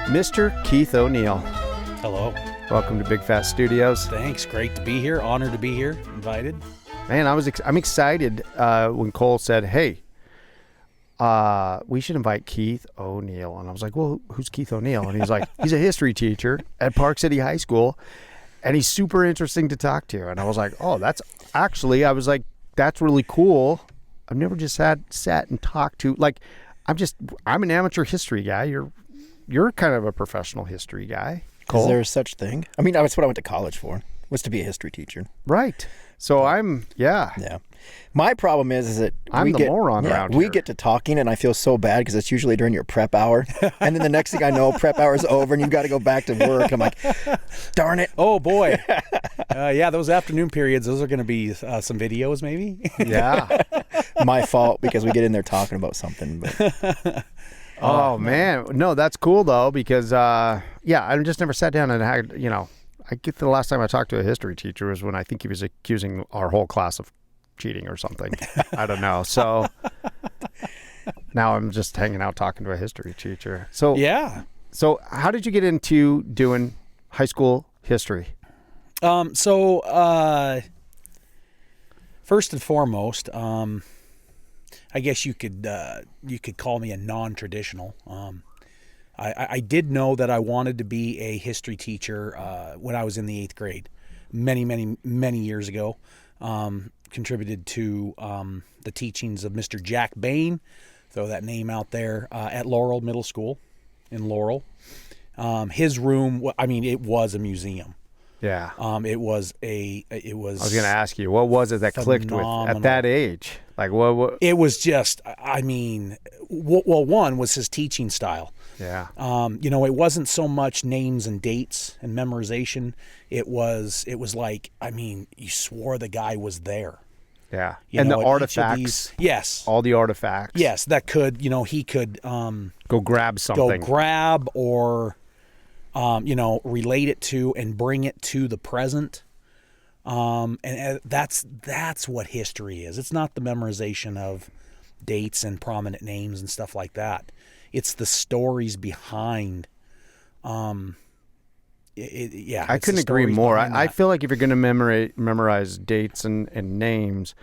Mr. Keith O'Neill. Hello. Welcome to Big Fat Studios. Thanks. Great to be here. Honored to be here. Invited. Man, I'm excited when Cole said, "Hey, we should invite Keith O'Neill." And I was like, "Well, who's Keith O'Neill?" And he's like, "He's a history teacher at Park City High School, and he's super interesting to talk to." And I was like, "Oh, that's really cool. I've never just sat and talked to I'm an amateur history guy. You're kind of a professional history guy, Cole." Is there such thing? I mean, that's what I went to college for, was to be a history teacher. Right. So Yeah. My problem is that I'm the moron around here. We get to talking, and I feel so bad because it's usually during your prep hour. And then the next thing I know, prep hour's over, and you've got to go back to work. I'm like, darn it. Oh, boy. Yeah, those afternoon periods, those are going to be some videos, maybe? Yeah. My fault, because we get in there talking about something. But Oh, man. No, that's cool, though, because, I just never sat down and had, I get the last time I talked to a history teacher was when I think he was accusing our whole class of cheating or something. I don't know. So now I'm just hanging out talking to a history teacher. So Yeah. So how did you get into doing high school history? First and foremost, I guess you could call me a non-traditional. I did know that I wanted to be a history teacher when I was in the 8th grade, many years ago. Contributed to the teachings of Mr. Jack Bain, throw that name out there, at Laurel Middle School in Laurel. His room, it was a museum. Yeah. It was. I was going to ask you, what was it that clicked with at that age? Like what? It was just, one was his teaching style. Yeah. It wasn't so much names and dates and memorization. It was like, you swore the guy was there. Yeah. And the artifacts. Yes. All the artifacts. Yes. That could, he could, go grab something. Or, relate it to and bring it to the present. And that's what history is. It's not the memorization of dates and prominent names and stuff like that. It's the stories behind. I couldn't agree more. I feel like if you're going to memorize dates and names,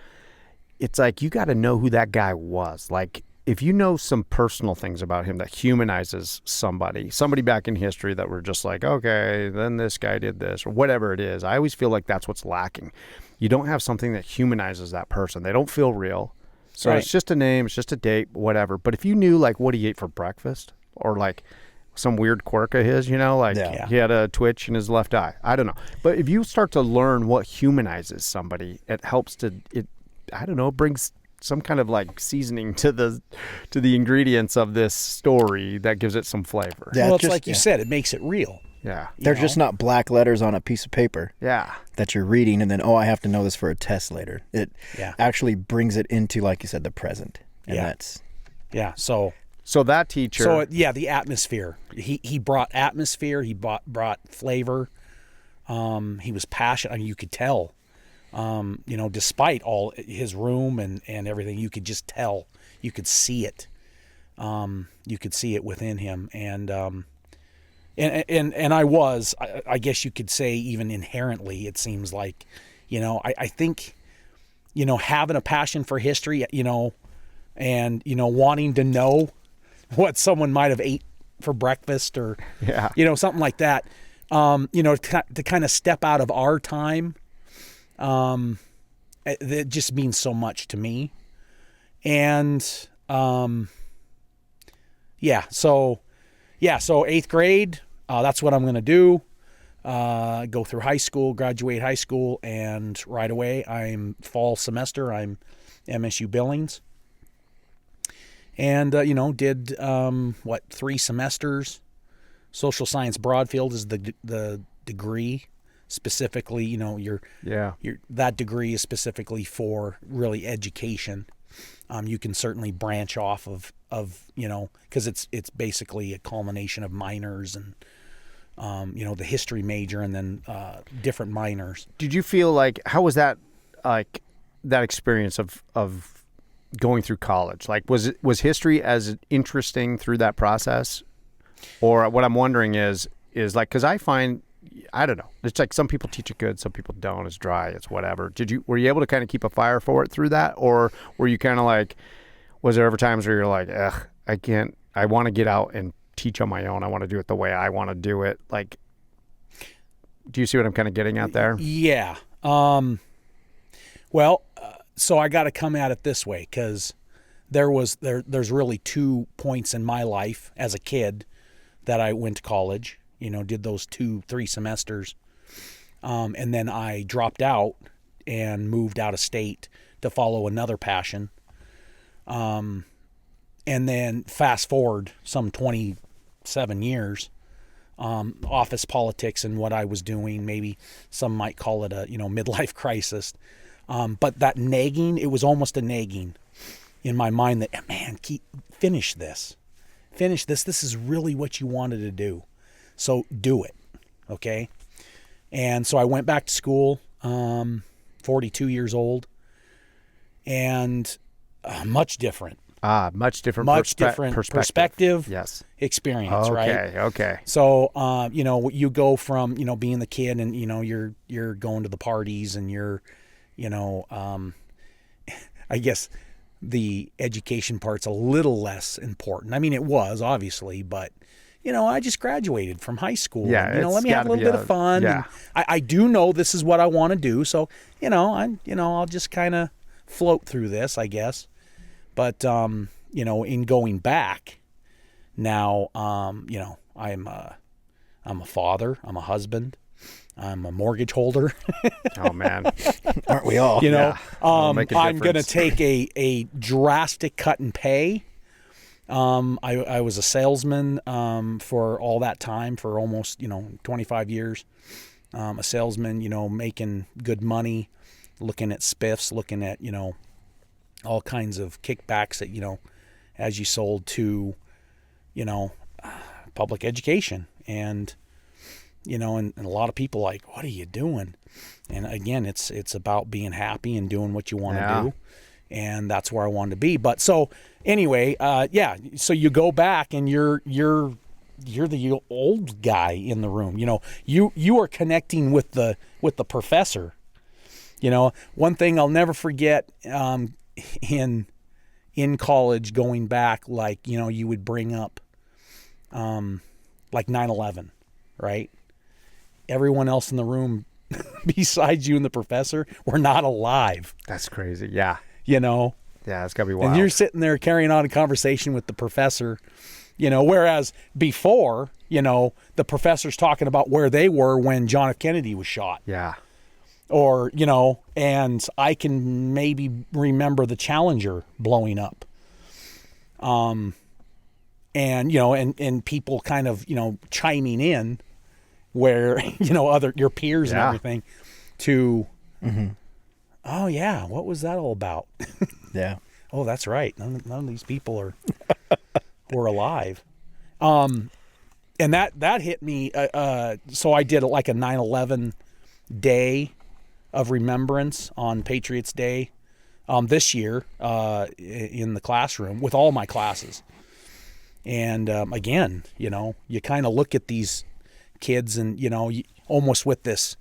it's like you got to know who that guy was. Like if you know some personal things about him that humanizes somebody back in history that were just like, okay, then this guy did this or whatever it is. I always feel like that's what's lacking. You don't have something that humanizes that person. They don't feel real. So It's just a name, it's just a date, whatever. But if you knew like what he ate for breakfast or like some weird quirk of his, he had a twitch in his left eye. I don't know. But if you start to learn what humanizes somebody, it helps it brings some kind of like seasoning to the ingredients of this story that gives it some flavor. Yeah, well, it's like you said, it makes it real. Yeah. They're just not black letters on a piece of paper. Yeah. That you're reading and then, I have to know this for a test later. It actually brings it into, like you said, the present. And that's... Yeah, so that teacher... So, the atmosphere. He brought atmosphere. He brought flavor. He was passionate. You could tell. Despite all his room and everything, you could just tell. You could see it. You could see it within him. And I guess you could say even inherently, it seems like, I think, having a passion for history, and, wanting to know what someone might have ate for breakfast or, something like that, to kind of step out of our time, it just means so much to me. And, so 8th grade, that's what I'm going to do. Go through high school, graduate high school, and right away, fall semester, I'm MSU Billings. And, did, 3 semesters. Social science Broadfield is the degree. Specifically, that degree is specifically for really education. You can certainly branch off of because it's basically a culmination of minors and the history major and then different minors. Did you feel like, how was that, like that experience of going through college? Like, was history as interesting through that process? Or what I'm wondering is like, because I find, I don't know, it's like some people teach it good, some people don't. It's dry, it's whatever. Were you able to kind of keep a fire for it through that, or were you kind of like, was there ever times where you're like, ugh, I want to get out and teach on my own. I want to do it the way I want to do it. Like, do you see what I'm kind of getting at there? Yeah. So I got to come at it this way, because there's really 2 points in my life as a kid that I went to college, did those 2-3 semesters. And then I dropped out and moved out of state to follow another passion. And then fast forward some 27 years, office politics and what I was doing, maybe some might call it a, midlife crisis. But that nagging, it was almost a nagging in my mind that, man, finish this. This is really what you wanted to do. So do it. Okay. And so I went back to school, 42 years old, and much different. Much different perspective. Yes. Experience, right? Okay. So, you go from, being the kid and, you're going to the parties and you're, I guess the education part's a little less important. I mean, it was obviously, but, I just graduated from high school. Yeah. And, let me have a little bit of fun. Yeah. And I do know this is what I want to do. So, I'll just kind of float through this, I guess. But, in going back now, I'm a father, I'm a husband, I'm a mortgage holder. Oh man. Aren't we all? I'm going to take a drastic cut in pay. I was a salesman, for all that time, for almost, 25 years, a salesman, making good money, looking at spiffs, looking at, all kinds of kickbacks that, as you sold to, public education. And, and a lot of people like, what are you doing? And again, it's about being happy and doing what you want to do. And that's where I wanted to be. But so anyway, so you go back and you're the old guy in the room. You are connecting with the professor. One thing I'll never forget, in college, going back, like, you would bring up, like 9/11, right? Everyone else in the room besides you and the professor were not alive. That's crazy. Yeah. Yeah, it's gotta be wild. And you're sitting there carrying on a conversation with the professor, whereas before, the professor's talking about where they were when John F. Kennedy was shot. Yeah. Or, and I can maybe remember the Challenger blowing up. And, and people kind of, chiming in where, your peers and everything to, oh yeah, what was that all about? Yeah. Oh, that's right. None of these people were alive. And that hit me. So I did like a 9/11 day of remembrance on Patriots Day this year in the classroom with all my classes. And again, you kind of look at these kids and, almost with this,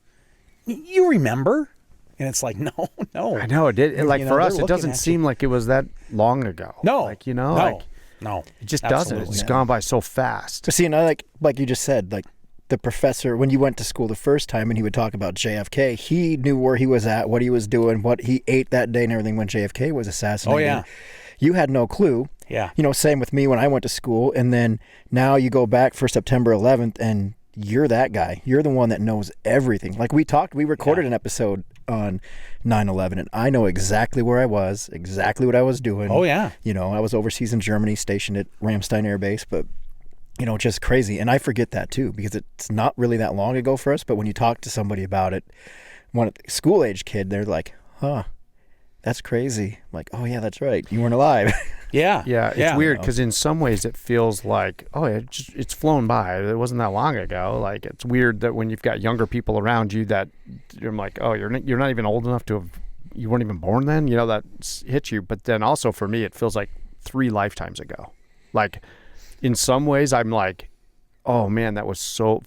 you remember? And it's like, no. I know it did. Like for us, it doesn't seem like it was that long ago. No. Like, no. It just doesn't. It's gone by so fast. But see, and I like you just said, like, the professor, when you went to school the first time and he would talk about JFK, he knew where he was at, what he was doing, what he ate that day and everything when JFK was assassinated. Oh, yeah. You had no clue. Yeah. Same with me when I went to school. And then now you go back for September 11th and you're that guy. You're the one that knows everything. Like we recorded an episode on 9/11 and I know exactly where I was, exactly what I was doing. Oh, yeah. I was overseas in Germany, stationed at Ramstein Air Base, but just crazy. And I forget that too, because it's not really that long ago for us. But when you talk to somebody about it, one school age kid, they're like, huh, that's crazy. I'm like, oh yeah, that's right. You weren't alive. Yeah. Yeah. It's weird because in some ways it feels like, oh, it's flown by. It wasn't that long ago. Like it's weird that when you've got younger people around you that you're like, oh, you're not even old enough to have, you weren't even born then, that hits you. But then also for me, it feels like 3 lifetimes ago. Like, in some ways, I'm like, oh man, that was so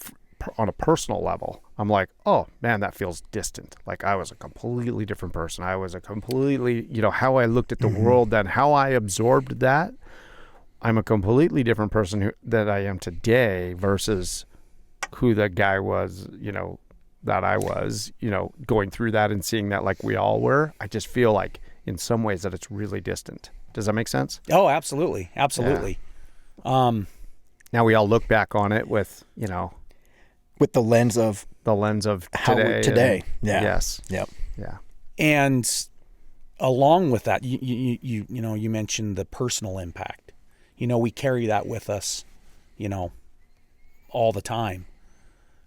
on a personal level. I'm like, oh man, that feels distant. Like I was a completely different person. I was a completely, how I looked at the world then, how I absorbed that. I'm a completely different person that I am today versus who that guy was, that I was, going through that and seeing that like we all were. I just feel like in some ways that it's really distant. Does that make sense? Oh, absolutely. Absolutely. Yeah. Now we all look back on it with, with the lens of how today. Yeah. Yes. Yep. Yeah. And along with that, you mentioned the personal impact. We carry that with us, all the time.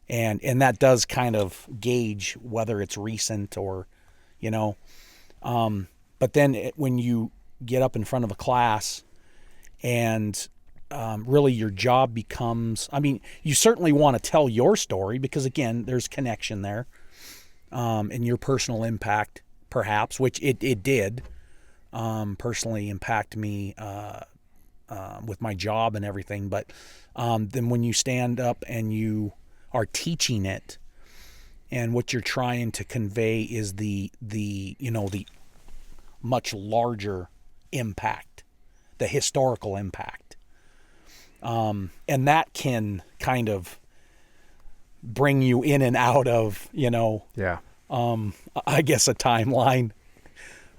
And that does kind of gauge whether it's recent or, but then when you get up in front of a class and really your job becomes, you certainly want to tell your story because, again, there's connection there, and your personal impact, perhaps, which it did personally impact me with my job and everything. But then when you stand up and you are teaching it, and what you're trying to convey is the much larger impact, the historical impact. And that can kind of bring you in and out of, I guess a timeline.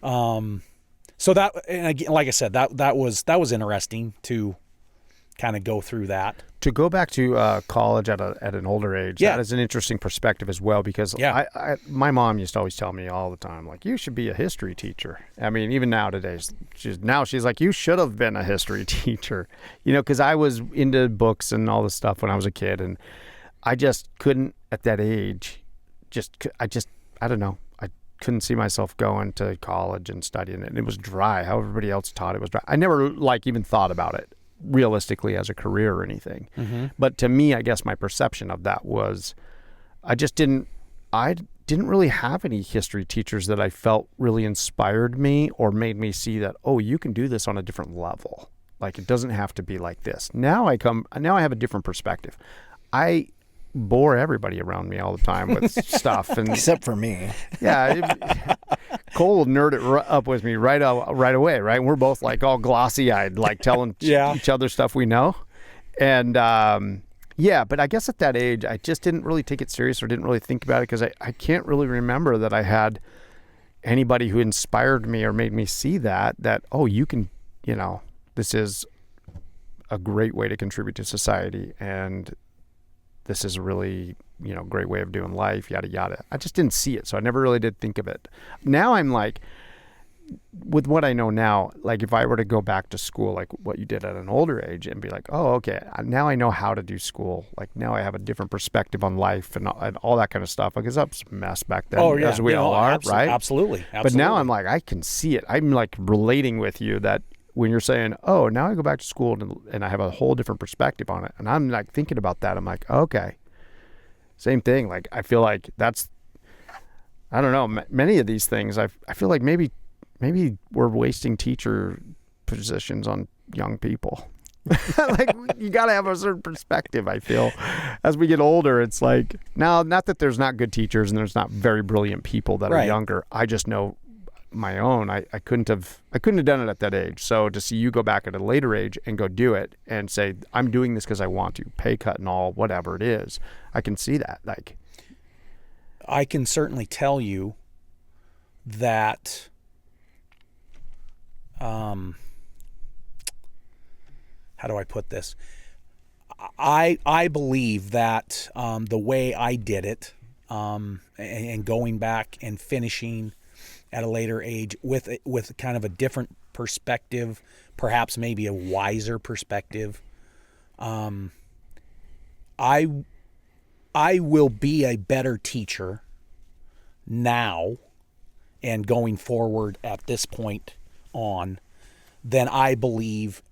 So that, and again, like I said, that was interesting to kind of go through that. To go back to college at an older age, yeah. That is an interesting perspective as well because my mom used to always tell me all the time, like, you should be a history teacher. Even nowadays, she's like, you should have been a history teacher, because I was into books and all this stuff when I was a kid, and I just couldn't at that age. I don't know. I couldn't see myself going to college and studying it. And it was dry. How everybody else taught it was dry. I never even thought about it realistically as a career or anything. Mm-hmm. But to me, I guess my perception of that was I didn't really have any history teachers that I felt really inspired me or made me see that, oh, you can do this on a different level. Like it doesn't have to be like this. Now I have a different perspective. I bore everybody around me all the time with stuff, and except for me. Yeah, Cole will nerd it up with me right away. Right, we're both like all glossy-eyed, like telling each other stuff we know, and but I guess at that age, I just didn't really take it serious or didn't really think about it because I can't really remember that I had anybody who inspired me or made me see that oh, you can, this is a great way to contribute to society, and this is a really, great way of doing life, yada, yada. I just didn't see it, so I never really did think of it. Now I'm like, with what I know now, like if I were to go back to school, like what you did at an older age and be like, oh, okay, now I know how to do school. Like now I have a different perspective on life and all that kind of stuff. Because I was a mess back then, as we all are, right? Absolutely. But now I'm like, I can see it. I'm like relating with you that when you're saying, oh, now I go back to school and I have a whole different perspective on it. And I'm like thinking about that. I'm like, okay, same thing. Like, I feel like that's, I don't know, many of these things, I feel like maybe we're wasting teacher positions on young people. Like you got to have a certain perspective. I feel as we get older, it's like now, not that there's not good teachers and there's not very brilliant people that are younger. I just know my own. I couldn't have done it at that age. So to see you go back at a later age and go do it and say, I'm doing this because I want to, pay cut and all, whatever it is, I can see that. Like, I can certainly tell you that how do I put this? I believe that the way I did it, and going back and finishing at a later age with kind of a different perspective, perhaps maybe a wiser perspective, I will be a better teacher now and going forward at this point on than I believe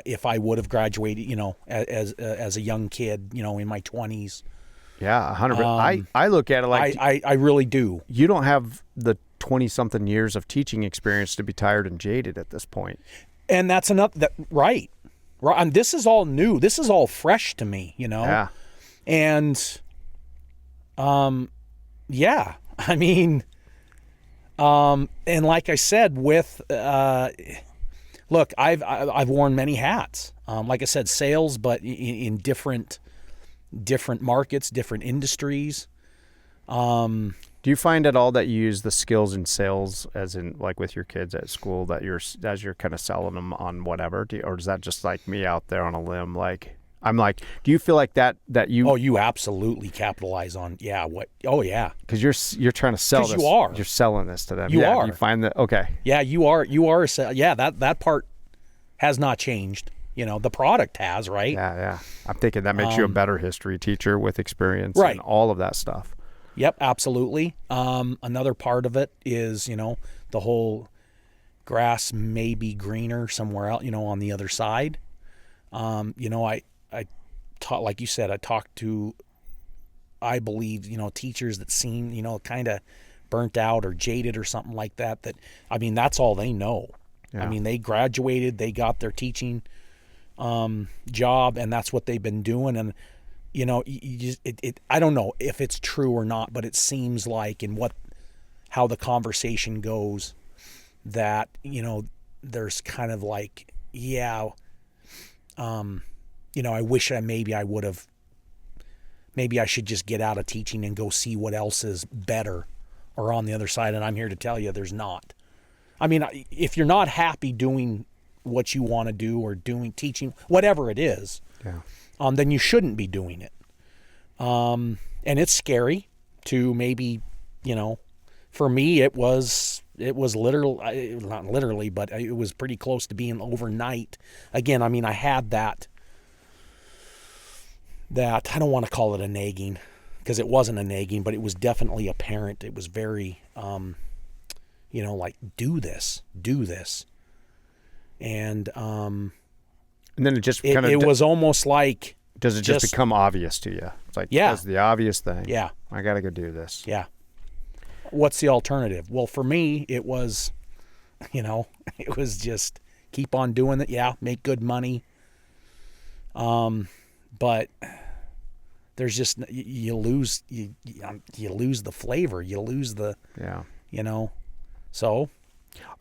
if I would have graduated, as a young kid, in my 20s. Yeah, 100%. I look at it like I really do. You don't have the 20-something years of teaching experience to be tired and jaded at this point. And that's enough. Right. Right, and this is all new. This is all fresh to me, Yeah. And, yeah, I mean, and like I said, with, look, I've worn many hats. Like I said, sales, but in different markets, different industries. Do you find at all that you use the skills in sales, as in like with your kids at school, that as you're kind of selling them on whatever, or is that just like me out there on a limb? Like, I'm like, do you feel like that you? Oh, you absolutely capitalize on, yeah. What? Oh, yeah. Because you're trying to sell 'Cause this. you are. You're selling this to them. You yeah, are. You find that okay. Yeah, you are. Yeah, that part has not changed. The product has, right? Yeah. I'm thinking that makes you a better history teacher with experience Right. and all of that stuff. Yep, absolutely. Another part of it is, the whole grass may be greener somewhere else, on the other side. I taught, like you said, I talked to, I believe, teachers that seem, kind of burnt out or jaded or something like that. I mean, that's all they know. Yeah. I mean, they graduated, they got their teaching job, and that's what they've been doing. And you just, I don't know if it's true or not, but it seems like how the conversation goes that, there's kind of like, yeah, I wish maybe I should just get out of teaching and go see what else is better or on the other side. And I'm here to tell you there's not. I mean, if you're not happy doing what you want to do or teaching, whatever it is, Yeah. then you shouldn't be doing it. And it's scary to maybe, for me, it was literal, not literally, but it was pretty close to being overnight. Again, I mean, I had that, I don't want to call it a nagging, because it wasn't a nagging, but it was definitely apparent. It was very, like, do this. And then it just kind of it was almost like, does it just become obvious to you? It's like, Yeah. that's the obvious thing. Yeah. I got to go do this. Yeah. What's the alternative? Well, for me, it was, it was just keep on doing it. Yeah, make good money. But there's just, you lose the flavor. You lose the, Yeah. So.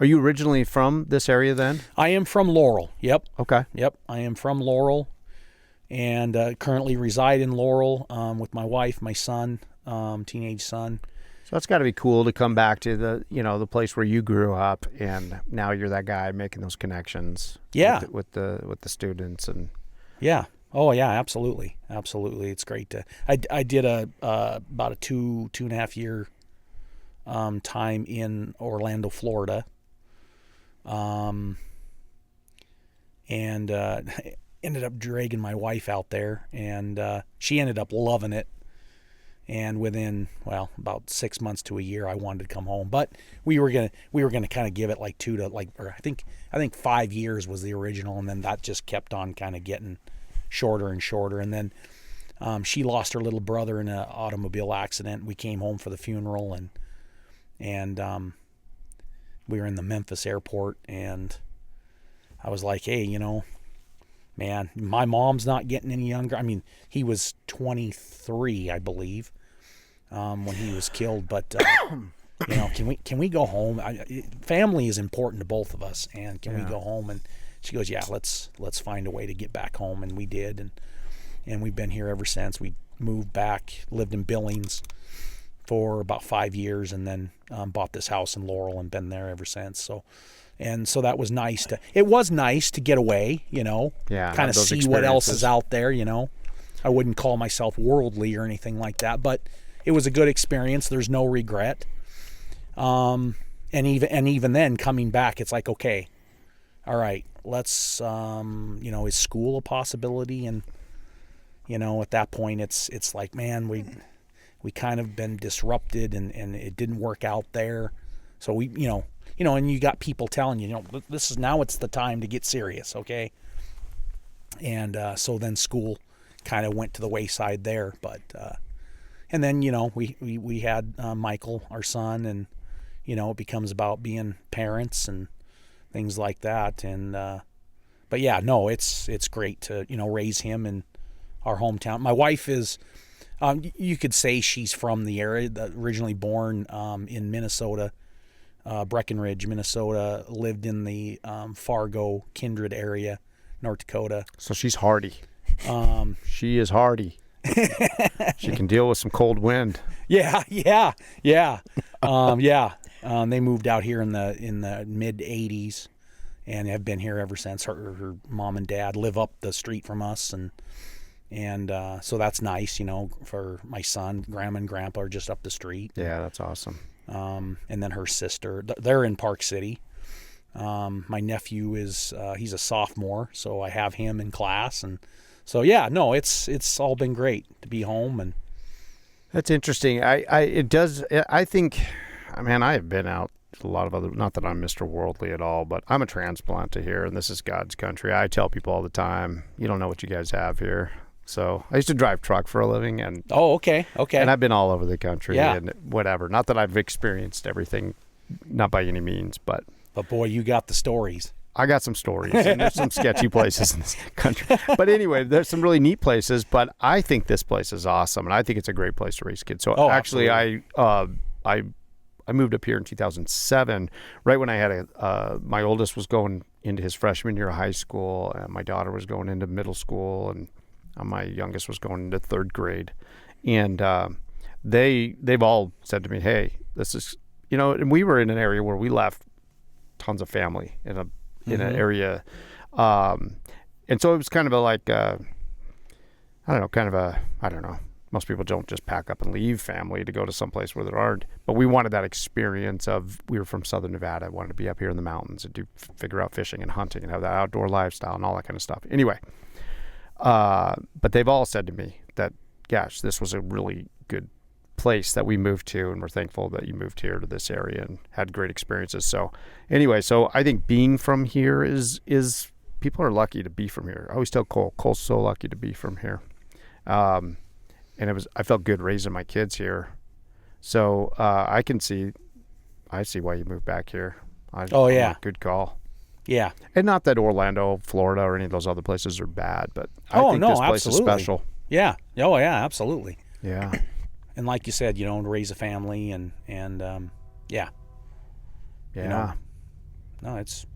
Are you originally from this area then? I am from Laurel. Yep. Okay. Yep. I am from Laurel, and currently reside in Laurel with my wife, my son, teenage son. So it's got to be cool to come back to the place where you grew up, and now you're that guy making those connections. Yeah. With the students and. Yeah. Oh yeah, absolutely. It's great to. I did about a 2.5 year time in Orlando, Florida. And ended up dragging my wife out there, and she ended up loving it. And within, about 6 months to a year, I wanted to come home. But we were gonna kind of give it like I think 5 years was the original, and then that just kept on kind of getting shorter and shorter. And then she lost her little brother in an automobile accident. We came home for the funeral, and we were in the Memphis airport, and I was like, hey, man, my mom's not getting any younger. I mean, he was 23, I believe, when he was killed. But can we go home? Family is important to both of us, and can we go home? And she goes, yeah, let's find a way to get back home, and we did, and we've been here ever since. We moved back, lived in Billings for about 5 years, and then bought this house in Laurel and been there ever since. So that was nice it was nice to get away, kind of see what else is out there, I wouldn't call myself worldly or anything like that, but it was a good experience. There's no regret. And even then coming back, it's like, okay, all right, let's, is school a possibility? And, at that point it's like, man, we kind of been disrupted, and it didn't work out there. So we, and you got people telling you, it's the time to get serious. Okay. And, so then school kind of went to the wayside there, but, and then, we had, Michael, our son, and, it becomes about being parents and things like that. And, but yeah, no, it's great to, raise him in our hometown. My wife is, you could say she's from the area, originally born in Minnesota, Breckenridge, Minnesota, lived in the Fargo, Kindred area, North Dakota. So she's hardy. She is hardy. She can deal with some cold wind. Yeah. They moved out here in the mid '80s, and have been here ever since. Her mom and dad live up the street from us, and so that's nice, for my son. Grandma and grandpa are just up the street. Yeah, that's awesome. And then her sister, they're in Park City. My nephew is he's a sophomore, so I have him in class, and so yeah, no, it's all been great to be home. And that's interesting. I think, man, I have been out a lot of other, not that I'm Mr. Worldly at all, but I'm a transplant to here, and this is God's country. I tell people all the time, you don't know what you guys have here. So I used to drive truck for a living, and okay, and I've been all over the country, yeah, and whatever. Not that I've experienced everything, not by any means, but boy, you got the stories. I got some stories, and there's some sketchy places in this country. But anyway, there's some really neat places, but I think this place is awesome, and I think it's a great place to raise kids. So actually, I moved up here in 2007, right when I had my oldest was going into his freshman year of high school, and my daughter was going into middle school, and my youngest was going into third grade. And they've all said to me, hey, this is, and we were in an area where we left tons of family in an area. And so it was kind of I don't know. Most people don't just pack up and leave family to go to someplace where there aren't. But we wanted that experience of, we were from Southern Nevada, wanted to be up here in the mountains and figure out fishing and hunting and have that outdoor lifestyle and all that kind of stuff. Anyway, but they've all said to me that, gosh, this was a really good place that we moved to, and we're thankful that you moved here to this area and had great experiences. So anyway, so I think being from here is people are lucky to be from here. I always tell Cole's so lucky to be from here. And I felt good raising my kids here. So I see why you moved back here. Good call. Yeah. And not that Orlando, Florida, or any of those other places are bad, but I think this place is special. Yeah. Oh yeah, absolutely. Yeah. And like you said, to raise a family and yeah. Yeah. No, it's...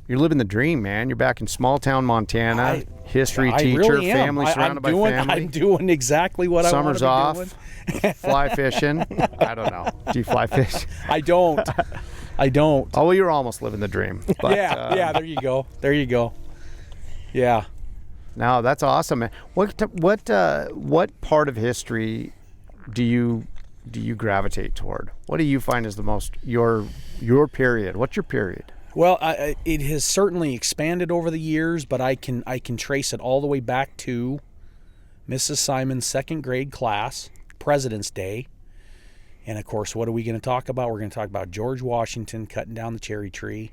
You're living the dream, man. You're back in small town Montana, history teacher, really family surrounded by family. I'm doing exactly what I want to be doing. Summer's off, fly fishing. I don't know. Do you fly fish? I don't. Oh, well, you're almost living the dream. But, yeah, there you go. Yeah. No, that's awesome, man. What part of history do you gravitate toward? What do you find is the most your period? What's your period? Well, it has certainly expanded over the years, but I can trace it all the way back to Mrs. Simon's second grade class, President's Day. And of course, what are we going to talk about? We're going to talk about George Washington cutting down the cherry tree,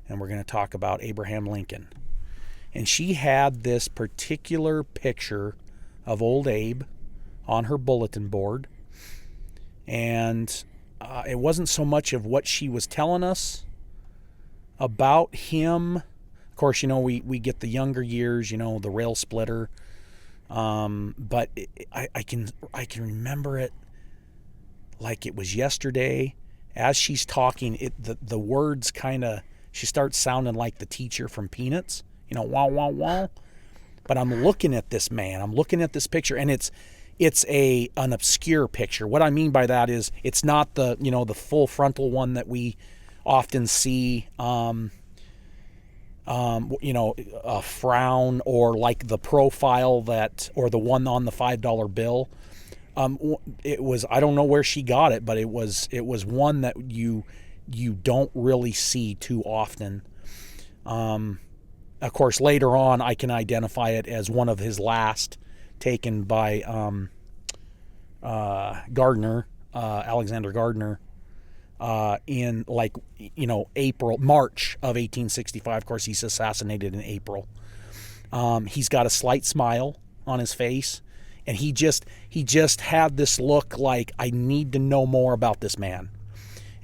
and we're going to talk about Abraham Lincoln. And she had this particular picture of old Abe on her bulletin board. And it wasn't so much of what she was telling us about him. Of course, we get the younger years, the rail splitter. But I can remember it like it was yesterday. As she's talking, the words she starts sounding like the teacher from Peanuts, wah, wah, wah. But I'm looking at this man, I'm looking at this picture, and it's an obscure picture. What I mean by that is it's not the full frontal one that we often see, a frown, or like the profile or the one on the $5 bill. It was, I don't know where she got it, but it was one that you don't really see too often. Of course, later on, I can identify it as one of his last, taken by Gardner, Alexander Gardner, in March of 1865. Of course, he's assassinated in April. He's got a slight smile on his face, and he just had this look like, I need to know more about this man.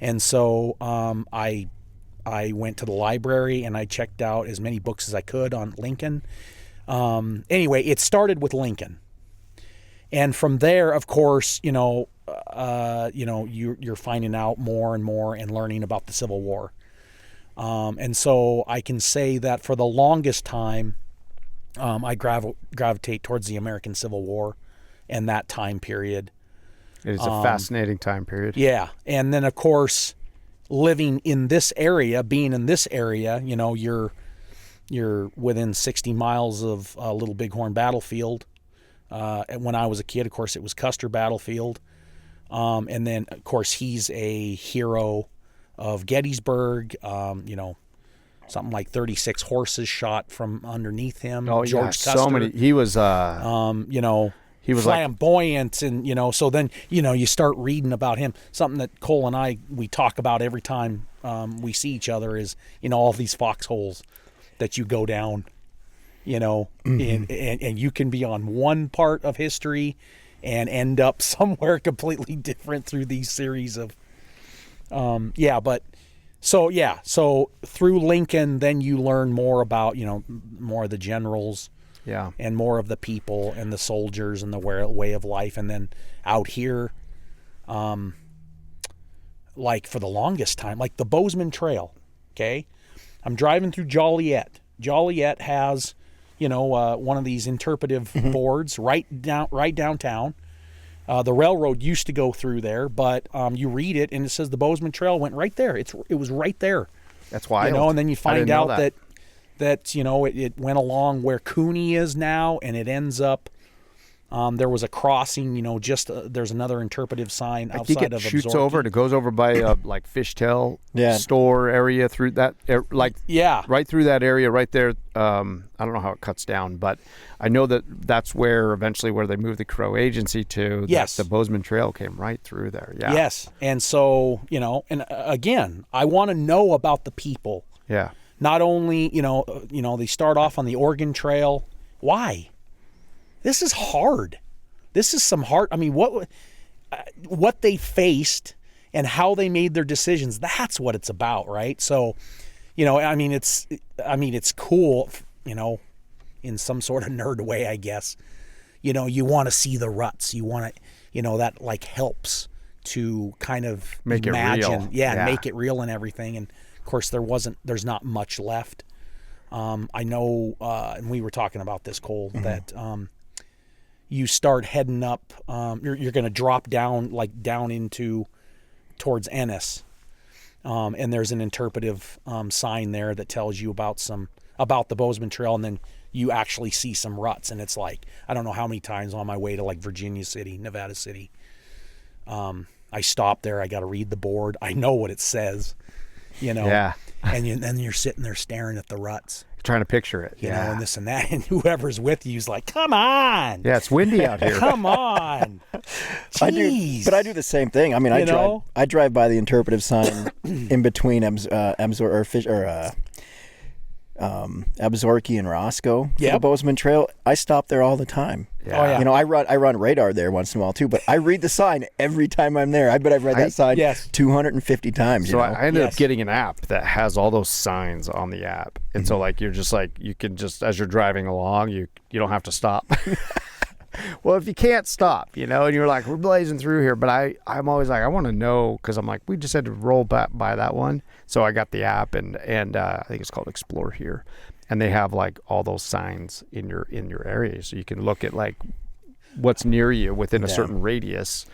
And so I I went to the library and I checked out as many books as I could on Lincoln. Anyway, it started with Lincoln. And from there, of course, you're finding out more and more and learning about the Civil War. And so I can say that for the longest time, I gravitate towards the American Civil War and that time period. It is a fascinating time period. Yeah. And then, of course, living in this area, being in this area, you're within 60 miles of Little Bighorn Battlefield. And when I was a kid, of course, it was Custer Battlefield. And then, of course, he's a hero of Gettysburg. Something like 36 horses shot from underneath him. Oh, George yeah, Custer. so many. He was, he was flamboyant, and so then you start reading about him. Something that Cole and we talk about every time we see each other is all these foxholes that you go down, and you can be on one part of history and end up somewhere completely different through these series of so through Lincoln, then you learn more about more of the generals. Yeah. And more of the people and the soldiers and the way of life. And then out here, like for the longest time, like the Bozeman Trail, okay? I'm driving through Joliet. Joliet has, one of these interpretive boards right downtown. The railroad used to go through there, but you read it and it says the Bozeman Trail went right there. It was right there. That's wild. And then you find out that it went along where Cooney is now, and it ends up there was a crossing, there's another interpretive sign outside of I think it shoots Absorption. over. It goes over by like Fishtail store area through that, right through that area right there. I don't know how it cuts down, but I know that's where eventually where they moved the Crow Agency to. Yes. The Bozeman Trail came right through there. Yeah. Yes. And so, and again, I want to know about the people. Yeah. Not only, they start off on the Oregon Trail. Why? This is hard. This is some hard. I mean, what they faced and how they made their decisions. That's what it's about, right? So, it's cool, in some sort of nerd way, I guess. You want to see the ruts. You want to, that like helps to kind of make imagine, it real. Yeah, make it real and everything. And of course, there's not much left. I know, and we were talking about this, Cole, that you start heading up. You're going to drop down into towards Ennis, and there's an interpretive sign there that tells you about the Bozeman Trail, and then you actually see some ruts, and it's like I don't know how many times on my way to like Virginia City, Nevada City. I stop there. I got to read the board. I know what it says. Yeah. And then you're sitting there staring at the ruts. Trying to picture it. And this and that. And whoever's with you is like, come on. Yeah, it's windy out here. Come on. Jeez. I do the same thing. I mean, I drive by the interpretive sign in between Absaroka and Roscoe for the Bozeman Trail. I stop there all the time. Yeah. Oh, yeah. I run radar there once in a while too, but I read the sign every time I'm there. I bet I've read that sign 250 times. So I ended up getting an app that has all those signs on the app. And so you're just you can just, as you're driving along, you don't have to stop. Well, if you can't stop, and you're like, we're blazing through here, but I'm always like, I want to know, because I'm like, we just had to roll back by that one. So I got the app, and I think it's called Explore Here, and they have all those signs in your area, so you can look at what's near you within a certain radius.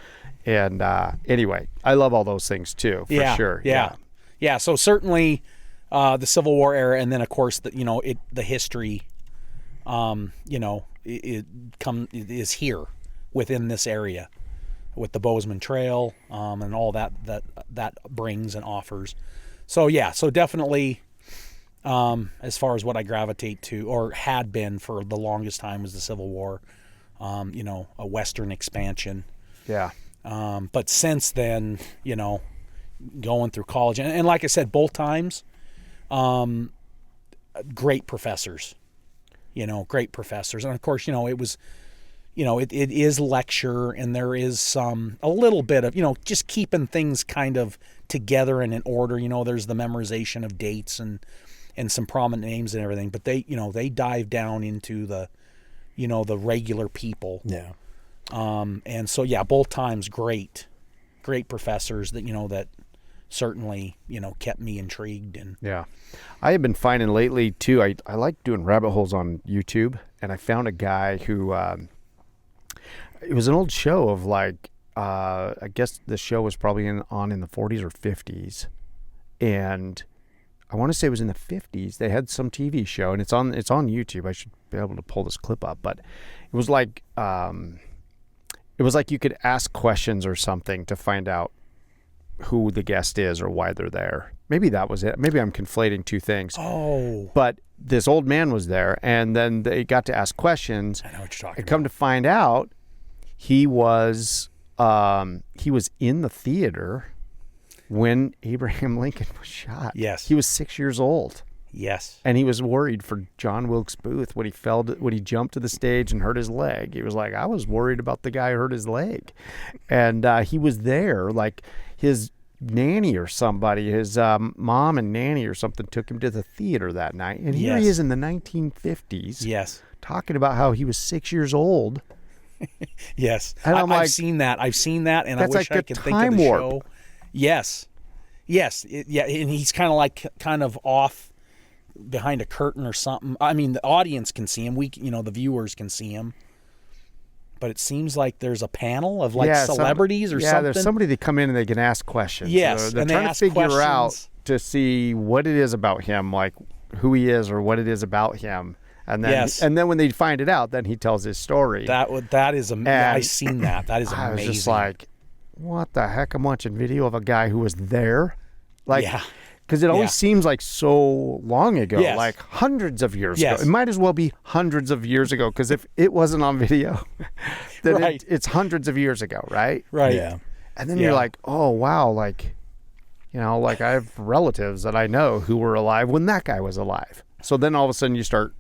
And anyway, I love all those things too, for sure. Yeah. So certainly the Civil War era, and then of course the history, it is here within this area with the Bozeman Trail and all that brings and offers. So definitely as far as what I gravitate to or had been for the longest time was the Civil War, a Western expansion. Yeah. But since then, going through college and like I said, both times, great professors. Great professors. And of course, it was, it is lecture, and there is a little bit of, just keeping things kind of together and in order. There's the memorization of dates and some prominent names and everything, but they dive down into the regular people. Yeah. And so both times great professors that certainly kept me intrigued. And yeah, I have been finding lately too. I like doing rabbit holes on YouTube, and I found a guy who it was an old show of like I guess the show was probably on in the 40s or 50s, and I want to say it was in the 50s. They had some TV show, and it's on YouTube. I should be able to pull this clip up, but it was like you could ask questions or something to find out who the guest is or why they're there. Maybe that was it. Maybe I'm conflating two things. Oh. But this old man was there, and then they got to ask questions. I know what you're talking and come to find out, he was in the theater when Abraham Lincoln was shot. Yes. He was 6 years old. Yes. And he was worried for John Wilkes Booth when he jumped to the stage and hurt his leg. He was like, I was worried about the guy who hurt his leg. And he was there, like his nanny or somebody, his mom and nanny or something took him to the theater that night. And here he is in the 1950s. Yes. Talking about how he was 6 years old. Yes. And I've seen that. And I wish I could think of the show. Yes. Yes. And he's kind of off behind a curtain or something. I mean, the audience can see him. The viewers can see him. But it seems like there's a panel of celebrities or something. Yeah, there's somebody that come in and they can ask questions. Yes. They're trying to figure out to see what it is about him, like who he is or what it is about him. And then when they find it out, then he tells his story. That is amazing. I've seen that. That is amazing. I was just like, what the heck? I'm watching video of a guy who was there. Because it always seems like so long ago, like hundreds of years ago. It might as well be hundreds of years ago, because if it wasn't on video, then it's hundreds of years ago, right? Right. Yeah. And then you're like, oh, wow, like I have relatives that I know who were alive when that guy was alive. So then all of a sudden you start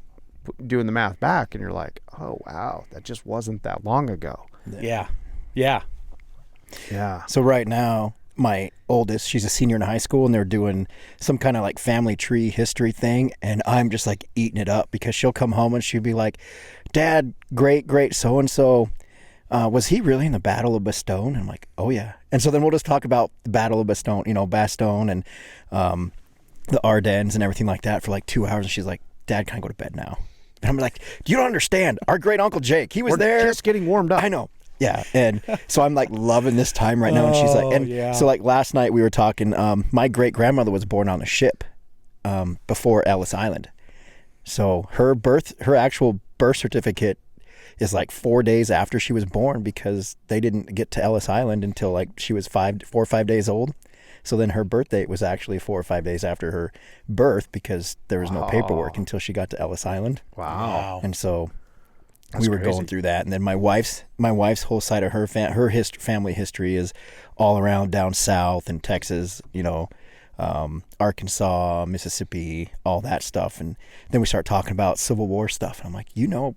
doing the math back, and you're like, oh, wow, that just wasn't that long ago. Yeah. Yeah. Yeah. So right now, my oldest, she's a senior in high school, and they're doing some kind of like family tree history thing, and I'm just like eating it up, because she'll come home and she'll be like, Dad, great so-and-so, was he really in the Battle of Bastogne? And I'm like, oh yeah. And so then we'll just talk about the Battle of Bastogne, Bastogne and the Ardennes and everything like that for like 2 hours, and she's like, Dad, can I go to bed now? And I'm like, you don't understand. Our great uncle Jake, he was there. Just getting warmed up. I know. Yeah. And so I'm like loving this time right now. And she's like, so like last night we were talking, my great grandmother was born on a ship before Ellis Island. So her actual birth certificate is like 4 days after she was born, because they didn't get to Ellis Island until like she was 4 or 5 days old. So then her birth date was actually 4 or 5 days after her birth, because there was no paperwork until she got to Ellis Island. Wow. And so That's we were crazy. going through that. And then my wife's whole side of her family history is all around down south in Texas, Arkansas, Mississippi, all that stuff. And then we start talking about Civil War stuff. And I'm like,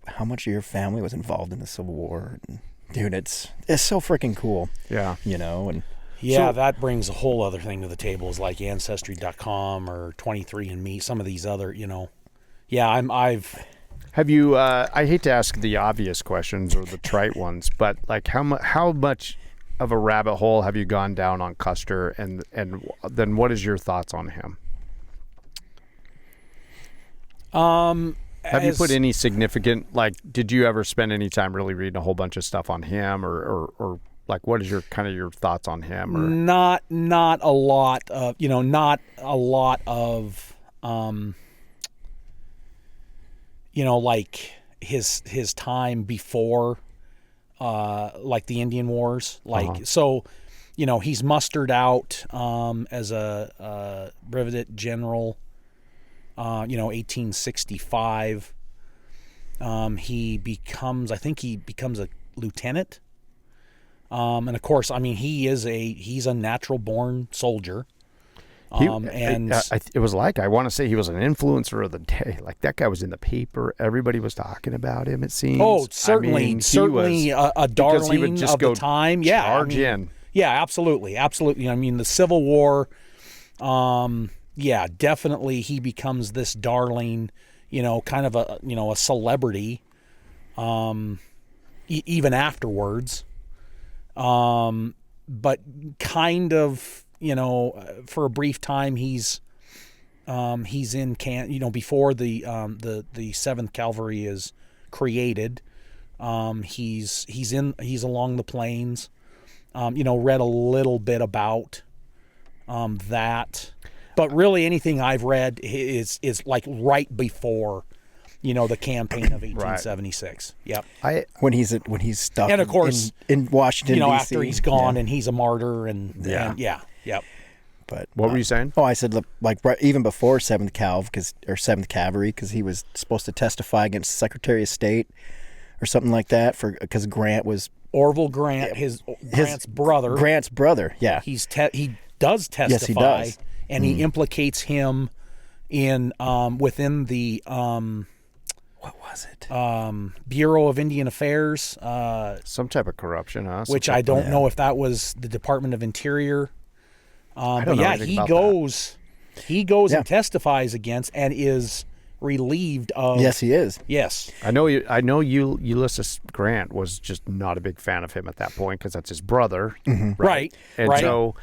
how much of your family was involved in the Civil War? And, dude, it's so freaking cool. Yeah. And yeah, that brings a whole other thing to the table, is like Ancestry.com or 23andMe, some of these other, Yeah, Have you? I hate to ask the obvious questions or the trite ones, but like how much of a rabbit hole have you gone down on Custer, and then what is your thoughts on him? Have you put any significant, did you ever spend any time really reading a whole bunch of stuff on him, or like what is your thoughts on him? Or not a lot of like his time before like the Indian Wars, so he's mustered out as a brevet general 1865. He becomes a lieutenant, and of course, he's a natural born soldier. it was I want to say he was an influencer of the day. Like that guy was in the paper. Everybody was talking about him, it seems. Oh, certainly, a darling of the time. Yeah, charge in. Yeah, absolutely. Absolutely. I mean, the Civil War, yeah, definitely he becomes this darling, kind of a celebrity, even afterwards. But kind of, for a brief time, he's in before the 7th Cavalry is created. He's along the plains. Read a little bit about that, but really anything I've read is like right before, the campaign of 1876. Yep. When he's stuck, and of course in Washington, DC. After he's gone and he's a martyr, and yep. But what were you saying? Oh, I said like right, even before 7th Cavalry, because he was supposed to testify against the Secretary of State or something like that, because Grant was Orville Grant, Grant's brother. Grant's brother, yeah. He does testify, yes, he does. And he implicates him in within the what was it? Bureau of Indian Affairs, some type of corruption, huh? Which I don't know if that was the Department of Interior. I don't know anything he about goes and testifies against and is relieved of. Yes, he is. Yes, I know Ulysses Grant was just not a big fan of him at that point because that's his brother, right? And so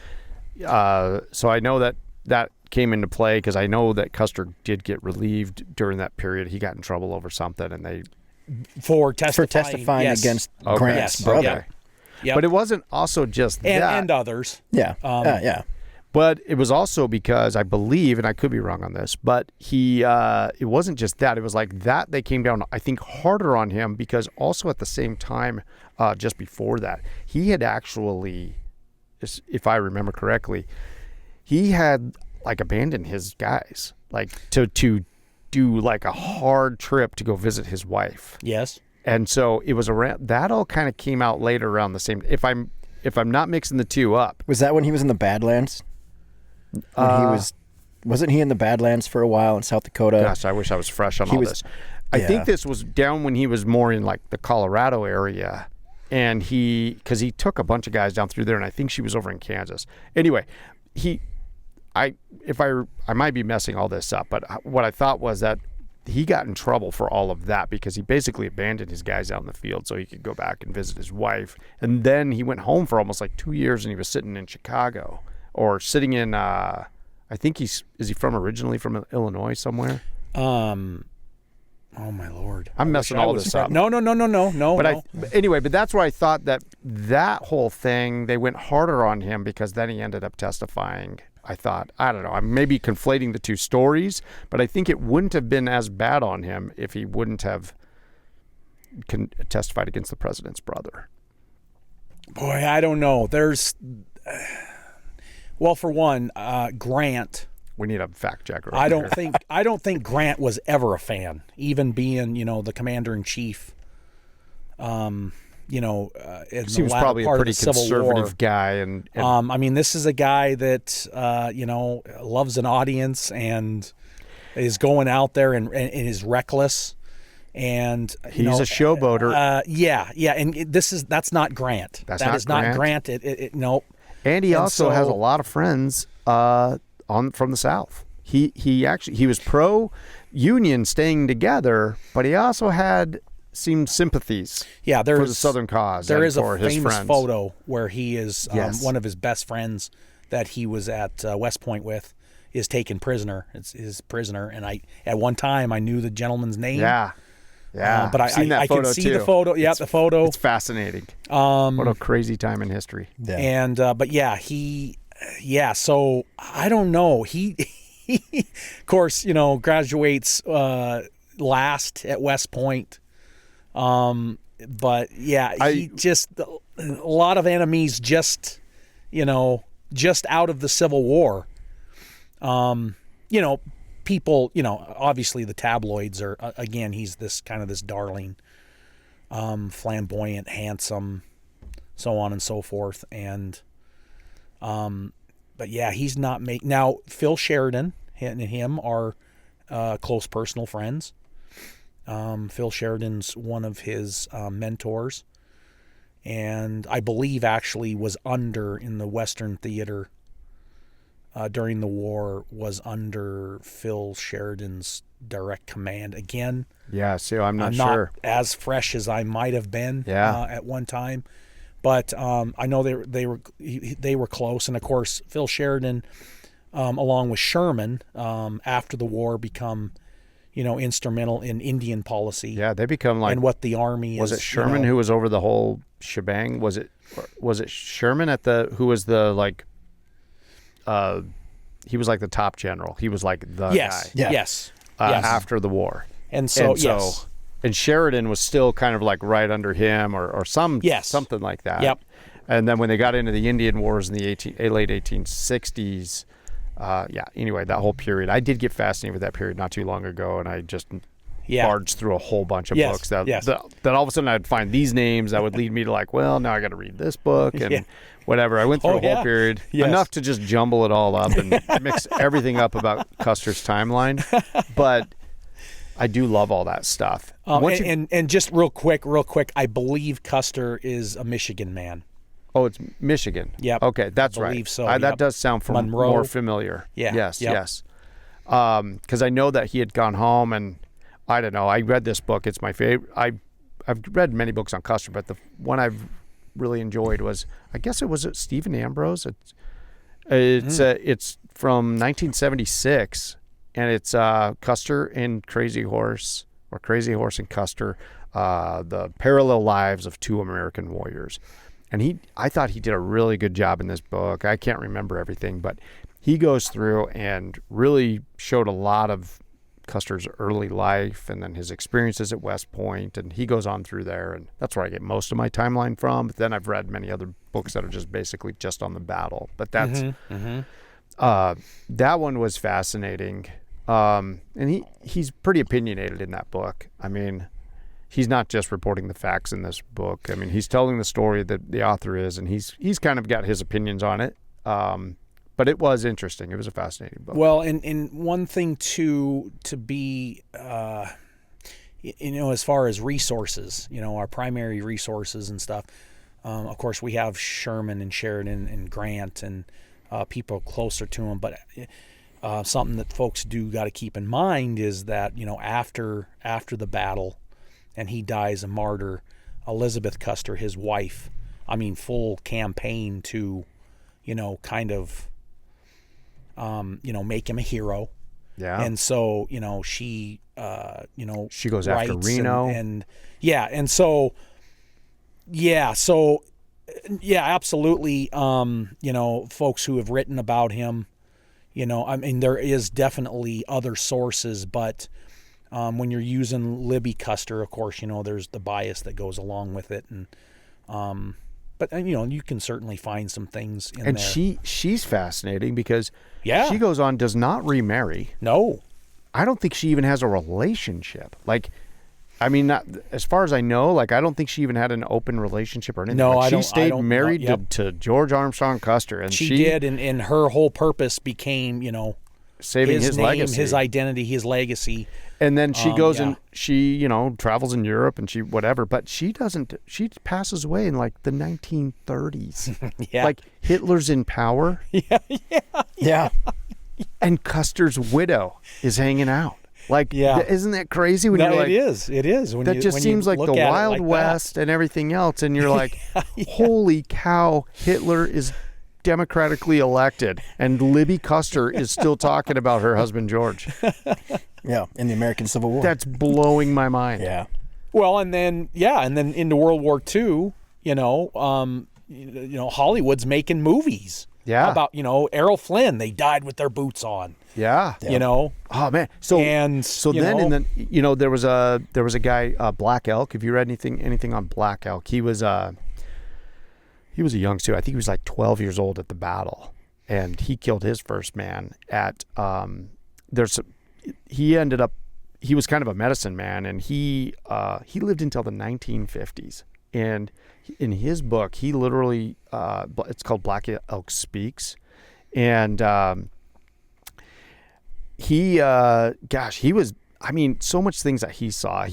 I know that came into play because I know that Custer did get relieved during that period. He got in trouble over something, and they for testifying yes. against Grant's brother. Okay. Yep. But it wasn't also just that. And others. Yeah. Yeah. But it was also because I believe, and I could be wrong on this, but it wasn't just that. It was like that they came down, I think, harder on him because also at the same time, just before that, he had actually, if I remember correctly, he had like abandoned his guys, like to do like a hard trip to go visit his wife. Yes. And so it was around, that all kind of came out later around the same, if I'm not mixing the two up. Was that when he was in the Badlands? Wasn't he in the Badlands for a while in South Dakota? Gosh, I wish I was fresh on this. I think this was down when he was more in like the Colorado area, and because he took a bunch of guys down through there, and I think she was over in Kansas. Anyway, I might be messing all this up, but what I thought was that he got in trouble for all of that because he basically abandoned his guys out in the field so he could go back and visit his wife, and then he went home for almost like 2 years, and he was sitting in Chicago. Or sitting in, I think is he originally from Illinois somewhere? Oh my Lord! I'm messing all this up. No. But anyway, but that's where I thought that whole thing, they went harder on him because then he ended up testifying. I don't know, I'm maybe conflating the two stories, but I think it wouldn't have been as bad on him if he wouldn't have testified against the president's brother. Boy, I don't know. There's... Well, for one, Grant. We need a fact checker. I don't think Grant was ever a fan, even being the commander in chief. He was probably a pretty conservative guy, and I mean, this is a guy that loves an audience and is going out there and is reckless, and he's a showboater. Yeah, and that's not Grant. That is not Grant. Nope. And he also has a lot of friends from the South. He was pro-union staying together, but he also had seemed sympathies for the Southern cause. There is a famous photo where he is one of his best friends that he was at West Point with is taken prisoner. It's his prisoner, and at one time I knew the gentleman's name. Yeah, but I can see the photo. Yeah, the photo. It's fascinating. What a crazy time in history. Yeah. And but so I don't know. He of course, graduates last at West Point. But he just a lot of enemies just out of the Civil War. People, obviously the tabloids are, again, he's this kind of this darling, flamboyant, handsome, so on and so forth. And, but he's not now Phil Sheridan and him are, close personal friends. Phil Sheridan's one of his, mentors, and I believe actually was under in the Western Theater during the war, was under Phil Sheridan's direct command. Again, Yeah, see, I'm not not sure. as fresh as I might have been at one time, but I know they were close. And of course, Phil Sheridan, along with Sherman, after the war, become instrumental in Indian policy. Yeah, they become like. And what the Army Was is. it Sherman who was over the whole shebang? Was it Sherman who was the like? He was like the top general. He was like the guy. Yeah. Yes. After the war. And so and Sheridan was still kind of like right under him or something like that. Yep. And then when they got into the Indian Wars in the late 1860s, anyway, that whole period, I did get fascinated with that period not too long ago, and I just barged through a whole bunch of books that all of a sudden I'd find these names that would lead me to like, well, now I got to read this book and whatever. I went through a whole period, enough to just jumble it all up and mix everything up about Custer's timeline. But I do love all that stuff. And just real quick, I believe Custer is a Michigan man. Oh, it's Michigan. Yep. Okay, that's I right. believe so. That does sound Monroe. more familiar. Yeah. Yes, Yep. yes. Because I know that he had gone home, and I don't know. I read this book. It's my favorite. I've read many books on Custer, but the one I've really enjoyed was, I guess it was Stephen Ambrose. It's from 1976, and it's Custer and Crazy Horse, or Crazy Horse and Custer, the parallel lives of two American warriors. And I thought he did a really good job in this book. I can't remember everything, but he goes through and really showed a lot of Custer's early life and then his experiences at West Point, and he goes on through there, and that's where I get most of my timeline from. But then I've read many other books that are just basically just on the battle. But that's that one was fascinating, and he's pretty opinionated in that book. I mean, he's not just reporting the facts in this book. I mean, he's telling the story that the author is, and he's kind of got his opinions on it. But it was interesting. It was a fascinating book. Well, and one thing to be, as far as resources, our primary resources and stuff. Of course, we have Sherman and Sheridan and Grant and people closer to him. But something that folks do got to keep in mind is that after the battle, and he dies a martyr, Elizabeth Custer, his wife, full campaign to, kind of. Make him a hero. Yeah. And so, she, she goes after Reno. Absolutely. Folks who have written about him, there is definitely other sources, but when you're using Libby Custer, of course, there's the bias that goes along with it. And, but you can certainly find some things in there. And she's fascinating because she goes on, does not remarry. No. I don't think she even has a relationship. Not as far as I know, I don't think she even had an open relationship or anything. No, she stayed married to George Armstrong Custer, and she did, and her whole purpose became, saving his name, legacy, his identity, his legacy. And then she goes and she, travels in Europe and she whatever, but she passes away in the 1930s. Yeah. Hitler's in power. Yeah. And Custer's widow is hanging out. Isn't that crazy when you're like, it is. When that just seems like the Wild West and everything else. And you're like, holy cow, Hitler is democratically elected, and Libby Custer is still talking about her husband George. Yeah, in the American Civil War. That's blowing my mind. Yeah. Well, and then into World War II, Hollywood's making movies. Yeah. About Errol Flynn, they died with their boots on. Yeah. Oh man. Then there was a guy, Black Elk. Have you read anything on Black Elk? He was a young student. I think he was 12 years old at the battle, and he killed his first man at he was kind of a medicine man, and he lived until the 1950s. And in his book, he literally it's called Black Elk Speaks, and he was, so much things that he saw.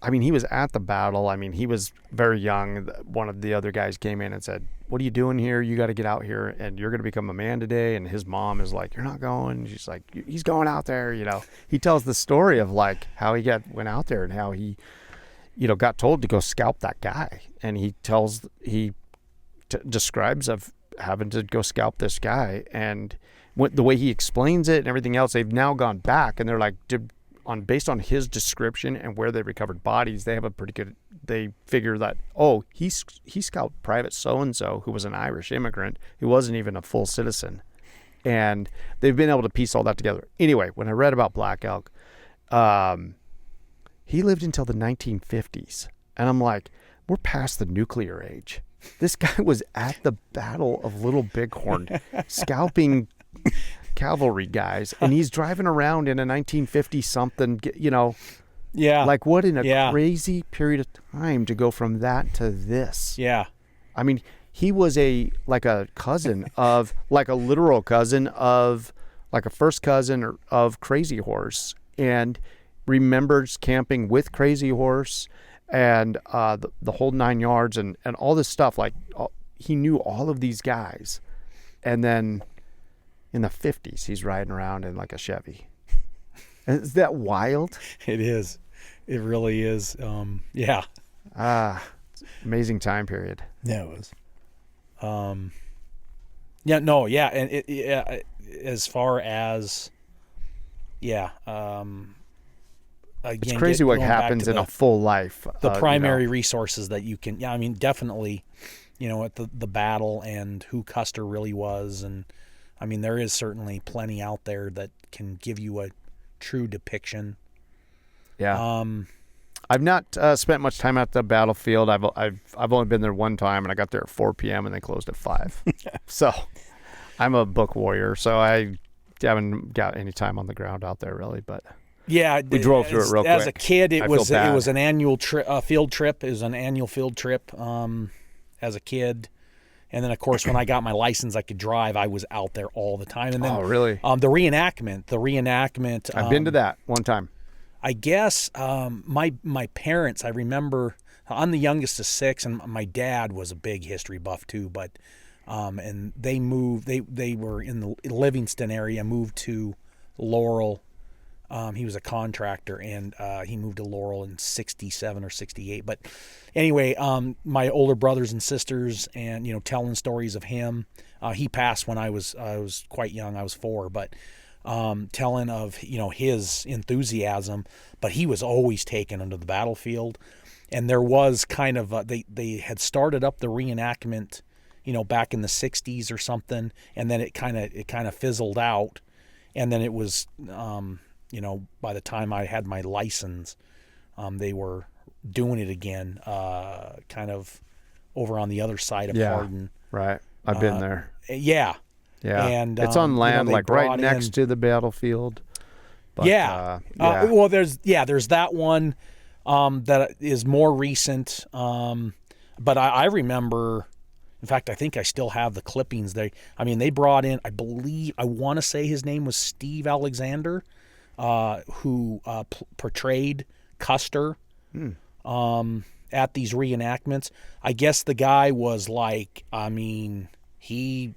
I mean, he was at the battle. I mean, he was very young. One of the other guys came in and said, "What are you doing here? You got to get out here, and you're going to become a man today." And his mom is like, "You're not going." She's like, "He's going out there." He tells the story of like how he went out there and how he, got told to go scalp that guy. And he describes of having to go scalp this guy. And the way he explains it and everything else, they've now gone back and they're like, based on his description and where they recovered bodies, they have they figure that, he scalped Private so-and-so who was an Irish immigrant who wasn't even a full citizen. And they've been able to piece all that together. Anyway, when I read about Black Elk, he lived until the 1950s. And I'm like, we're past the nuclear age. This guy was at the Battle of Little Bighorn scalping cavalry guys, and he's driving around in a 1950 something, Yeah. Like, what in a crazy period of time to go from that to this. Yeah. I mean, he was a cousin of, like a literal cousin of, like a first cousin of Crazy Horse, and remembers camping with Crazy Horse and the whole 9 yards and all this stuff. Like, he knew all of these guys. And then in the 50s, he's riding around in like a Chevy. Is that wild? It is. It really is. Yeah. Amazing time period. Yeah, it was. Yeah, no, yeah. And as far as, again, it's crazy what happens in a full life. The primary resources that you can, I mean, definitely, at the battle and who Custer really was. And I mean, there is certainly plenty out there that can give you a true depiction. Yeah. I've not spent much time at the battlefield. I've only been there one time, and I got there at 4 p.m. and they closed at 5. So I'm a book warrior, so I haven't got any time on the ground out there really. But yeah, we drove through it real quick. As a kid, it was an annual field trip. It was an annual field trip as a kid. And then, of course, when I got my license, I could drive. I was out there all the time. And then, really? The reenactment. I've been to that one time. I guess my parents. I remember I'm the youngest of 6, and my dad was a big history buff too. But and they moved. They were in the Livingston area. Moved to Laurel. He was a contractor, and he moved to Laurel in 67 or 68. But anyway, my older brothers and sisters, and telling stories of him. He passed when I was quite young. I was 4, but telling of his enthusiasm. But he was always taken onto the battlefield, and there was kind of they had started up the reenactment, back in the 60s or something, and then it kind of fizzled out, and then it was. By the time I had my license, they were doing it again, kind of over on the other side of Hardin. Right. I've been there. Yeah. Yeah. And it's on land like right next to the battlefield. But, well, there's that one that is more recent. But I remember, in fact, I think I still have the clippings. They brought in, I want to say his name was Steve Alexander. Who portrayed Custer at these reenactments. I guess the guy was he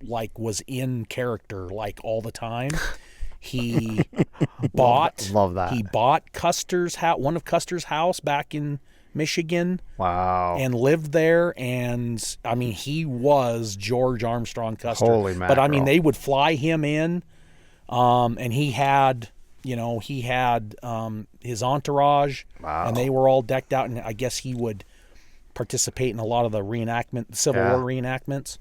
was in character all the time. He bought Custer's house, one of Custer's house back in Michigan. Wow. And lived there, and he was George Armstrong Custer. Holy mackerel. But they would fly him in, and he had his entourage, and they were all decked out, and I guess he would participate in a lot of the Civil War reenactments.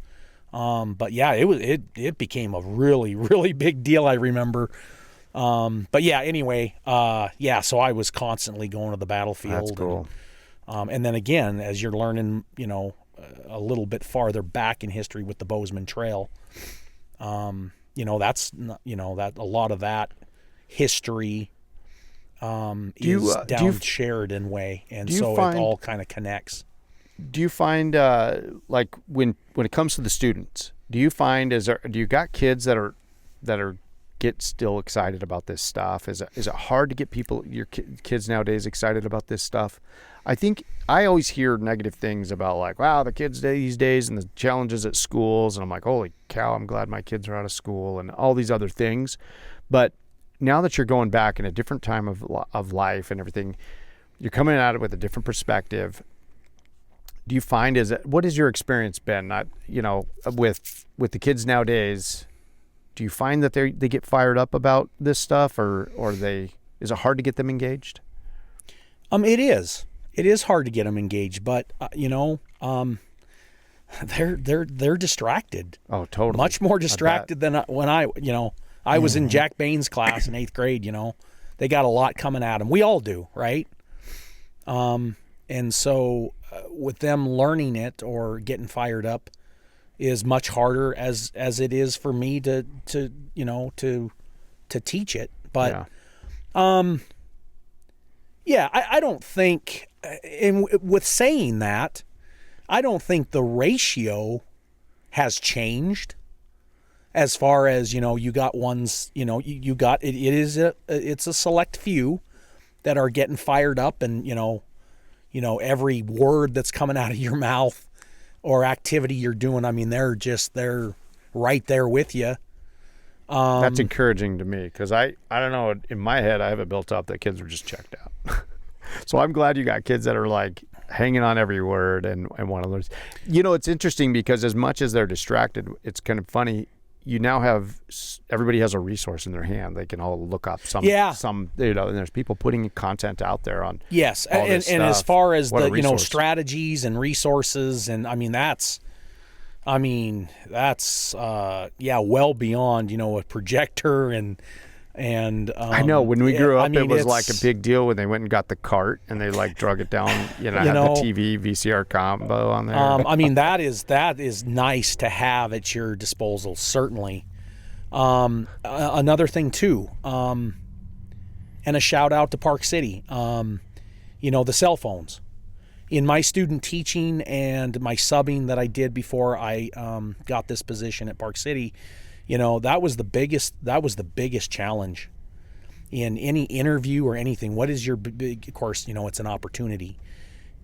But yeah, it became a really, really big deal, I remember. But yeah, anyway, so I was constantly going to the battlefield. That's cool. And then again, as you're learning, a little bit farther back in history with the Bozeman Trail, that's that a lot of that history is down Sheridan way, and so it all kind of connects. Do you find when it comes to the students, do you find do you got kids that are get still excited about this stuff? Is it hard to get your kids nowadays excited about this stuff? I think I always hear negative things about like, wow, the kids these days and the challenges at schools. And I'm like, holy cow, I'm glad my kids are out of school and all these other things. But now that you're going back in a different time of life and everything, you're coming at it with a different perspective. Do you find what has your experience been? With the kids nowadays, do you find that they get fired up about this stuff, or is it hard to get them engaged? It is. It is hard to get them engaged, but they're distracted. Oh, totally. Much more distracted than when I was in Jack Bain's class in 8th grade. They got a lot coming at them. We all do, right? And so with them learning it or getting fired up is much harder as it is for me to teach it. But I don't think, and with saying that, I don't think the ratio has changed as far as, you got ones, it's a select few that are getting fired up and, every word that's coming out of your mouth or activity you're doing, I mean, they're right there with you. That's encouraging to me because I don't know, in my head, I have it built up that kids are just checked out. So I'm glad you got kids that are like hanging on every word and want to learn. It's interesting because as much as they're distracted, it's kind of funny. You now have, everybody has a resource in their hand. They can all look up some, and there's people putting content out there on. Yes. And as far as the, strategies and resources, and I mean, that's well beyond, a projector and I know when we grew up, it was like a big deal when they went and got the cart and they like drug it down, had the TV VCR combo on there. That is nice to have at your disposal, certainly. Another thing too, and a shout out to Park City, the cell phones. In my student teaching and my subbing that I did before I got this position at Park City, that was the biggest challenge in any interview or anything. What is your big, of course, it's an opportunity.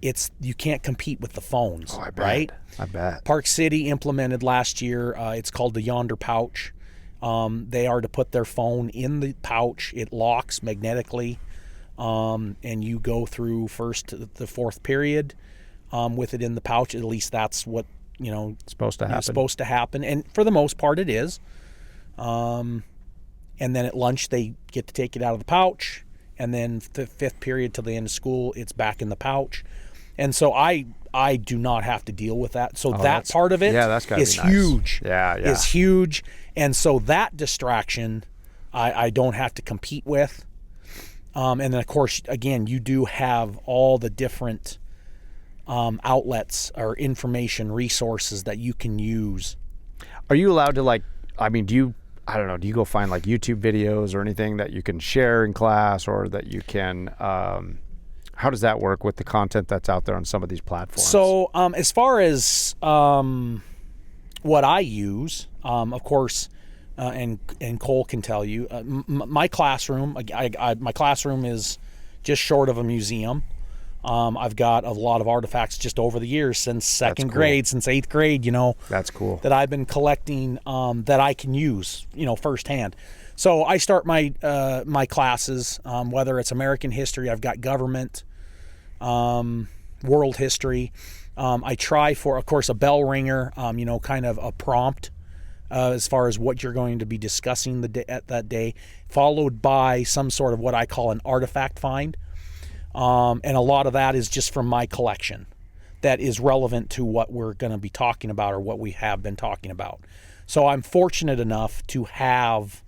You can't compete with the phones, right? I bet. Park City implemented last year, it's called the Yonder Pouch. They are to put their phone in the pouch. It locks magnetically, and you go through first to the fourth period with it in the pouch. At least that's what supposed to happen. And for the most part it is. And then at lunch they get to take it out of the pouch, and then the fifth period till the end of school it's back in the pouch. And so I do not have to deal with that. So that part of it is huge. Yeah. Is huge. And so that distraction I don't have to compete with. And then of course again you do have all the different outlets or information resources that you can use. Are you allowed to do you go find like YouTube videos or anything that you can share in class, or that you can, how does that work with the content that's out there on some of these platforms? So as far as what I use, of course, and Cole can tell you, my classroom, my classroom is just short of a museum. I've got a lot of artifacts just over the years since second grade, since 8th grade, That's cool. that I've been collecting, that I can use, firsthand. So I start my classes, whether it's American history, I've got government, world history. I try for, of course, a bell ringer, kind of a prompt, as far as what you're going to be discussing at that day, followed by some sort of what I call an artifact find. And a lot of that is just from my collection that is relevant to what we're going to be talking about or what we have been talking about. So I'm fortunate enough to have,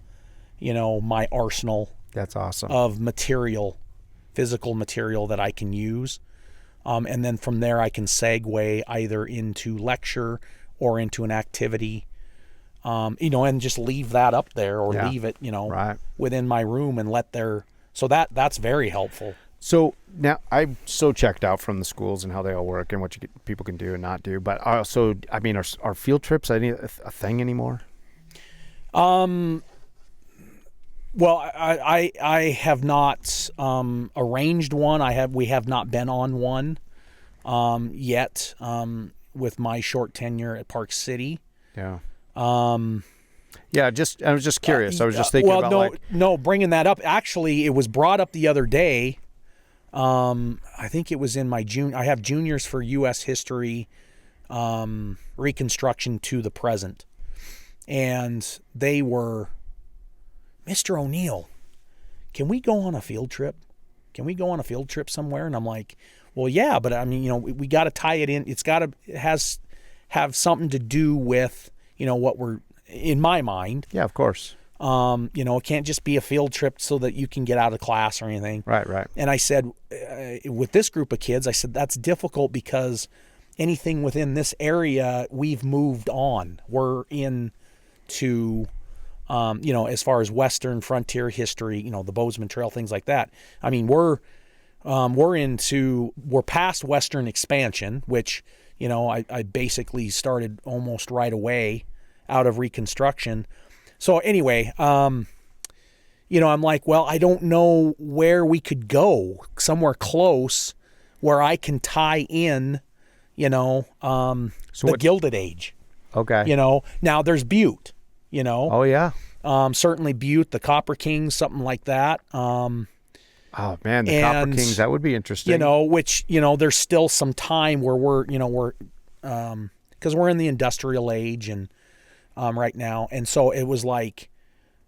my arsenal. That's awesome. Of material, physical material that I can use. And then from there I can segue either into lecture or into an activity, and just leave that up there or leave it, within my room and so that's very helpful. So now I'm so checked out from the schools and how they all work and what people can do and not do. But also, are field trips a thing anymore? Well, I have not arranged one. We have not been on one yet with my short tenure at Park City. Yeah. Yeah, I was just curious. I was just thinking about bringing that up. Actually, it was brought up the other day. I think it was in my I have juniors for U.S. history, Reconstruction to the present, and they were, Mr. O'Neill, can we go on a field trip? Can we go on a field trip somewhere? And I'm like, well, yeah, but I mean, we got to tie it in. It has have something to do with, what we're, in my mind. Yeah, of course. It can't just be a field trip so that you can get out of class or anything. Right. And I said, with this group of kids, I said, that's difficult because anything within this area, we've moved on. We're into, as far as Western frontier history, the Bozeman Trail, things like that. I mean, we're past Western expansion, which, I basically started almost right away out of Reconstruction. So anyway, I'm like, well, I don't know where we could go, somewhere close where I can tie in, the Gilded Age. Okay. Now there's Butte, Oh, yeah. Certainly Butte, the Copper Kings, something like that. Oh, man, the Copper Kings, that would be interesting. Which, there's still some time where we're because we're in the industrial age and right now. And so it was like,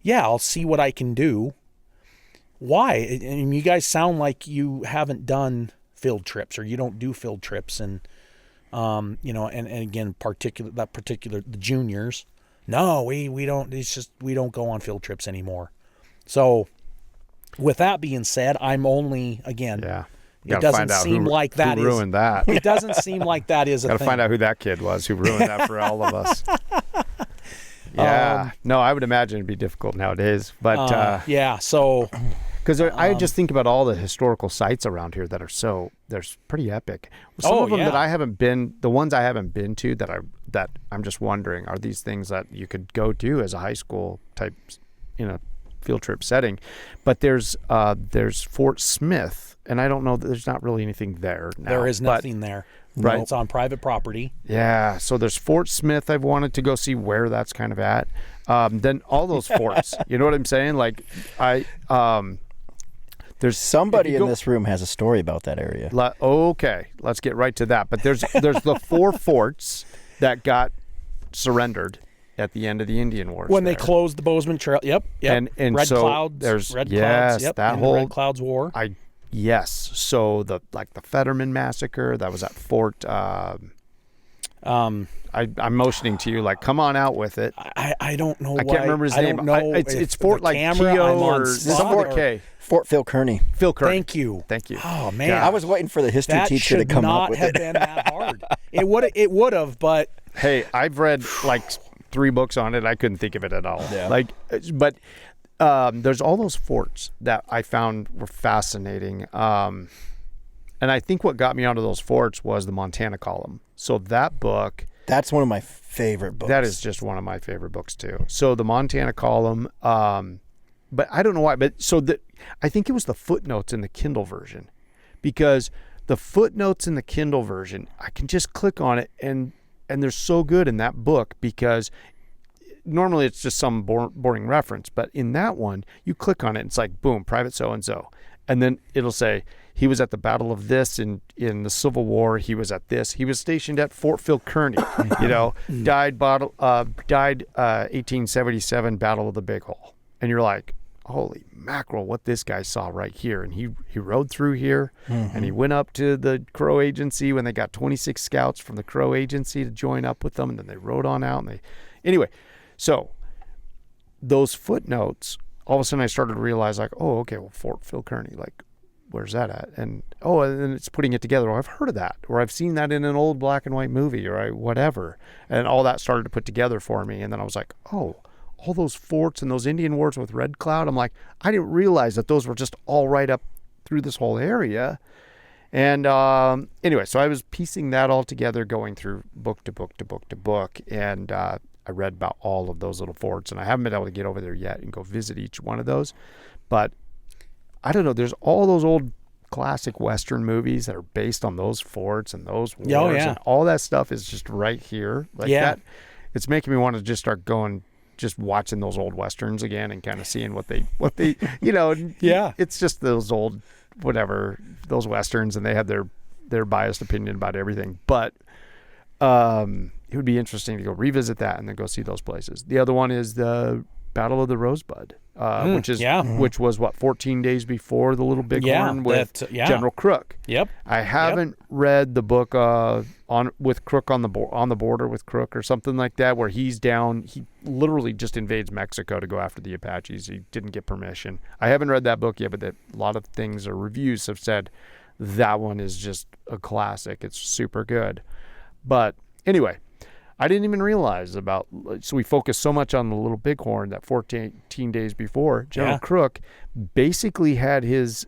yeah, I'll see what I can do. Why? I mean, you guys sound like you haven't done field trips, or you don't do field trips. And, and again, the juniors, no, we don't, it's just, we don't go on field trips anymore. So with that being said, I'm only, again, it doesn't seem like that who ruined that. It doesn't seem like that is a thing. Got to find out who that kid was who ruined that for all of us. Yeah. No, I would imagine it'd be difficult nowadays. But so because I just think about all the historical sites around here that are they're pretty epic. Some of them that I haven't been, the ones I haven't been to that I'm just wondering, are these things that you could go to as a high school type, field trip setting? But there's Fort Smith. And I don't know that there's not really anything there now. There is nothing there. Right. It's on private property. Yeah. So there's Fort Smith. I've wanted to go see where that's kind of at. Then all those forts, you know what I'm saying? Like there's somebody in this room has a story about that area. Okay. Let's get right to that. But there's the 4 forts that got surrendered at the end of the Indian Wars. When they closed the Bozeman Trail. Yep. And Red so Clouds. There's Red Clouds. Yep. That and whole the Red Clouds War. Yes. So the Fetterman massacre, that was at Fort. I'm motioning to you, like, come on out with it. I don't know. I can't remember his name. It's Fort like Keo or Fort K. Fort Phil Kearny. Phil Kearny. Thank you. Oh man, I was waiting for the history teacher to come up with it. That should not have been that hard. It would have, but hey, I've read like 3 books on it. I couldn't think of it at all. Yeah. There's all those forts that I found were fascinating. And I think what got me onto those forts was the Montana column. So that book. That's one of my favorite books. That is just one of my favorite books too. So the Montana column, but I don't know why. But I think it was the footnotes in the Kindle version, because the footnotes in the Kindle version, I can just click on it and they're so good in that book, because normally it's just some boring reference, but in that one, you click on it and it's like, boom, Private so-and-so. And then it'll say, he was at the battle of this in the Civil War. He was at this. He was stationed at Fort Phil Kearny, died 1877, Battle of the Big Hole. And you're like, holy mackerel, what this guy saw right here. And he rode through here, and he went up to the Crow Agency when they got 26 scouts from the Crow Agency to join up with them. And then they rode on out. Anyway, so those footnotes, all of a sudden I started to realize, like, oh, okay, well, Fort Phil Kearny, like, where's that at? And then it's putting it together. Oh, I've heard of that, or I've seen that in an old black and white movie, or whatever. And all that started to put together for me. And then I was like, oh, all those forts and those Indian wars with Red Cloud. I'm like, I didn't realize that those were just all right up through this whole area. And anyway, so I was piecing that all together, going through book to book to book to book. And I read about all of those little forts, and I haven't been able to get over there yet and go visit each one of those. But I don't know. There's all those old classic Western movies that are based on those forts and those wars, and all that stuff is just right here. Like that. It's making me want to just start going, just watching those old Westerns again and kind of seeing what they, it's just those old, whatever, those Westerns, and they have their biased opinion about everything. But it would be interesting to go revisit that and then go see those places. The other one is the Battle of the Rosebud, which was 14 days before the Little Bighorn with General Crook. Yep. I haven't read the book with Crook on the border with Crook or something like that, where he's down. He literally just invades Mexico to go after the Apaches. He didn't get permission. I haven't read that book yet, but a lot of things or reviews have said that one is just a classic. It's super good. But anyway, I didn't even realize so we focused so much on the Little Bighorn that 14 days before, General Crook basically had his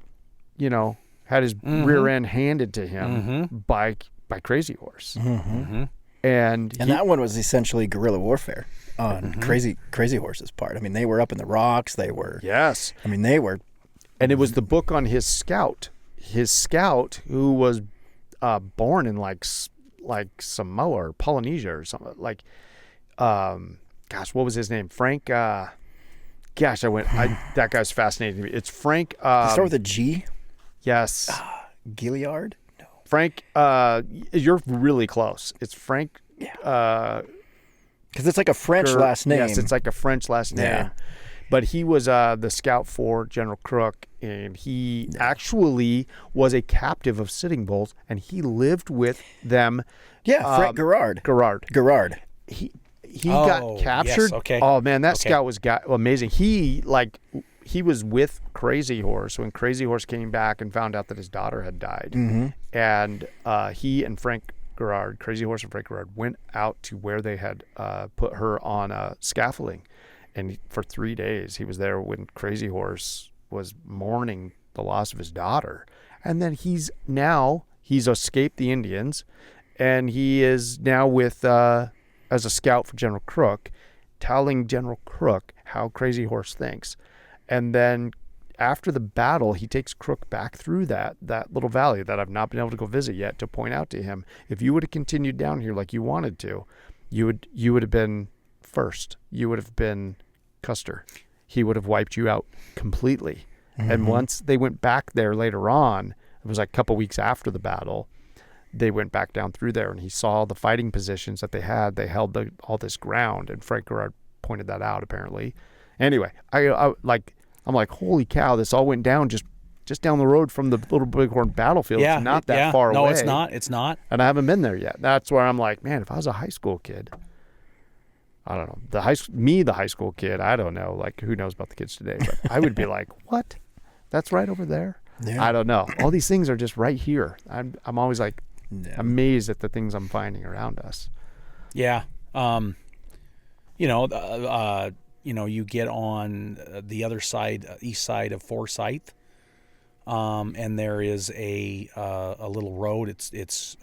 rear end handed to him by Crazy Horse. And that one was essentially guerrilla warfare on Crazy Horse's part. I mean, they were up in the rocks. They were. Yes. I mean, they were. And it was the book on his scout. His scout, who was born in like Samoa or Polynesia or something, like what was his name? Frank that guy's fascinating to me. It's Frank start with a G? Yes. Gilliard? No. Frank, you're really close. It's Frank because it's like a French last name. Yes, it's like a French last name. But he was the scout for General Crook, and he actually was a captive of Sitting Bulls, and he lived with them. Yeah, Frank Garrard. He got captured. Yes, okay. Oh man, that scout was amazing. He was with Crazy Horse when Crazy Horse came back and found out that his daughter had died, and he and Frank Garrard, Crazy Horse and Frank Garrard, went out to where they had put her on scaffolding. And for 3 days, he was there when Crazy Horse was mourning the loss of his daughter. And then he's escaped the Indians, and he is now with, as a scout for General Crook, telling General Crook how Crazy Horse thinks. And then after the battle, he takes Crook back through that little valley that I've not been able to go visit yet, to point out to him, if you would have continued down here like you wanted to, you would have been first. You would have been Custer. He would have wiped you out completely. And once they went back there later on, it was like a couple weeks after the battle, they went back down through there, and he saw the fighting positions that they had. They held all this ground, and Frank Garrard pointed that out apparently. Anyway, I'm like, holy cow, this all went down just down the road from the Little Bighorn Battlefield. It's not that far away. No, it's not. And I haven't been there yet. That's where I'm like, man, if I was a high school kid, I don't know. The high school kid, I don't know. Like, who knows about the kids today? But I would be like, what? That's right over there? Yeah. I don't know. All these things are just right here. I'm always like amazed at the things I'm finding around us. Yeah. You get on the other side, east side of Forsyth, and there is a little road. It's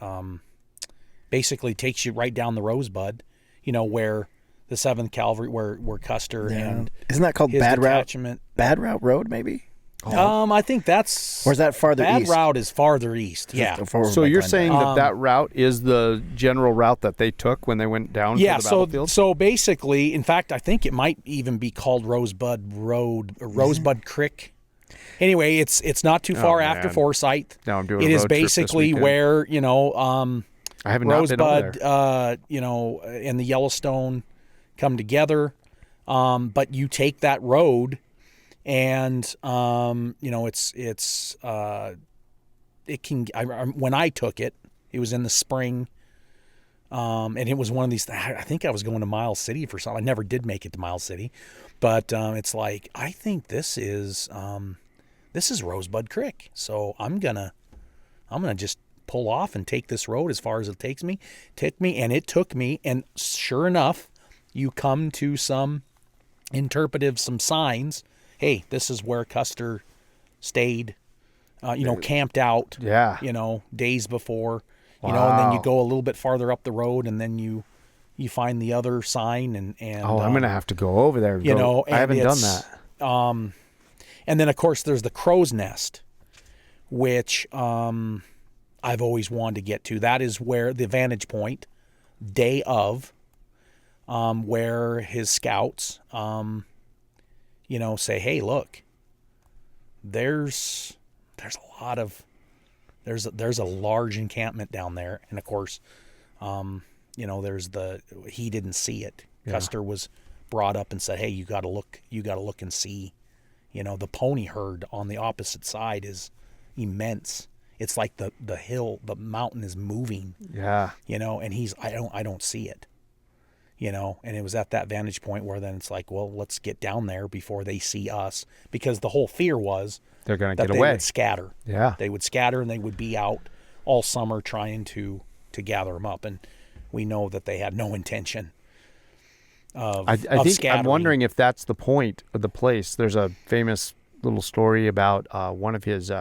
basically takes you right down the Rosebud, where the 7th Cavalry, where Custer and isn't that called Bad detachment. Route? Bad Route Road, maybe. I think that's. Or is that farther Bad east? Bad Route is farther east. Yeah. So you're saying that route is the general route that they took when they went down to the battlefield? So basically, in fact, I think it might even be called Rosebud Road or Rosebud Creek. Anyway, it's not too far after Forsyth. Now I'm doing. It is basically where I have not Rosebud, been over there. And the Yellowstone come together, but you take that road, and it can. When I took it, it was in the spring, and it was one of these. I think I was going to Miles City for something. I never did make it to Miles City, but it's like, I think this is Rosebud Creek, so I'm gonna just pull off and take this road as far as it takes me, and it took me, and sure enough, you come to some signs. Hey, this is where Custer stayed, camped out, days before, and then you go a little bit farther up the road, and then you you find the other sign, and I'm gonna have to go over there. You know, I haven't done that. And then of course there's the crow's nest, which I've always wanted to get to. That is where the vantage point, day of, where his scouts, you know, say, hey, look, there's a large encampment down there, and of course, you know, he didn't see it. Yeah. Custer was brought up and said, hey, you got to look and see. You know, the pony herd on the opposite side is immense. It's like the hill, the mountain is moving. Yeah. You know, and I don't see it. You know, and it was at that vantage point where then it's like, well, let's get down there before they see us, because the whole fear was they're going to that get they away. would scatter. Yeah. They would scatter, and they would be out all summer trying to gather them up. And we know that they had no intention of I think scattering. I'm wondering if that's the point of the place. There's a famous little story about one of his.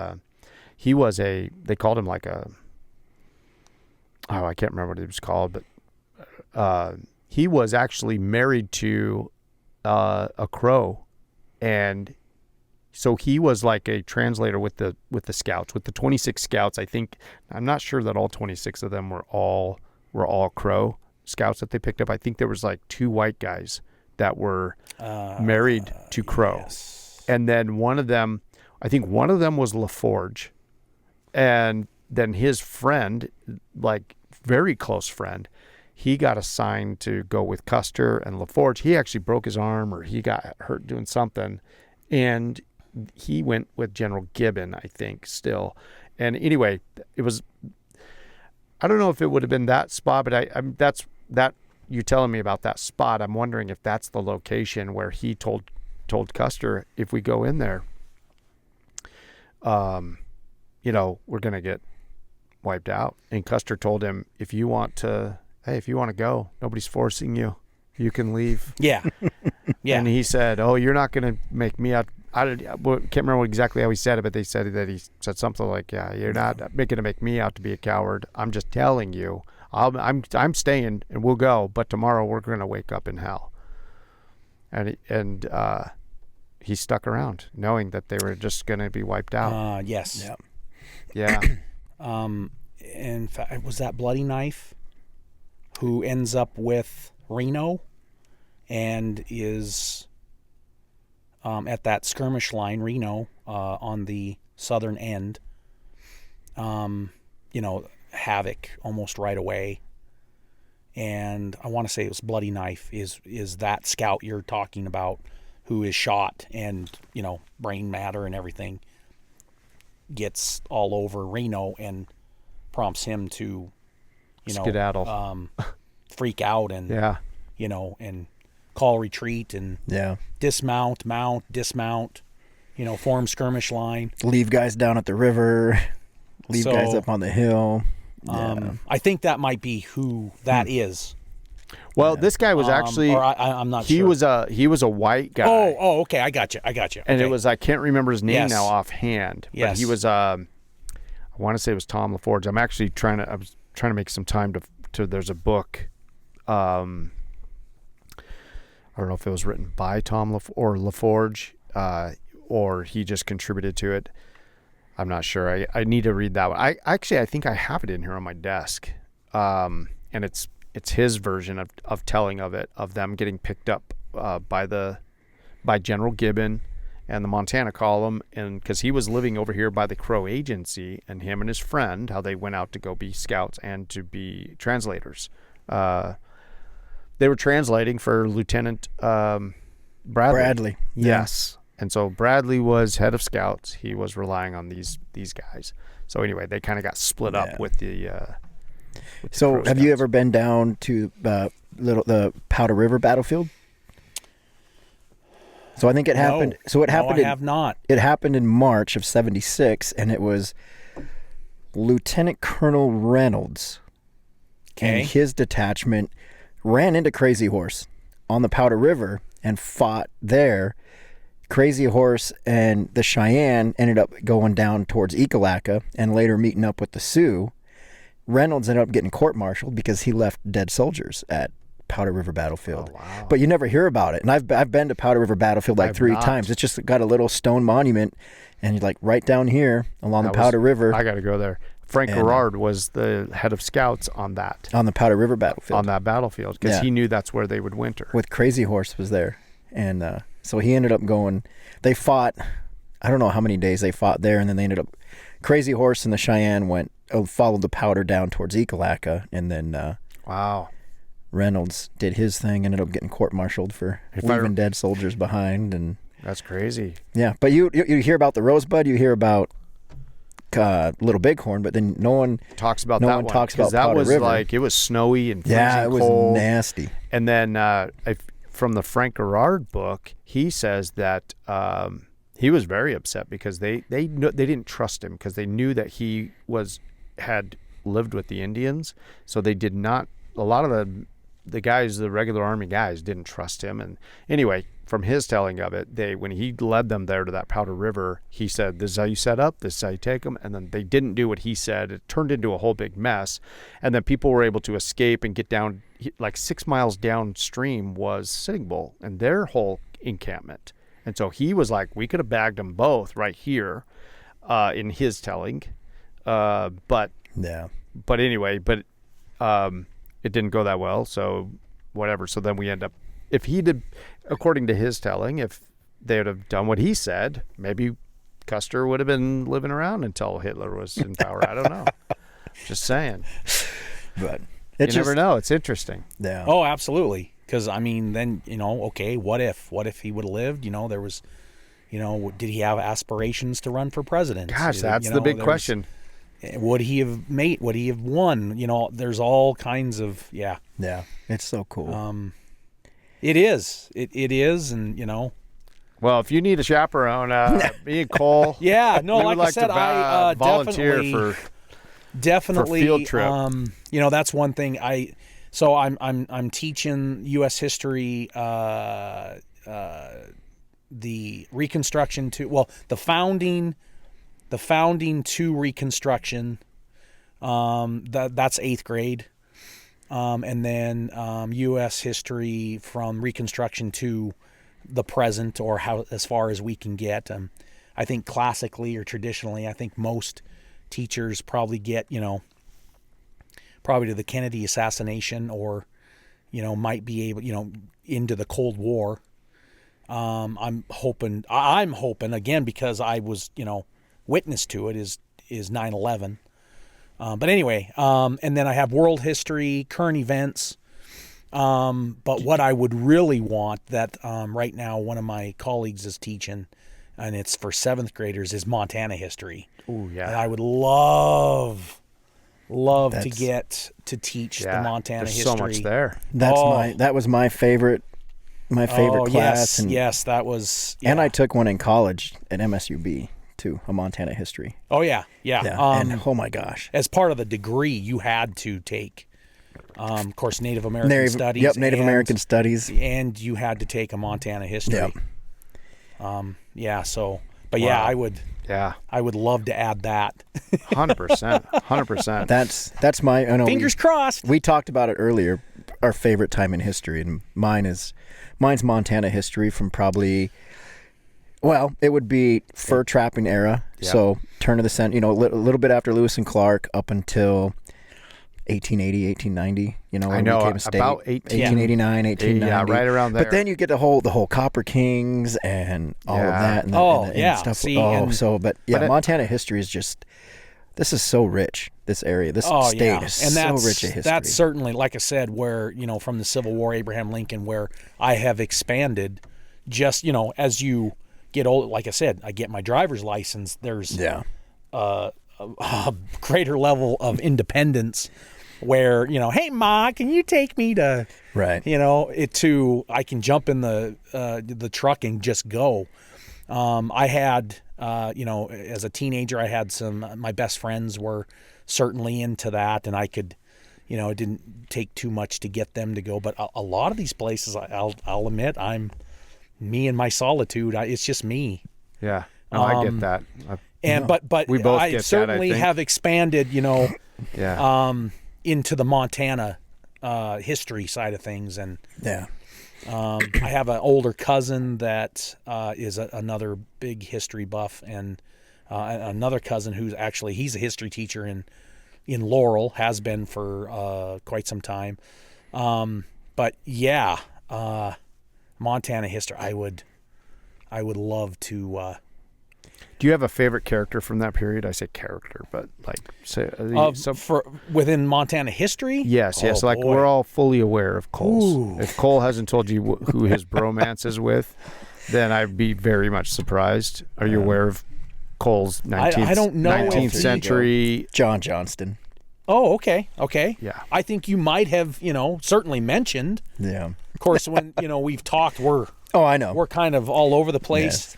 They called him like a. Oh, I can't remember what he was called, but he was actually married to a Crow, and so he was like a translator with the scouts, with the 26 scouts. I think I'm not sure that all 26 of them were all Crow scouts that they picked up. I think there was like 2 white guys that were married to Crow. Yes. And then one of them was LaForge. And then his friend, like very close friend, he got assigned to go with Custer and LaForge. He actually broke his arm, or he got hurt doing something. And he went with General Gibbon, I think, still. And anyway, it was, I don't know if it would have been that spot, but that's you telling me about that spot. I'm wondering if that's the location where he told Custer, if we go in there, you know, we're going to get wiped out. And Custer told him, if you want to go, nobody's forcing you. You can leave. Yeah. Yeah. And he said, oh, you're not going to make me out. I can't remember exactly how he said it, but they said that he said something like, yeah, you're not going to make me out to be a coward. I'm just telling you, I'm staying, and we'll go, but tomorrow we're going to wake up in hell. And he stuck around knowing that they were just going to be wiped out. Yes. Yeah. In fact, was that Bloody Knife who ends up with Reno and is at that skirmish line, Reno, on the southern end, you know, havoc almost right away. And I want to say it was Bloody Knife is that scout you're talking about, who is shot, and, you know, brain matter and everything gets all over Reno and prompts him to, you know, skedaddle, freak out, and you know, and call retreat, and dismount, mount, dismount, you know, form skirmish line, leave guys down at the river, leave guys up on the hill. I think that might be who that is. Well, this guy was actually, or I'm not sure. He was a white guy. Oh, okay, I got you. And okay. it was, I can't remember his name Yes. now offhand. But Yes. he was, I want to say it was Tom LaForge. I'm actually trying to make some time to there's a book. I don't know if it was written by Tom LaForge, or he just contributed to it. I'm not sure. I need to read that one. I think I have it in here on my desk. And it's his version of telling of it, of them getting picked up by General Gibbon and the Montana column, and because he was living over here by the Crow Agency, and him and his friend, how they went out to go be scouts and to be translators. They were translating for Lieutenant Bradley. Yes. And so Bradley was head of scouts. He was relying on these guys. So anyway, they kind of got split up with the So Crow have you Scouts. ever been down to the Powder River Battlefield? So I think it happened. So it happened. I have not. It happened in March of '76, and it was Lieutenant Colonel Reynolds and his detachment ran into Crazy Horse on the Powder River and fought there. Crazy Horse and the Cheyenne ended up going down towards Ekalaka and later meeting up with the Sioux. Reynolds ended up getting court-martialed because he left dead soldiers at Powder River Battlefield. Oh, wow. But you never hear about it. And I've been to Powder River Battlefield like I've 3 not. times. It's just got a little stone monument, and you're like right down here along the Powder River. I got to go there. Frank And, Garrard was the head of scouts on that. On the Powder River Battlefield. On that battlefield, because he knew that's where they would winter. With Crazy Horse was there. And so he ended up going, they fought, I don't know how many days they fought there, and then they ended up, Crazy Horse and the Cheyenne followed the Powder down towards Ekalaka, and then wow. Reynolds did his thing, ended up getting court-martialed for leaving dead soldiers behind. And that's crazy. Yeah, but you hear about the Rosebud, you hear about Little Bighorn, but then no one talks about that one. Talks about that Powder was River. like, it was snowy and freezing it was cold. nasty. And then from the Frank Garrard book, he says that he was very upset because they didn't trust him, because they knew that he had lived with the Indians, so they did not. A lot of the guys, the regular Army guys, didn't trust him. And anyway, from his telling of it, when he led them there to that Powder River, he said, "This is how you set up. This is how you take them." And then they didn't do what he said. It turned into a whole big mess. And then people were able to escape and get down. Like 6 miles downstream was Sitting Bull and their whole encampment. And so he was like, we could have bagged them both right here, in his telling. But anyway, it didn't go that well. So whatever. So then we end up, if he did, according to his telling, if they would have done what he said, maybe Custer would have been living around until Hitler was in power. I don't know. Just saying. But you never know. It's interesting. Yeah. Oh, absolutely. Because, I mean, then, okay, what if he would have lived? There was, did he have aspirations to run for president? Gosh, that's the big question. Would he have would he have won? There's all kinds of, Yeah, it's so cool. It is. It is, and, Well, if you need a chaperone, me and Cole. Yeah, no, we would like I said, I volunteer definitely for field trip. That's one thing so I'm teaching U.S. history, the Reconstruction to the founding to Reconstruction. That's 8th grade, and then U.S. history from Reconstruction to the present, or how as far as we can get. I think classically or traditionally, I think most teachers probably get probably to the Kennedy assassination, or might be able into the Cold War. I'm hoping again, because I was witness to it, is 9/11. But anyway, and then I have world history, current events. But what I would really want that right now one of my colleagues is teaching, and it's for 7th graders, is Montana history. Oh yeah. And I would love to get to teach the Montana history. There's so much there. That was my favorite class. Yes, that was. Yeah. And I took one in college at MSUB too, a Montana history. Oh yeah. And oh my gosh, as part of the degree, you had to take, of course, Native American studies. Yep, Native American studies, and you had to take a Montana history. Yep. So, but wow. I would. Yeah, I would love to add that. 100%. That's my. I know fingers crossed. We talked about it earlier. Our favorite time in history, and mine's Montana history from probably. Well, it would be fur trapping era. Yeah. So turn of the century. A little bit after Lewis and Clark, up until 1880, 1890. When I know, we became a state. about 1889, 1890. Yeah, right around there. But then you get the whole Copper Kings and all of that. And stuff. See, Montana history is just. This is so rich. This area, this state is so rich in history. That's certainly, like I said, where from the Civil War, Abraham Lincoln, where I have expanded. Just as you get old, like I said, I get my driver's license. There's a greater level of independence, where hey Ma, can you take me to I can jump in the truck and just go. I had as a teenager, I had my best friends were certainly into that, and I could it didn't take too much to get them to go, but a lot of these places, I'll admit, I'm me and my solitude. It's just me. Yeah, no, I get that. But we both I get certainly that, I think. have expanded, into the Montana history side of things, and Yeah. I have an older cousin that is another big history buff, and another cousin who's actually he's a history teacher in Laurel, has been for quite some time. But yeah, Montana history. I would love to. Do you have a favorite character from that period? I say character, but like say For within Montana history. Yes, Oh, like boy. we're all fully aware of Cole's. Ooh. If Cole hasn't told you who his bromance is with, then I'd be very much surprised. Are you aware of Cole's 19th, I don't know if 19th he- century? John Johnston. Oh, okay. Yeah. I think you might have, certainly mentioned. Yeah. Of course, when we've talked, we're Oh, I know. kind of all over the place. Yes.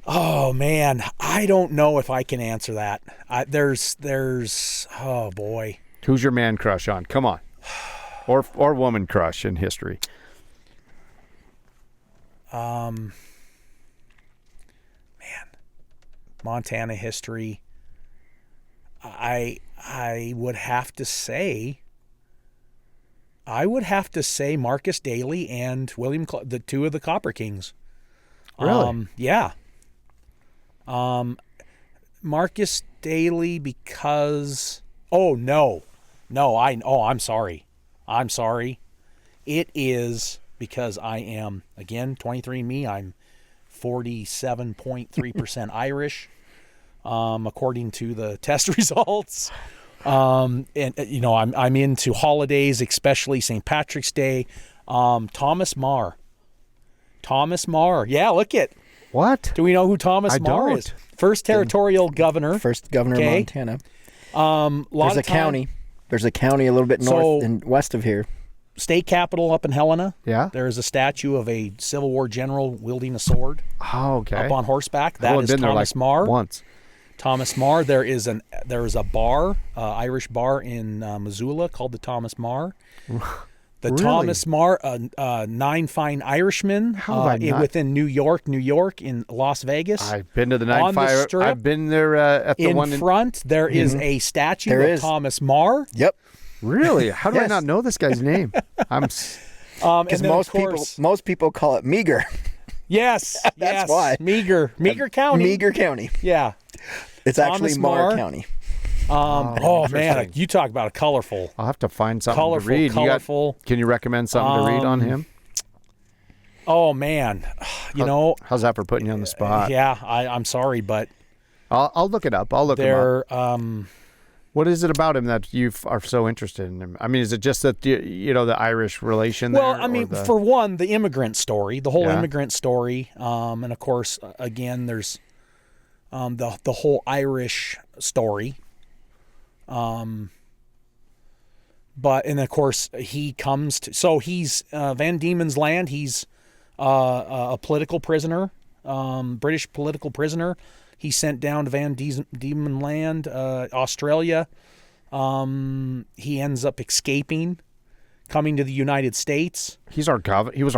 Oh man, I don't know if I can answer that. There's oh boy. Who's your man crush on? Come on. Or woman crush in history. Man, Montana history. I would have to say Marcus Daly and William the two of the Copper Kings. Really? Yeah. Marcus Daly because I'm sorry. It is because I am again 23andMe. I'm 47.3% Irish, according to the test results. I'm into holidays, especially St. Patrick's Day. Thomas Marr. Yeah, look at. What? Do we know who Thomas I Marr don't. is? First territorial governor. First governor Okay. of Montana. There's There's a county. There's a county a little bit north and west of here. State capital up in Helena. Yeah. There is a statue of a Civil War general wielding a sword Oh, okay. up on horseback. I've That only is been there Thomas like Marr. once. Thomas Marr. There is a bar, Irish bar in Missoula called the Thomas Marr. The Really? Thomas Marr, Nine Fine Irishmen How have I not- within New York in Las Vegas. I've been to the On the 9-5. strip, I've been there at the in one front, there is a statue There of is. Thomas Marr. Yep. Really? How do I Yes. not know this guy's name? Because And then, of course, most people call it Meager. yes, That's why. Meager County. Meager County. Yeah. It's actually Thomas Marr Marr. County. Oh man, interesting. you talk about a colorful. I'll have to find something Colorful, to read. colorful. Can you recommend something to read on him? Oh man, How's that for putting you on the spot? yeah. I'm sorry, but I'll look it up. I'll look him up. they're What is it about him that you are so interested in him? I mean, is it just that the Irish relation? well. there, I mean, or the- for one, the immigrant story, the whole Yeah. immigrant story, and of course, again, there's the whole Irish story. But and of course he comes to he's Van Diemen's Land. He's a political prisoner, British political prisoner. He's sent down to Van Diemen Land, Australia. He ends up escaping, coming to the United States. he was our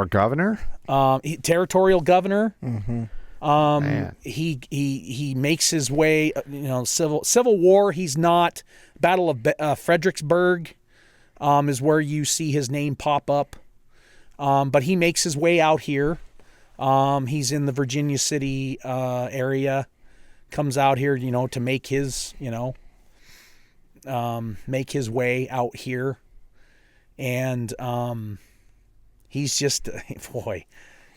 governor. Territorial governor. Mm-hmm. Man. He makes his way. Civil War. He's not. Battle of Fredericksburg is where you see his name pop up. But he makes his way out here. He's in the Virginia City area. Comes out here, to make his, make his way out here. And he's just,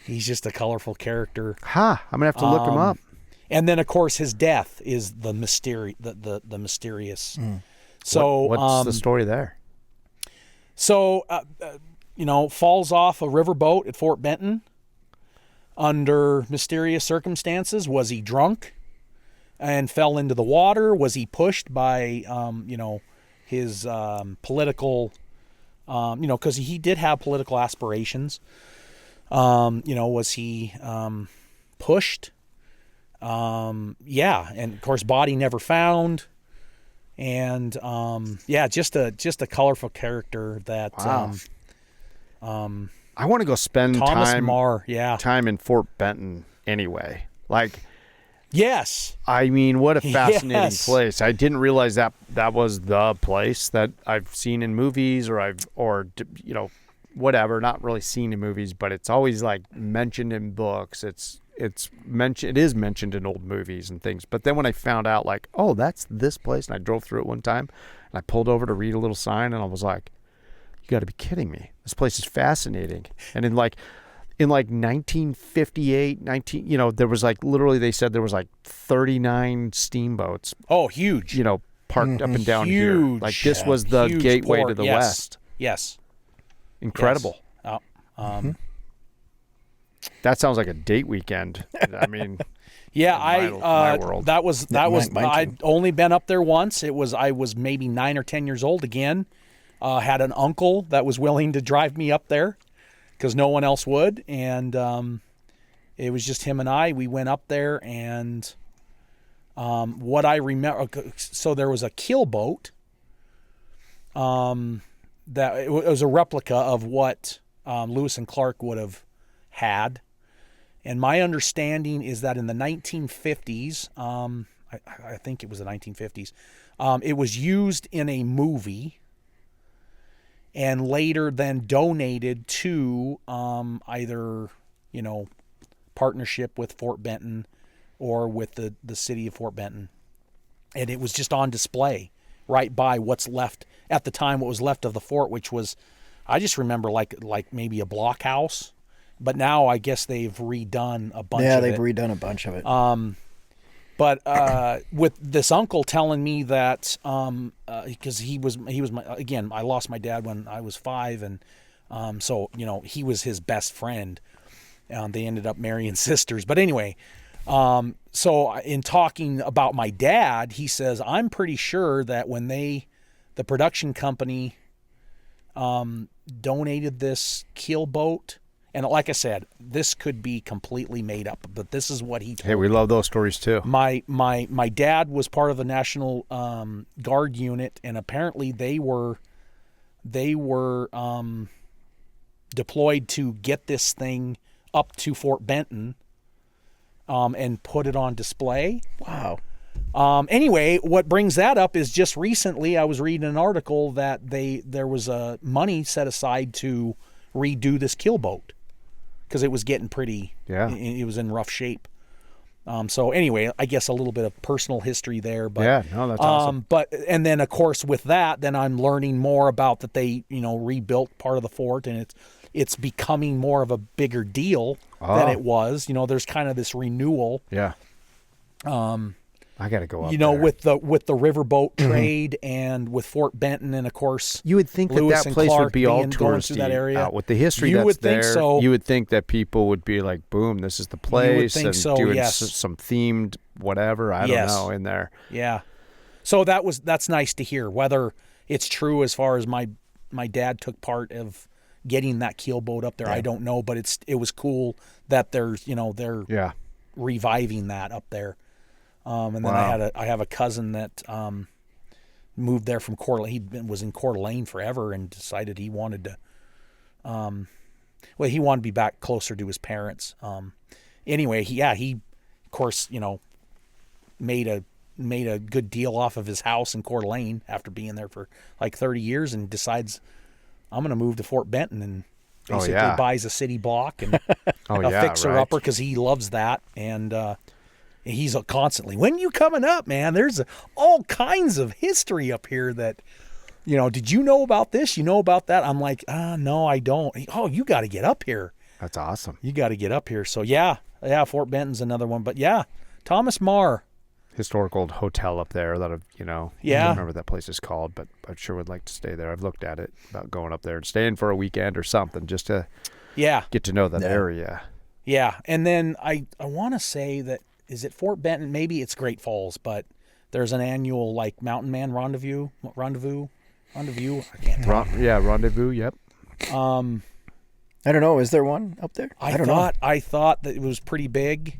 he's just a colorful character. I'm gonna have to look him up. And then, of course, his death is the mysterious. So, What's the story there? So, falls off a riverboat at Fort Benton under mysterious circumstances. Was he drunk and fell into the water? Was he pushed by, his political, because he did have political aspirations. Was he pushed? Yeah, and of course, body never found. And just a colorful character that Wow. I want to go spend Thomas time Marr, yeah. time in Fort Benton anyway. Like, Yes. I mean, what a fascinating Yes. place. I didn't realize that was the place that I've seen in movies or whatever, not really seen in movies, but it's always like mentioned in books. It is mentioned in old movies and things. But then when I found out like, oh, that's this place, and I drove through it one time and I pulled over to read a little sign and I was like, you got to be kidding me. This place is fascinating. And in 1958, there was like, literally they said there was like 39 steamboats, Oh, huge. parked up and down here. Huge. Like this was the Huge gateway port. to the Yes. West. Yes. Incredible. Yes. That sounds like a date weekend. I mean, Yeah, my world. that was Mine I'd only been up there once. I was maybe 9 or 10 years old again. Had an uncle that was willing to drive me up there because no one else would, and it was just him and I. We went up there, and what I remember, so there was a keel boat. That it was a replica of what Lewis and Clark would have had. And my understanding is that in the 1950s, I think it was the 1950s, it was used in a movie and later then donated to either, partnership with Fort Benton or with the city of Fort Benton. And it was just on display right by what's left at the time, what was left of the fort, which was, I just remember like maybe a blockhouse. But now I guess they've redone a bunch of it. Yeah, they've redone a bunch of it. But with this uncle telling me that, because he was I lost my dad when I was 5, and so he was his best friend. They ended up marrying sisters. But anyway, so in talking about my dad, he says, I'm pretty sure that when the production company donated this keel boat. And like I said, this could be completely made up, but this is what he told hey, we me. love those stories too. My dad was part of the National Guard unit, and apparently they were deployed to get this thing up to Fort Benton and put it on display. Wow. Anyway, what brings that up is just recently I was reading an article that there was money set aside to redo this keel boat because it was getting pretty. Yeah. It was in rough shape. So anyway, I guess a little bit of personal history there, but Yeah, no, that's awesome. and then of course with that, then I'm learning more about that they rebuilt part of the fort, and it's becoming more of a bigger deal than it was. There's kind of this renewal. Yeah. I got to go up there. with the riverboat trade and with Fort Benton, and of course You would think Lewis that and place Clark would be all going through touristy that area. out. With the history You that's would think there, so. you would think that people would be like, boom, this is the place, think and so, doing yes. some themed whatever, I Yes. don't know, in there. Yeah. So that's nice to hear. Whether it's true as far as my dad took part of getting that keel boat up there, I don't know, but it was cool that they're Yeah. reviving that up there. And then Wow. I have a cousin that moved there from Coeur d'Alene. He was in Coeur d'Alene forever and decided he wanted to he wanted to be back closer to his parents. Anyway, he of course, made a good deal off of his house in Coeur d'Alene after being there for like 30 years, and decides I'm going to move to Fort Benton, and basically buys a city block and a fixer-upper because he loves that. And he's constantly, when are you coming up, man? There's all kinds of history up here that, did you know about this? You know about that? I'm like, no, I don't. Oh, you got to get up here. That's awesome. You got to get up here. So yeah, Fort Benton's another one. But yeah, Thomas Marr. Historical hotel up there that I can't remember what that place is called, but I sure would like to stay there. I've looked at it about going up there and staying for a weekend or something just to get to know that area. Yeah, and then I want to say that, is it Fort Benton? Maybe it's Great Falls, but there's an annual like Mountain Man rendezvous. I can't tell. Rendezvous. Yep. I don't know. Is there one up there? I don't know. I thought that it was pretty big.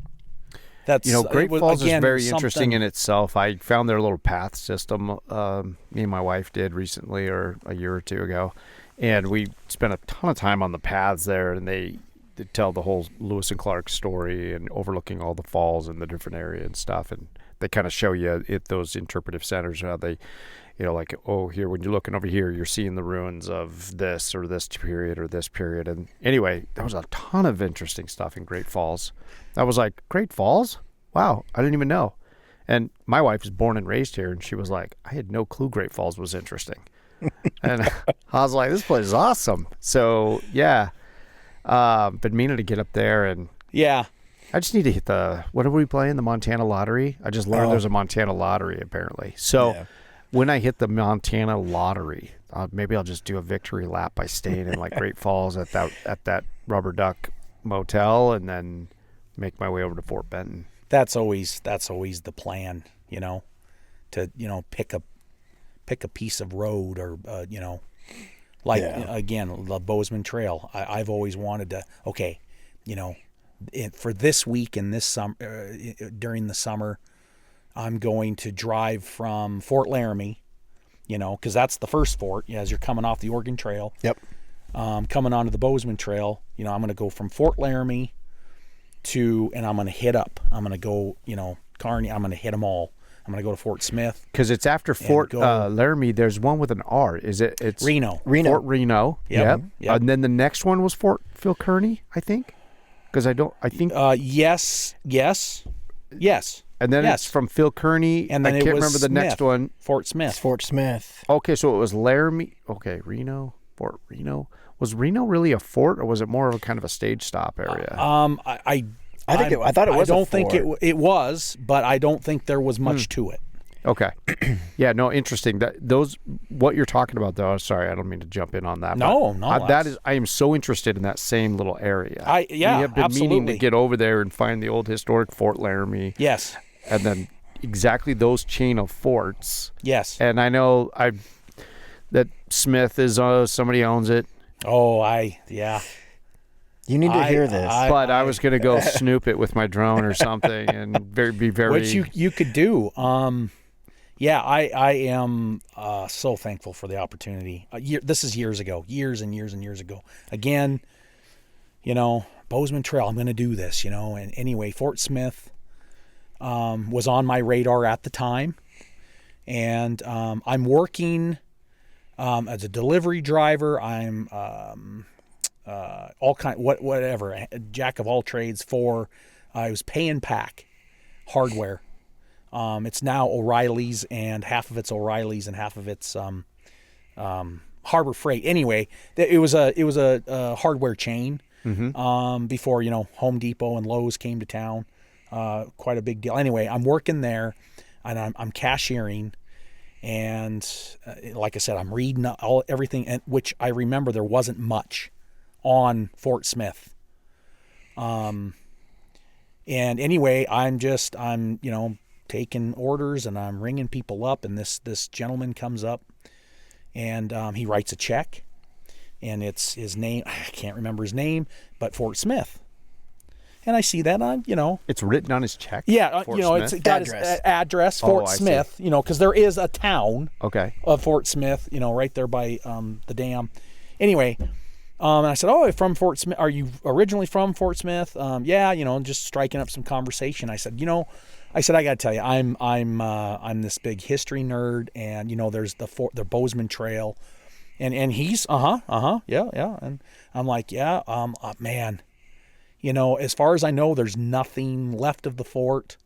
That's Great Falls is very something interesting in itself. I found their little path system. Me and my wife did recently, or a year or two ago, and we spent a ton of time on the paths there. And they tell the whole Lewis and Clark story and overlooking all the falls in the different area and stuff. And they kind of show you those interpretive centers, how they, like, oh, here, when you're looking over here, you're seeing the ruins of this or this period or this period. And anyway, there was a ton of interesting stuff in Great Falls. I was like, Great Falls? Wow, I didn't even know. And my wife was born and raised here, and she was like, I had no clue Great Falls was interesting. And I was like, this place is awesome. So, yeah. But meaning to get up there, and yeah. I just need to hit what are we playing? The Montana Lottery? I just learned there's a Montana Lottery, apparently. So when I hit the Montana Lottery, maybe I'll just do a victory lap by staying in like Great Falls at that Rubber Duck Motel, and then make my way over to Fort Benton. That's always the plan, to pick a piece of road, or again, the Bozeman Trail. I've always wanted to. Okay, for this week in this summer, during the summer, I'm going to drive from Fort Laramie, because that's the first fort. As you're coming off the Oregon Trail. Yep. Coming onto the Bozeman Trail, I'm going to go from Fort Laramie and I'm going to hit up. I'm going to go, Kearney. I'm going to hit them all. I'm going to go to Fort Smith. Because it's after Fort Laramie. There's one with an R. Is it? It's Reno. Fort Reno. Yep. And then the next one was Fort Phil Kearny, I think. Because I think. Yes. And then it's from Phil Kearny. And then I can't remember the next one. Fort Smith. Fort Smith. Okay, so it was Laramie. Okay, Reno. Fort Reno. Was Reno really a fort, or was it more of a kind of a stage stop area? I thought it was. I don't think it was, but I don't think there was much to it. Okay. Yeah, no, interesting. What you're talking about, though. Sorry, I don't mean to jump in on that. No. I am so interested in that same little area. We have been absolutely meaning to get over there and find the old historic Fort Laramie. Yes. And then exactly those chain of forts. Yes. And I know that Smith is somebody owns it. Oh, You need to hear this. I was going to go snoop it with my drone or something and be very. Which you could do. I am so thankful for the opportunity. This is years and years ago. Again, Bozeman Trail, I'm going to do this, And anyway, Fort Smith was on my radar at the time. And I'm working as a delivery driver. I'm whatever, jack of all trades I was pay and pack hardware. It's now O'Reilly's, and half of it's O'Reilly's and half of it's Harbor Freight. Anyway, it was a hardware chain before Home Depot and Lowe's came to town. Quite a big deal. Anyway, I'm working there, and I'm cashiering, and like I said, I'm reading everything, and which I remember there wasn't much on Fort Smith. And anyway, I'm taking orders, and I'm ringing people up, and this gentleman comes up, and he writes a check, and it's his name. I can't remember his name, but Fort Smith. And I see that on, It's written on his check? Yeah, Fort it's Smith? got his address, Fort Smith, because there is a town of Fort Smith, right there by the dam. Anyway, and I said, "Oh, from Fort Smith. Are you originally from Fort Smith?" Yeah, just striking up some conversation. I said, I got to tell you, I'm this big history nerd, and there's the Bozeman Trail, and he's yeah, and I'm like, yeah, man, as far as I know, there's nothing left of the fort,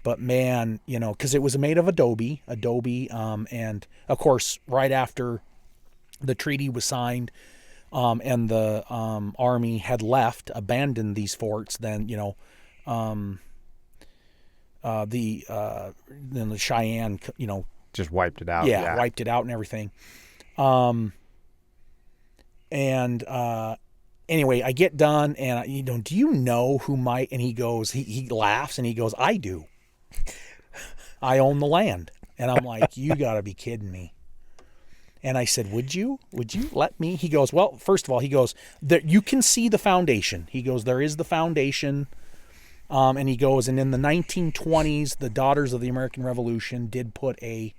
but man, because it was made of adobe, and of course, right after the treaty was signed. And the Army had abandoned these forts. Then the Cheyenne, just wiped it out. Yeah, wiped it out and everything. Anyway, I get done, and do you know who might? And he goes, he laughs, and he goes, I do. I own the land, and I'm like, you got to be kidding me. And I said, would you let me? He goes, well, first of all, you can see the foundation. He goes, there is the foundation. And he goes, and in the 1920s, the Daughters of the American Revolution did put a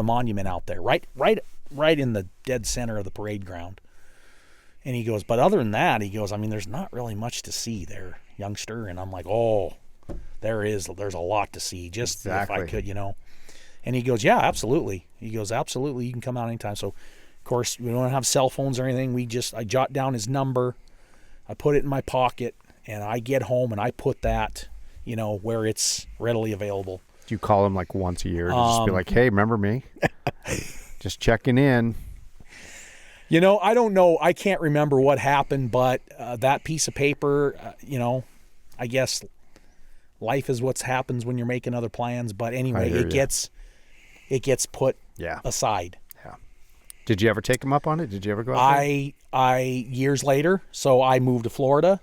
monument out there, right in the dead center of the parade ground. And he goes, but other than that, he goes, I mean, there's not really much to see there, youngster. And I'm like, oh, there's a lot to see, just if I could, And he goes, yeah, absolutely. He goes, absolutely, you can come out anytime. So, of course, we don't have cell phones or anything. I jot down his number, I put it in my pocket, and I get home and I put that, where it's readily available. Do you call him like once a year to just be like, hey, remember me? Just checking in. I don't know. I can't remember what happened, but that piece of paper, I guess life is what happens when you're making other plans. But anyway, it gets put aside. Yeah. Did you ever take him up on it? Did you ever go out there? I years later, so I moved to Florida.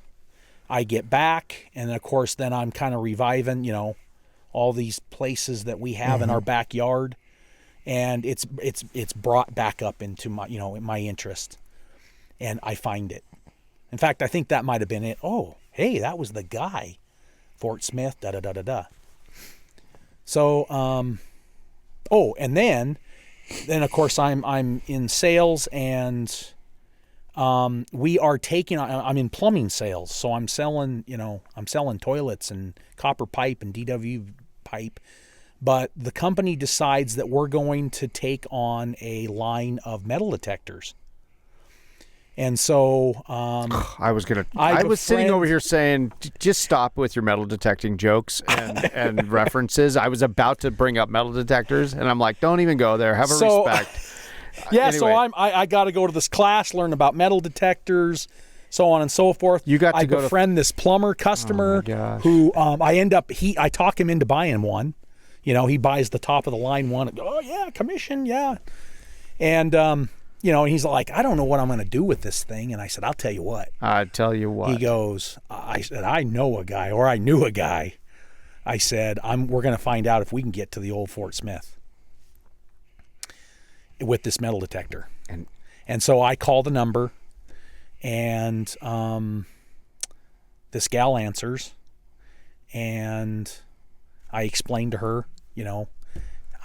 I get back, and of course, then I'm kind of reviving, all these places that we have in our backyard. And it's brought back up into my, my interest, and I find it. In fact, I think that might have been it. Oh, hey, that was the guy, Fort Smith, da-da-da-da-da. So, and then of course I'm in sales, and we are I'm in plumbing sales. So I'm selling toilets and copper pipe and DW pipe. But the company decides that we're going to take on a line of metal detectors. And so I was sitting over here saying, just stop with your metal detecting jokes and references. I was about to bring up metal detectors, and I'm like, don't even go there. Have a respect. Yeah, anyway. So I got to go to this class, learn about metal detectors, so on and so forth. You got to befriend this plumber customer who I talk him into buying one. He buys the top of the line one. Oh yeah, commission, yeah. And he's like, I don't know what I'm going to do with this thing. And I said, I'll tell you what. He goes, I said, I know a guy, or I knew a guy. I said, we're going to find out if we can get to the old Fort Smith with this metal detector. And so I call the number, and this gal answers, and I explained to her,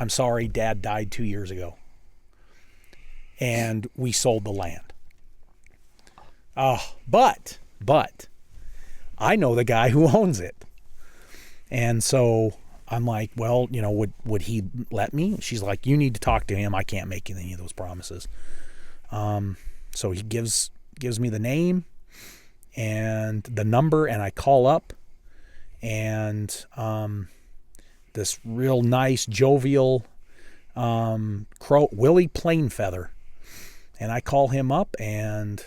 I'm sorry, Dad died 2 years ago. And we sold the land. But I know the guy who owns it. And so I'm like, well, would he let me? She's like, you need to talk to him. I can't make any of those promises. So he gives me the name and the number, and I call up, and this real nice, jovial Willie Plainfeather. And I call him up, and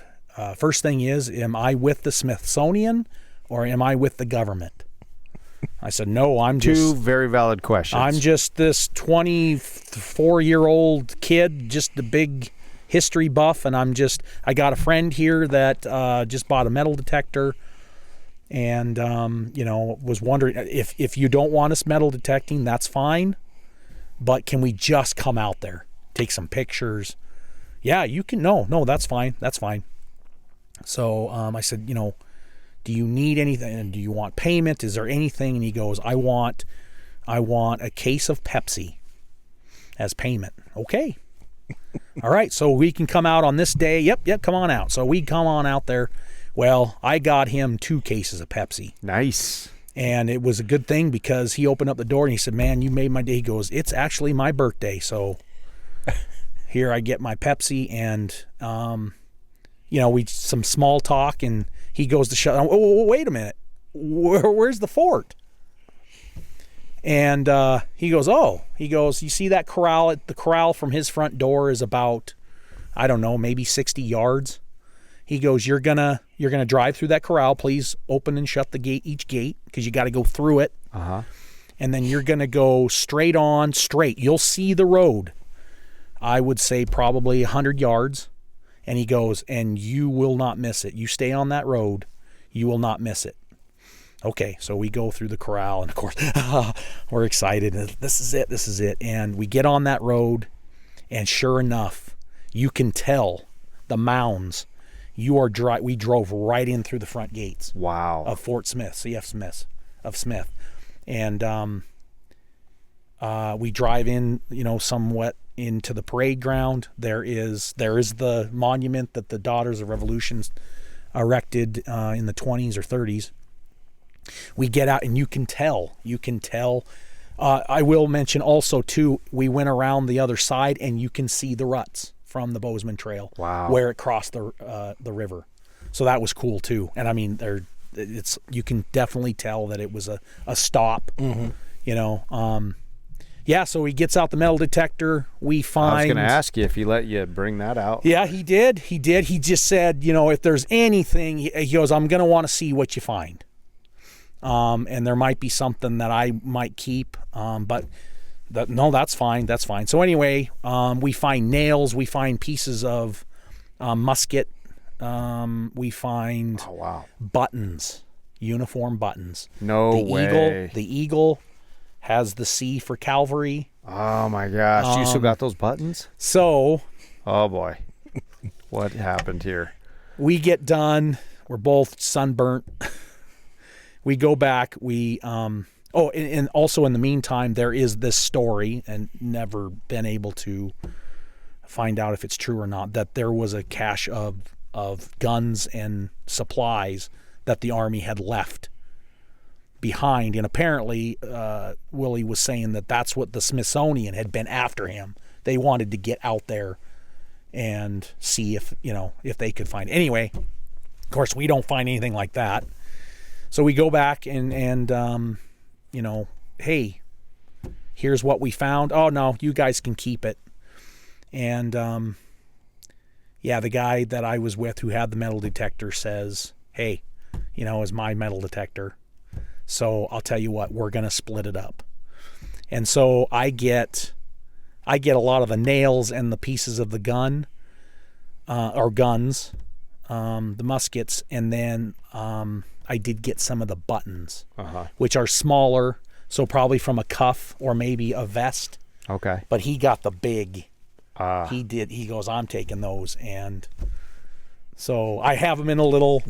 first thing is, am I with the Smithsonian or am I with the government? I said, no, I'm just... Two very valid questions. I'm just this 24-year-old kid, just a big history buff, and I got a friend here that just bought a metal detector, and was wondering if you don't want us metal detecting, that's fine, but can we just come out there, take some pictures? Yeah, you can. No, that's fine. So I said, do you need anything? Do you want payment? Is there anything? And he goes, I want a case of Pepsi as payment. Okay. All right, so we can come out on this day. Yep, come on out. So we come on out there. Well, I got him 2 cases of Pepsi. Nice. And it was a good thing because he opened up the door and he said, man, you made my day. He goes, it's actually my birthday, so here I get my Pepsi, and we some small talk, and he goes to shut. Oh, wait a minute, where's the fort? And he goes, you see that corral? The corral from his front door is about, I don't know, maybe 60 yards. He goes, you're gonna drive through that corral. Please open and shut each gate, because you got to go through it. And then you're gonna go straight. You'll see the road. I would say probably 100 yards. And he goes, and you will not miss it. You stay on that road, you will not miss it. Okay, so we go through the corral, and of course, we're excited. This is it. And we get on that road, and sure enough, you can tell the mounds. We drove right in through the front gates. Wow. Of Fort Smith, C.F. Smith, of Smith. And We drive in, somewhat into the parade ground. There is the monument that the Daughters of Revolution erected in the 20s or 30s. We get out, and you can tell. I will mention also too, we went around the other side, and you can see the ruts from the Bozeman Trail. Wow. Where it crossed the river. So that was cool too. And I mean, you can definitely tell that it was a stop. Yeah, so he gets out the metal detector. We find... I was going to ask you if he let you bring that out. Yeah, he did. He just said, if there's anything, he goes, I'm going to want to see what you find. And there might be something that I might keep, but no, that's fine. That's fine. So anyway, we find nails. We find pieces of musket. We find buttons, uniform buttons. No way. The eagle has the C for cavalry. Oh my gosh. You still got those buttons? So. Oh boy. What happened here? We get done. We're both sunburnt. We go back. And also in the meantime, there is this story, and never been able to find out if it's true or not, that there was a cache of guns and supplies that the Army had left behind, and apparently Willie was saying that that's what the Smithsonian had been after him. They wanted to get out there and see if they could find it. Anyway, of course we don't find anything like that, so we go back and hey, here's what we found. Oh no, you guys can keep it. And the guy that I was with who had the metal detector says, hey, is my metal detector. So I'll tell you what, we're going to split it up. And so I get a lot of the nails and the pieces of the gun, or guns, the muskets, and then I did get some of the buttons, which are smaller, so probably from a cuff or maybe a vest. Okay. But he got the big. He did. He goes, I'm taking those, and so I have them in a little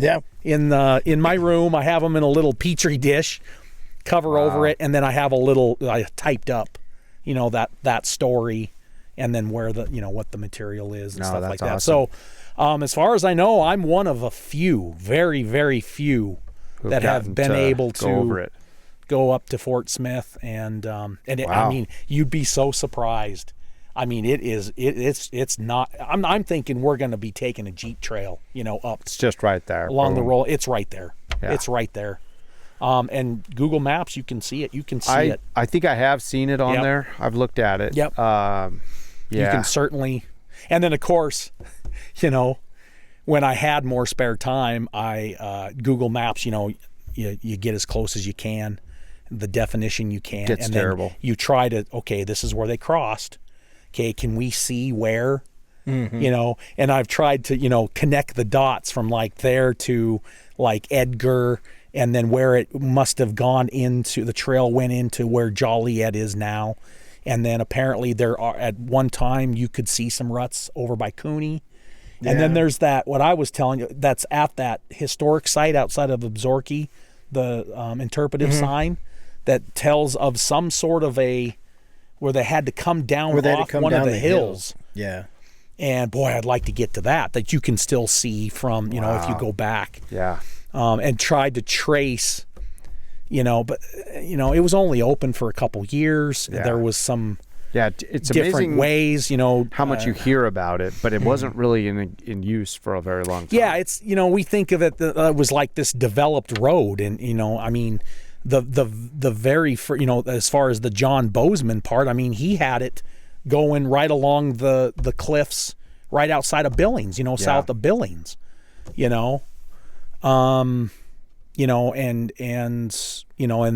in my room. I have them in a little petri dish, cover over it, and then I have I typed up, that story, and then where what the material is and stuff like that. Awesome. So, as far as I know, I'm one of a few, very very few, that have been able to go up to Fort Smith, and I mean, you'd be so surprised. I mean, it's not. I'm thinking we're going to be taking a Jeep trail, up. It's just right there along the roll. It's right there. Yeah. It's right there. And Google Maps, you can see it. You can see it. I think I have seen it on there. I've looked at it. Yep. You can certainly. And then of course, when I had more spare time, I Google Maps. You get as close as you can, the definition you can. Gets and terrible. Then you try to. Okay, this is where they crossed. Okay, can we see where? Mm-hmm. And I've tried to, connect the dots from like there to like Edgar, and then where it must have gone into, the trail went into where Joliet is now. And then apparently there are, at one time you could see some ruts over by Cooney. Yeah. And then there's that, what I was telling you, that's at that historic site outside of Absorki, the interpretive sign that tells of some sort of where they had to come down off one of the hills. Yeah. And boy, I'd like to get to that you can still see from, if you go back. Yeah. And tried to trace, but, it was only open for a couple years. Yeah. There was some it's different amazing ways, how much you hear about it, but it wasn't really in use for a very long time. Yeah, it's, we think of it, it was like this developed road. And, I mean, the very, as far as the John Bozeman part, I mean, he had it going right along the cliffs right outside of Billings, south of Billings, and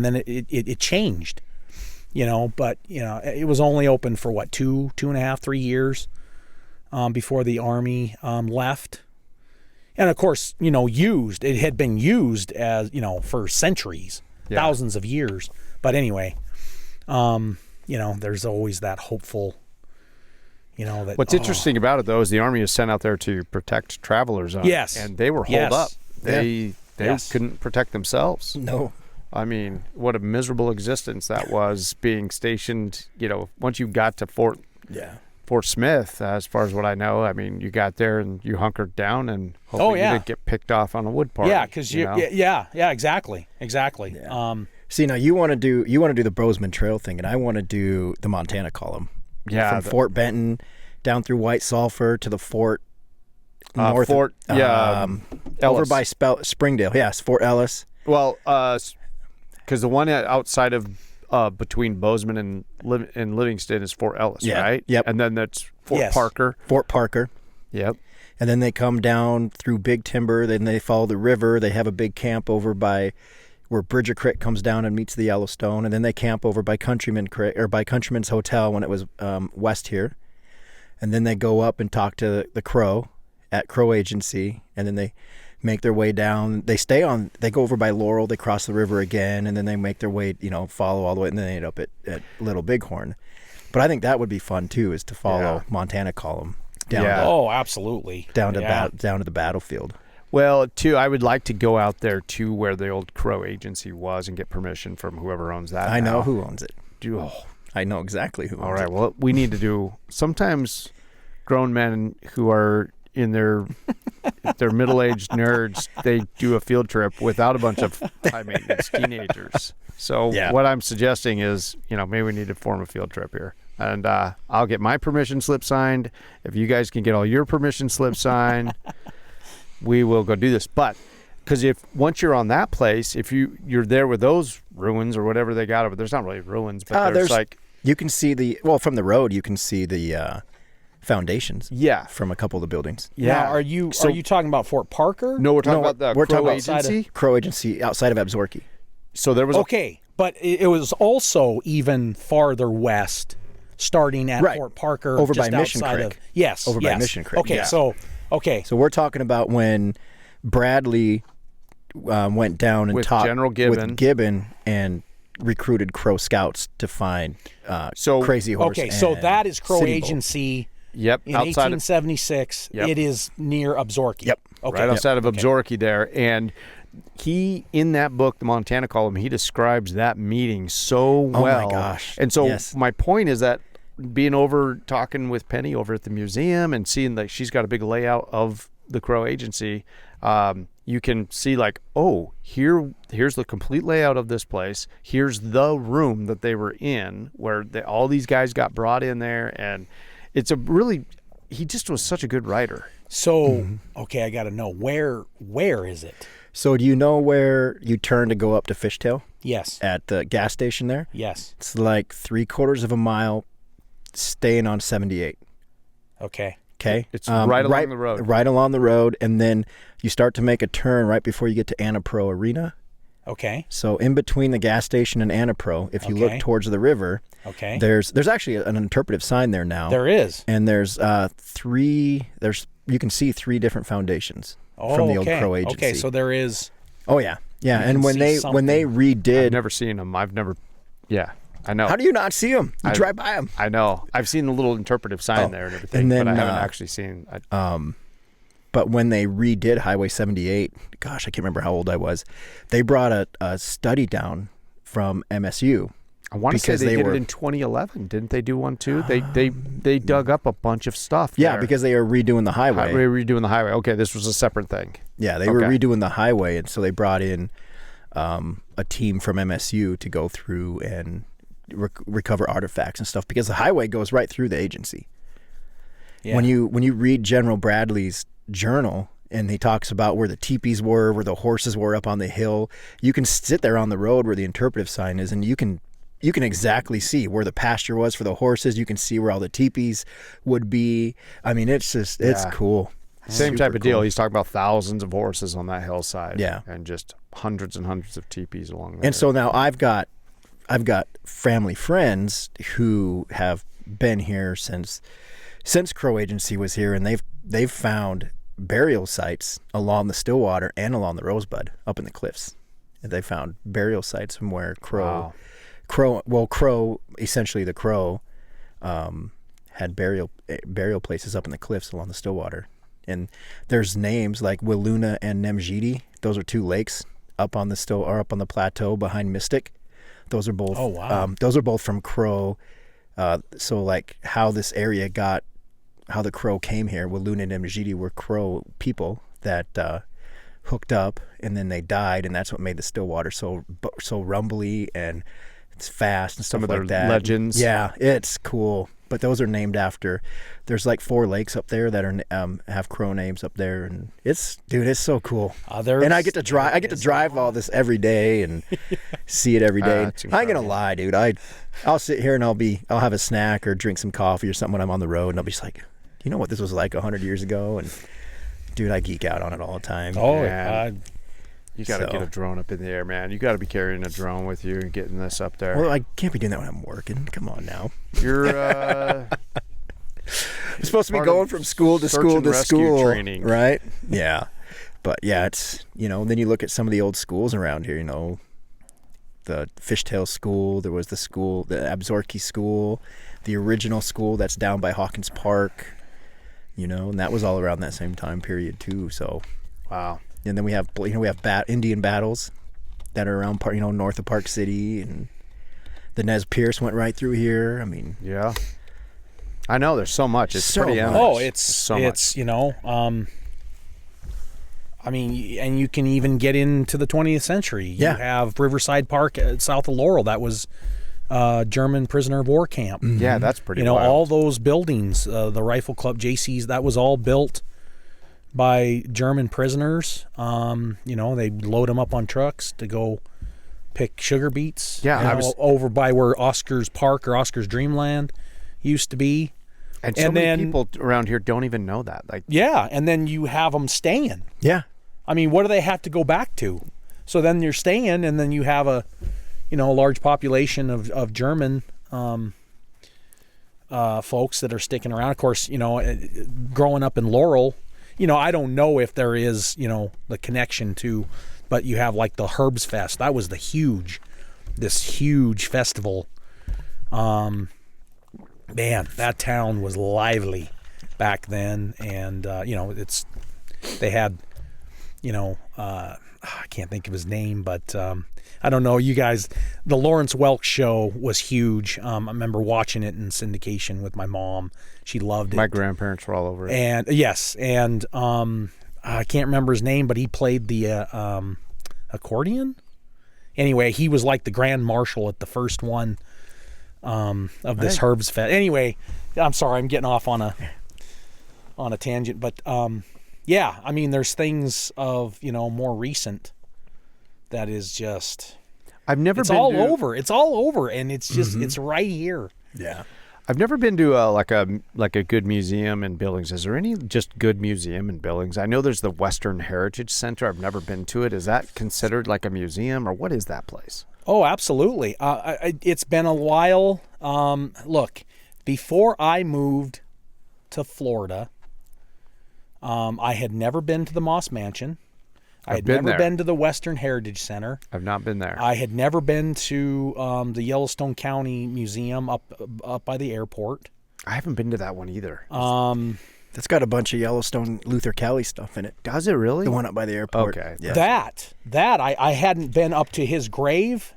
then it changed, but it was only open for what, 2.5, 3 years before the Army left. And of course, it had been used as, for centuries. Yeah. Thousands of years. But anyway, there's always that hopeful, that. What's interesting about it, though, is the Army is sent out there to protect travelers. Yes. And they were holed up. They couldn't protect themselves. No. I mean, what a miserable existence that was, being stationed, once you got to Fort Smith, as far as what I know. I mean, you got there and you hunkered down and hopefully you didn't get picked off on a wood party. Yeah, because exactly. Yeah. See, now you want to do the Bozeman Trail thing, and I want to do the Montana column. Yeah, from Fort Benton down through White Sulphur to the Fort north. Fort, over by Springdale. Yes, Fort Ellis. Well, because the one outside of between Bozeman and Livingston is Fort Ellis, right? Yep. And then that's Fort Parker. Fort Parker. Yep. And then they come down through Big Timber. Then they follow the river. They have a big camp over by where Bridger Creek comes down and meets the Yellowstone. And then they camp over by Countryman Creek, or by Countryman's Hotel when it was west here. And then they go up and talk to the Crow at Crow Agency. And then they make their way down. They go over by Laurel. They cross the river again. And then they make their way, follow all the way. And then they end up at Little Bighorn. But I think that would be fun too, is to follow Montana column down. Oh, absolutely. Down to the battlefield. Well, too, I would like to go out there to where the old Crow Agency was and get permission from whoever owns that. I know who owns it. Oh. I know exactly who owns it. All right. Well, we need to do. Sometimes grown men who are in their middle-aged nerds, they do a field trip without a bunch of high maintenance teenagers. So what I'm suggesting is, maybe we need to form a field trip here. And I'll get my permission slip signed. If you guys can get all your permission slips signed, we will go do this. But because once you're on that place, if you're there with those ruins or whatever they got over, there's not really ruins, but there's like, you can see from the road you can see the foundations. Yeah, from a couple of the buildings. Yeah. Now, are you talking about Fort Parker? No, we're talking about the Crow Agency. Crow Agency outside of Absaroka. So there was but it was also even farther west, starting at Fort Parker, over just by Mission outside Creek. By Mission Creek. Okay, so we're talking about when Bradley went down and with talked General Gibbon. with Gibbon and recruited Crow scouts to find Crazy Horse. Okay, so that is Crow City Agency. Yep, in 1876. It is near Absaroka. Yep. Okay. Right outside of Absaroka there. And he, in that book, the Montana column, he describes that meeting so well. Oh my gosh. And so my point is that being over talking with Penny over at the museum and seeing that she's got a big layout of the Crow Agency, you can see like, oh, here's the complete layout of this place. Here's the room that they were in where all these guys got brought in there. And it's he just was such a good writer. So, okay, I got to know, where is it? So do you know where you turn to go up to Fishtail? Yes. At the gas station there? Yes. It's like 3/4 of a mile staying on 78. Okay. Okay. It's right along the road. Right along the road. And then you start to make a turn right before you get to Annapro Arena. Okay. So in between the gas station and Annapro, if you look towards the river, there's actually an interpretive sign there now. There is. And there's you can see 3 different foundations from the old Crow Agency. Okay, so there is. Oh yeah. Yeah, and when they redid, I've never seen them. Yeah, I know. How do you not see them? You drive by them. I know. I've seen the little interpretive sign there and everything, and then, but I haven't actually seen. But when they redid Highway 78, gosh, I can't remember how old I was. They brought a study down from MSU. I want to say they did it in 2011. Didn't they do one too? They dug up a bunch of stuff. Yeah, because they were redoing the highway. Redoing the highway. Okay, this was a separate thing. Yeah, they were redoing the highway, and so they brought in a team from MSU to go through and recover artifacts and stuff, because the highway goes right through the agency. Yeah. When you read General Bradley's journal, and he talks about where the teepees were, where the horses were up on the hill, you can sit there on the road where the interpretive sign is, and you can exactly see where the pasture was for the horses. You can see where all the teepees would be. I mean, it's cool. Same type of deal. He's talking about thousands of horses on that hillside. Yeah. And just hundreds and hundreds of teepees along there. And so now I've got family friends who have been here since Crow Agency was here, and they've found burial sites along the Stillwater and along the Rosebud up in the cliffs. And they found burial sites from where Crow, essentially the Crow, had burial places up in the cliffs along the Stillwater. And there's names like Wiluna and Nemjidi. Those are 2 lakes up on the plateau behind Mystic. Those are both. Oh, wow. Those are both from Crow. So like how this area how the Crow came here. Well, Luna and Mjidi were Crow people that hooked up, and then they died, and that's what made the Stillwater so rumbly and it's fast and stuff Some of like their that. legends. Yeah, it's cool. But those are named after. There's like 4 lakes up there that are have Crow names up there, and it's so cool. And I get to drive all this every day and see it every day. I ain't gonna lie, dude. I'll sit here and I'll have a snack or drink some coffee or something when I'm on the road, and I'll be just like, you know what this was like 100 years ago, and dude, I geek out on it all the time. Oh, yeah. You got to get a drone up in the air, man. You got to be carrying a drone with you and getting this up there. Well, I can't be doing that when I'm working. Come on now. You're I'm supposed to be going from school to school to school, training. Right? Yeah. But yeah, it's, then you look at some of the old schools around here, the Fishtail School, there was the Absaroka School, the original school that's down by Hawkins Park, and that was all around that same time period too. So, wow. And then we have Indian battles that are around north of Park City, and the Nez Perce went right through here. I mean, yeah, I know there's so much. It's so pretty much. endless. Oh, it's I mean, and you can even get into the 20th century. Yeah. You have Riverside Park south of Laurel. That was German prisoner of war camp. Mm-hmm. Yeah, that's pretty. All wild. those buildings, the Rifle Club, JC's, that was all built by German prisoners. They load them up on trucks to go pick sugar beets. Yeah, I was over by where Oscar's Park or Oscar's Dreamland used to be. And so many people around here don't even know that. Like, yeah, and then you have them staying. Yeah. I mean, what do they have to go back to? So then you're staying, and then you have a large population of German folks that are sticking around. Of course, growing up in Laurel, I don't know if there is, the connection to, but you have like the Herbs Fest. That was this huge festival. Man, that town was lively back then, and they had, I can't think of his name, but I don't know, you guys, the Lawrence Welk show was huge. I remember watching it in syndication with my mom. She loved it. my grandparents were all over it. And yes, and I can't remember his name, but he played the accordion. Anyway, he was like the grand marshal at the first one of this Herbs Fest. Anyway, I'm sorry, I'm getting off on a tangent, but yeah, I mean, there's things of more recent that is just. I've never It's been all to, over. It's all over, and it's just it's right here. Yeah. I've never been to like a good museum in Billings. Is there any just good museum in Billings? I know there's the Western Heritage Center. I've never been to it. Is that considered like a museum, or what is that place? Oh, absolutely. It's been a while. Look, before I moved to Florida, I had never been to the Moss Mansion. I had never been to the Western Heritage Center. I've not been there. I had never been to the Yellowstone County Museum up by the airport. I haven't been to that one either. That's got a bunch of Yellowstone Luther Kelly stuff in it. Does it really? The one up by the airport. Okay. Yeah. That I hadn't been up to his grave.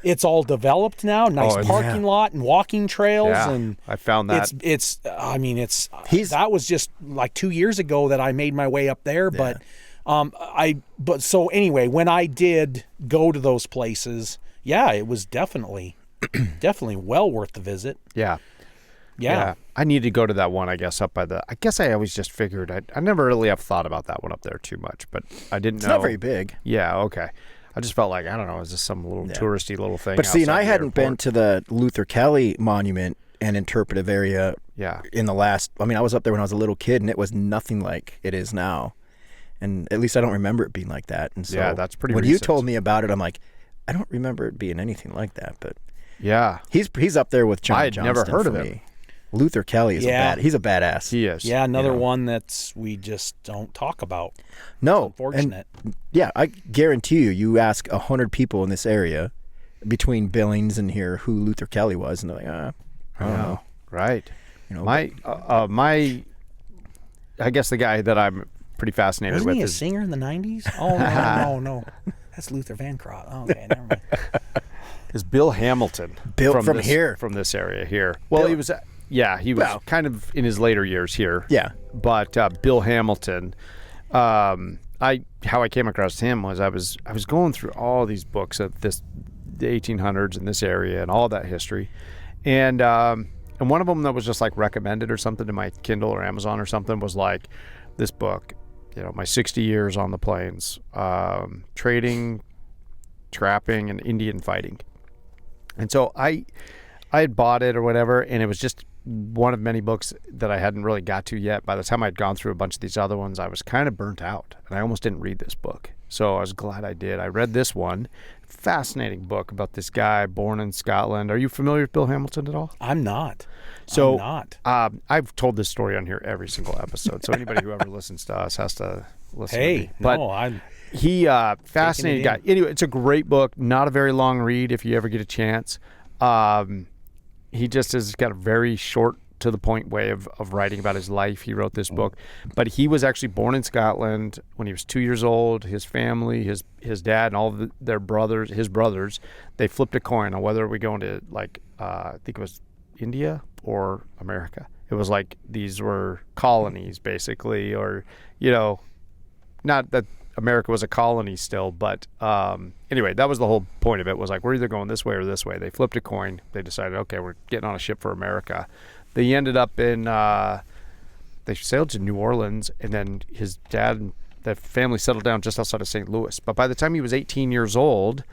It's all developed now. Nice parking lot and walking trails, and I found that. That was just like 2 years ago that I made my way up there, but. So anyway, when I did go to those places, yeah, it was definitely well worth the visit. Yeah. Yeah. I need to go to that one, I guess, up by I guess I always just figured, I never really have thought about that one up there too much, but I didn't know. It's not very big. Yeah, okay. I just felt like, I don't know, is this some little touristy little thing? But see, and I hadn't been airport? to the Luther Kelly Monument and interpretive area in the last, I was up there when I was a little kid, and it was nothing like it is now. And at least I don't remember it being like that. And so yeah, that's pretty when recent. you told me about it, I'm like, I don't remember it being anything like that. But yeah, he's up there with John I had Johnston never heard for of me. him. Luther Kelly is he's a badass. He is. Yeah, another one that we just don't talk about. No, it's unfortunate. And yeah, I guarantee you ask 100 people in this area between Billings and here who Luther Kelly was, and they're like, I don't know. Right. My I guess the guy that I'm pretty fascinated Wasn't with he a is singer in the 90s? Oh, no. That's Luther Vancroft. Oh, okay, never mind. Is Bill Hamilton from here. From this area here. Well, Bill. he was kind of in his later years here. Yeah. But Bill Hamilton, how I came across him was I was going through all these books of the 1800s in this area and all that history, and one of them that was just like recommended or something to my Kindle or Amazon or something was like this book, my 60 years on the plains, trading, trapping, and Indian fighting. And so I had bought it or whatever, and it was just one of many books that I hadn't really got to yet. By the time I'd gone through a bunch of these other ones, I was kind of burnt out, and I almost didn't read this book. So I was glad I did. I read this one. Fascinating book about this guy born in Scotland. Are you familiar with Bill Hamilton at all? I'm not. So I'm not. I've told this story on here every single episode. So anybody who ever listens to us has to listen to me. Hey, no, I'm... He, fascinating guy. Anyway, it's a great book. Not a very long read if you ever get a chance. He just has got a very short to the point way of writing about his life. He wrote this book, but he was actually born in Scotland when he was 2 years old. His family, his dad and all of his brothers, they flipped a coin on whether we going to I think it was India or America. It was like these were colonies basically, or, not that America was a colony still, but anyway, that was the whole point of it, was like, we're either going this way or this way. They flipped a coin. They decided, okay, we're getting on a ship for America. They ended up in, they sailed to New Orleans, and then his dad and the family settled down just outside of St. Louis. But by the time he was 18 years old,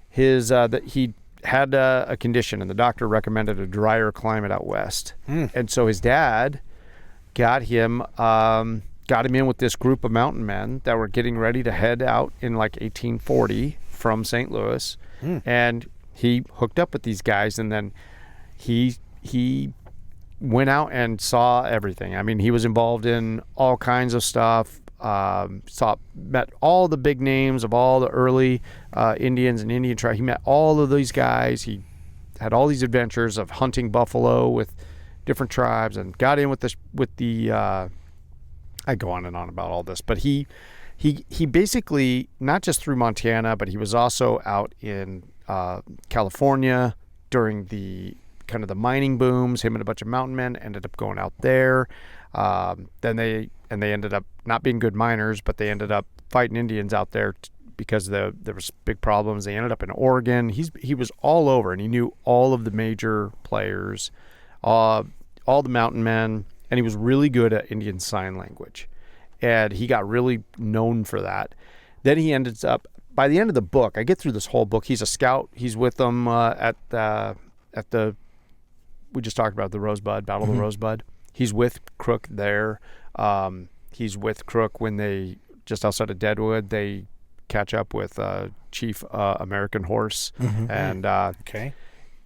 he had a condition, and the doctor recommended a drier climate out west. And so his dad got him in with this group of mountain men that were getting ready to head out in like 1840 from St. Louis. And he hooked up with these guys, and then he went out and saw everything. I mean, he was involved in all kinds of stuff, met all the big names of all the early Indians and Indian tribes. He met all of these guys. He had all these adventures of hunting buffalo with different tribes, and got in with the I go on and on about all this, but he basically, not just through Montana, but he was also out in California during the kind of the mining booms. Him and a bunch of mountain men ended up going out there. Then they ended up not being good miners, but they ended up fighting Indians out there because there was big problems. They ended up in Oregon. He was all over, and he knew all of the major players, all the mountain men. And he was really good at Indian Sign Language. And he got really known for that. Then he ended up, by the end of the book, I get through this whole book, he's a scout. He's with them at the, we just talked about the Rosebud, Battle of the Rosebud. He's with Crook there. He's with Crook when they, just outside of Deadwood, they catch up with Chief American Horse. And okay.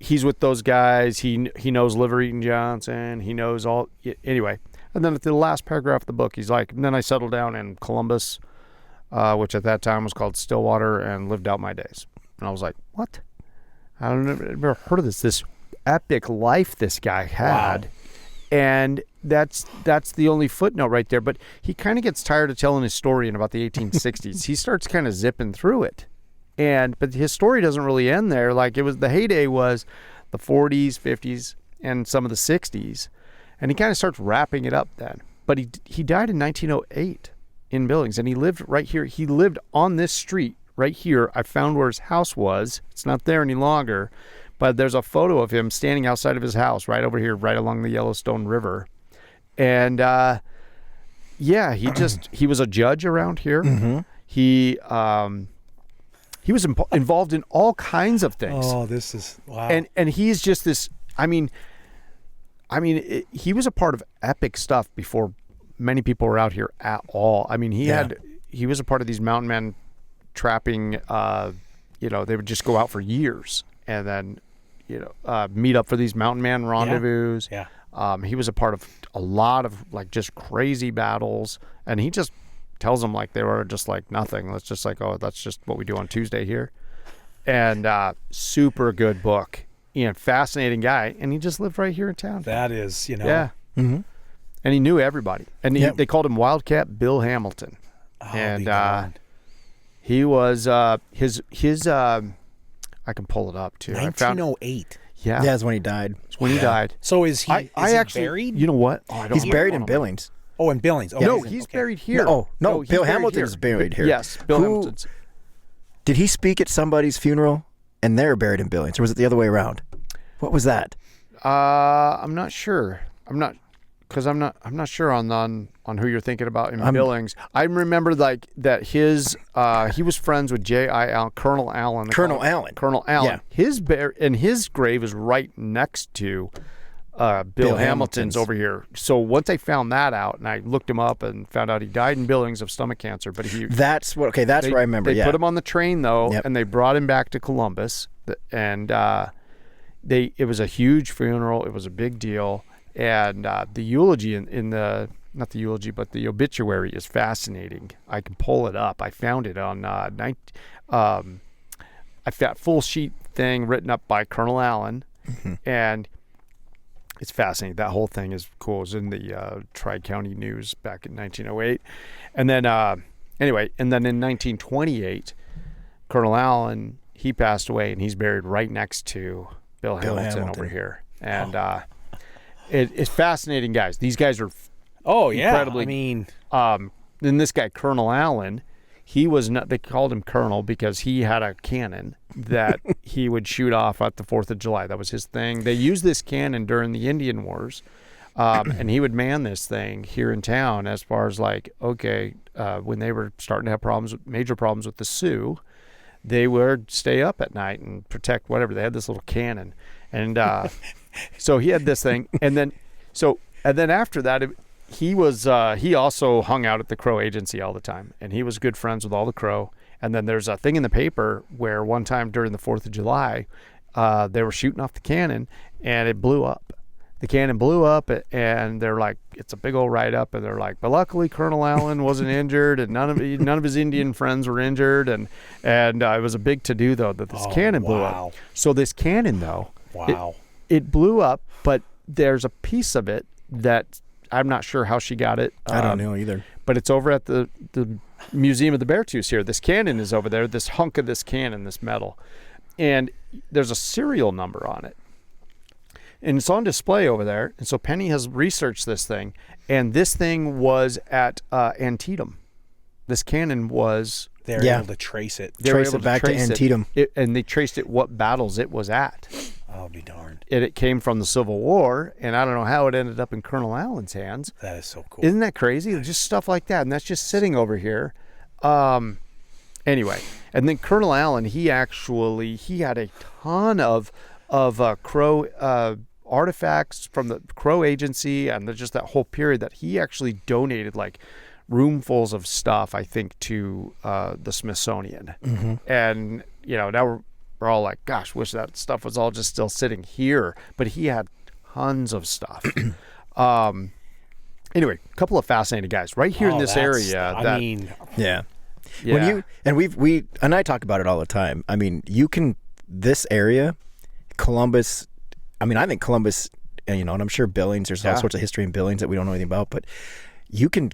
He's with those guys. He knows Liver Eaton Johnson. He knows all. Anyway, and then at the last paragraph of the book, he's like, and then I settled down in Columbus, which at that time was called Stillwater, and lived out my days. And I was like, what? I've never heard of this epic life this guy had. Wow. And that's the only footnote right there. But he kind of gets tired of telling his story in about the 1860s. He starts kind of zipping through it. But his story doesn't really end there. Like, it was, the heyday was the 40s, 50s, and some of the 60s. And he kind of starts wrapping it up then. But he died in 1908 in Billings, and he lived right here. He lived on this street right here. I found where his house was. It's not there any longer, but there's a photo of him standing outside of his house right over here, right along the Yellowstone River. And he was a judge around here. He was involved in all kinds of things. Oh, this is, wow. And he's just this, he was a part of epic stuff before many people were out here at all. I mean, he was a part of these mountain men trapping, they would just go out for years and then, meet up for these mountain man rendezvous. Yeah. He was a part of a lot of like just crazy battles, and he just tells them like they were just like nothing. Let's just like, oh, that's just what we do on Tuesday here. And super good book. Fascinating guy. And he just lived right here in town. That is, Yeah. Mm-hmm. And he knew everybody. And they called him Wildcat Bill Hamilton. Oh, and He was his I can pull it up too. 1908. Yeah, that's when he died. It's when he died. So is he? I he actually buried? You know what? Oh, I don't He's know. buried in Billings. Oh, in Billings. Oh, No, he's buried here. No, he's Bill buried Hamilton here. is buried here. Yes, Bill Hamilton's. Did he speak at somebody's funeral and they're buried in Billings, or was it the other way around? What was that? I'm not sure. I'm not sure on who you're thinking about in Billings. I remember like that his he was friends with Colonel Allen. Colonel Allen. Yeah. His grave is right next to Bill Hamilton's over here. So once I found that out and I looked him up and found out he died in Billings of stomach cancer, but that's where I remember. They put him on the train though, and they brought him back to Columbus, and it was a huge funeral. It was a big deal. And the eulogy not the eulogy, but the obituary is fascinating. I can pull it up. I found it on I found full sheet thing written up by Colonel Allen, and it's fascinating. That whole thing is cool. It was in the Tri-County News back in 1908, and then anyway, and then in 1928, Colonel Allen he passed away, and he's buried right next to Bill Hamilton over here, and. It's fascinating, guys. These guys are incredibly. I mean, then this guy, Colonel Allen, he was not. They called him Colonel because he had a cannon that he would shoot off at the 4th of July. That was his thing. They used this cannon during the Indian Wars, and he would man this thing here in town. As far as like, when they were starting to have major problems with the Sioux, they would stay up at night and protect whatever. They had this little cannon, and. So he had this thing, and then after that, he also hung out at the Crow Agency all the time, and he was good friends with all the Crow. And then there's a thing in the paper where one time during the 4th of July, they were shooting off the cannon, and it blew up. The cannon blew up, and they're like, it's a big old write-up, and they're like, but luckily Colonel Allen wasn't injured, and none of his Indian friends were injured, and it was a big to-do though that this cannon blew up. So this cannon though, it blew up, but there's a piece of it that I'm not sure how she got it. I don't know either. But it's over at the Museum of the Beartooths here. This cannon is over there, this hunk of this cannon, this metal. And there's a serial number on it. And it's on display over there. And so Penny has researched this thing. And this thing was at Antietam. This cannon was... They're able to trace it. Trace it back to Antietam. And they traced it what battles it was at. I'll be darned. It came from the Civil War, and I don't know how it ended up in Colonel Allen's hands. That is so cool. Isn't that crazy? Just stuff like that, and that's just sitting over here. Anyway, and then Colonel Allen, he had a ton of Crow artifacts from the Crow Agency, and just that whole period that he actually donated like roomfuls of stuff, I think, to the Smithsonian. And now we're all like, gosh, wish that stuff was all just still sitting here. But he had tons of stuff. Anyway, a couple of fascinating guys right here in this area. Yeah. When we I talk about it all the time. I mean, this area, Columbus. I mean, I think Columbus, and I'm sure Billings. There's all sorts of history in Billings that we don't know anything about. But you can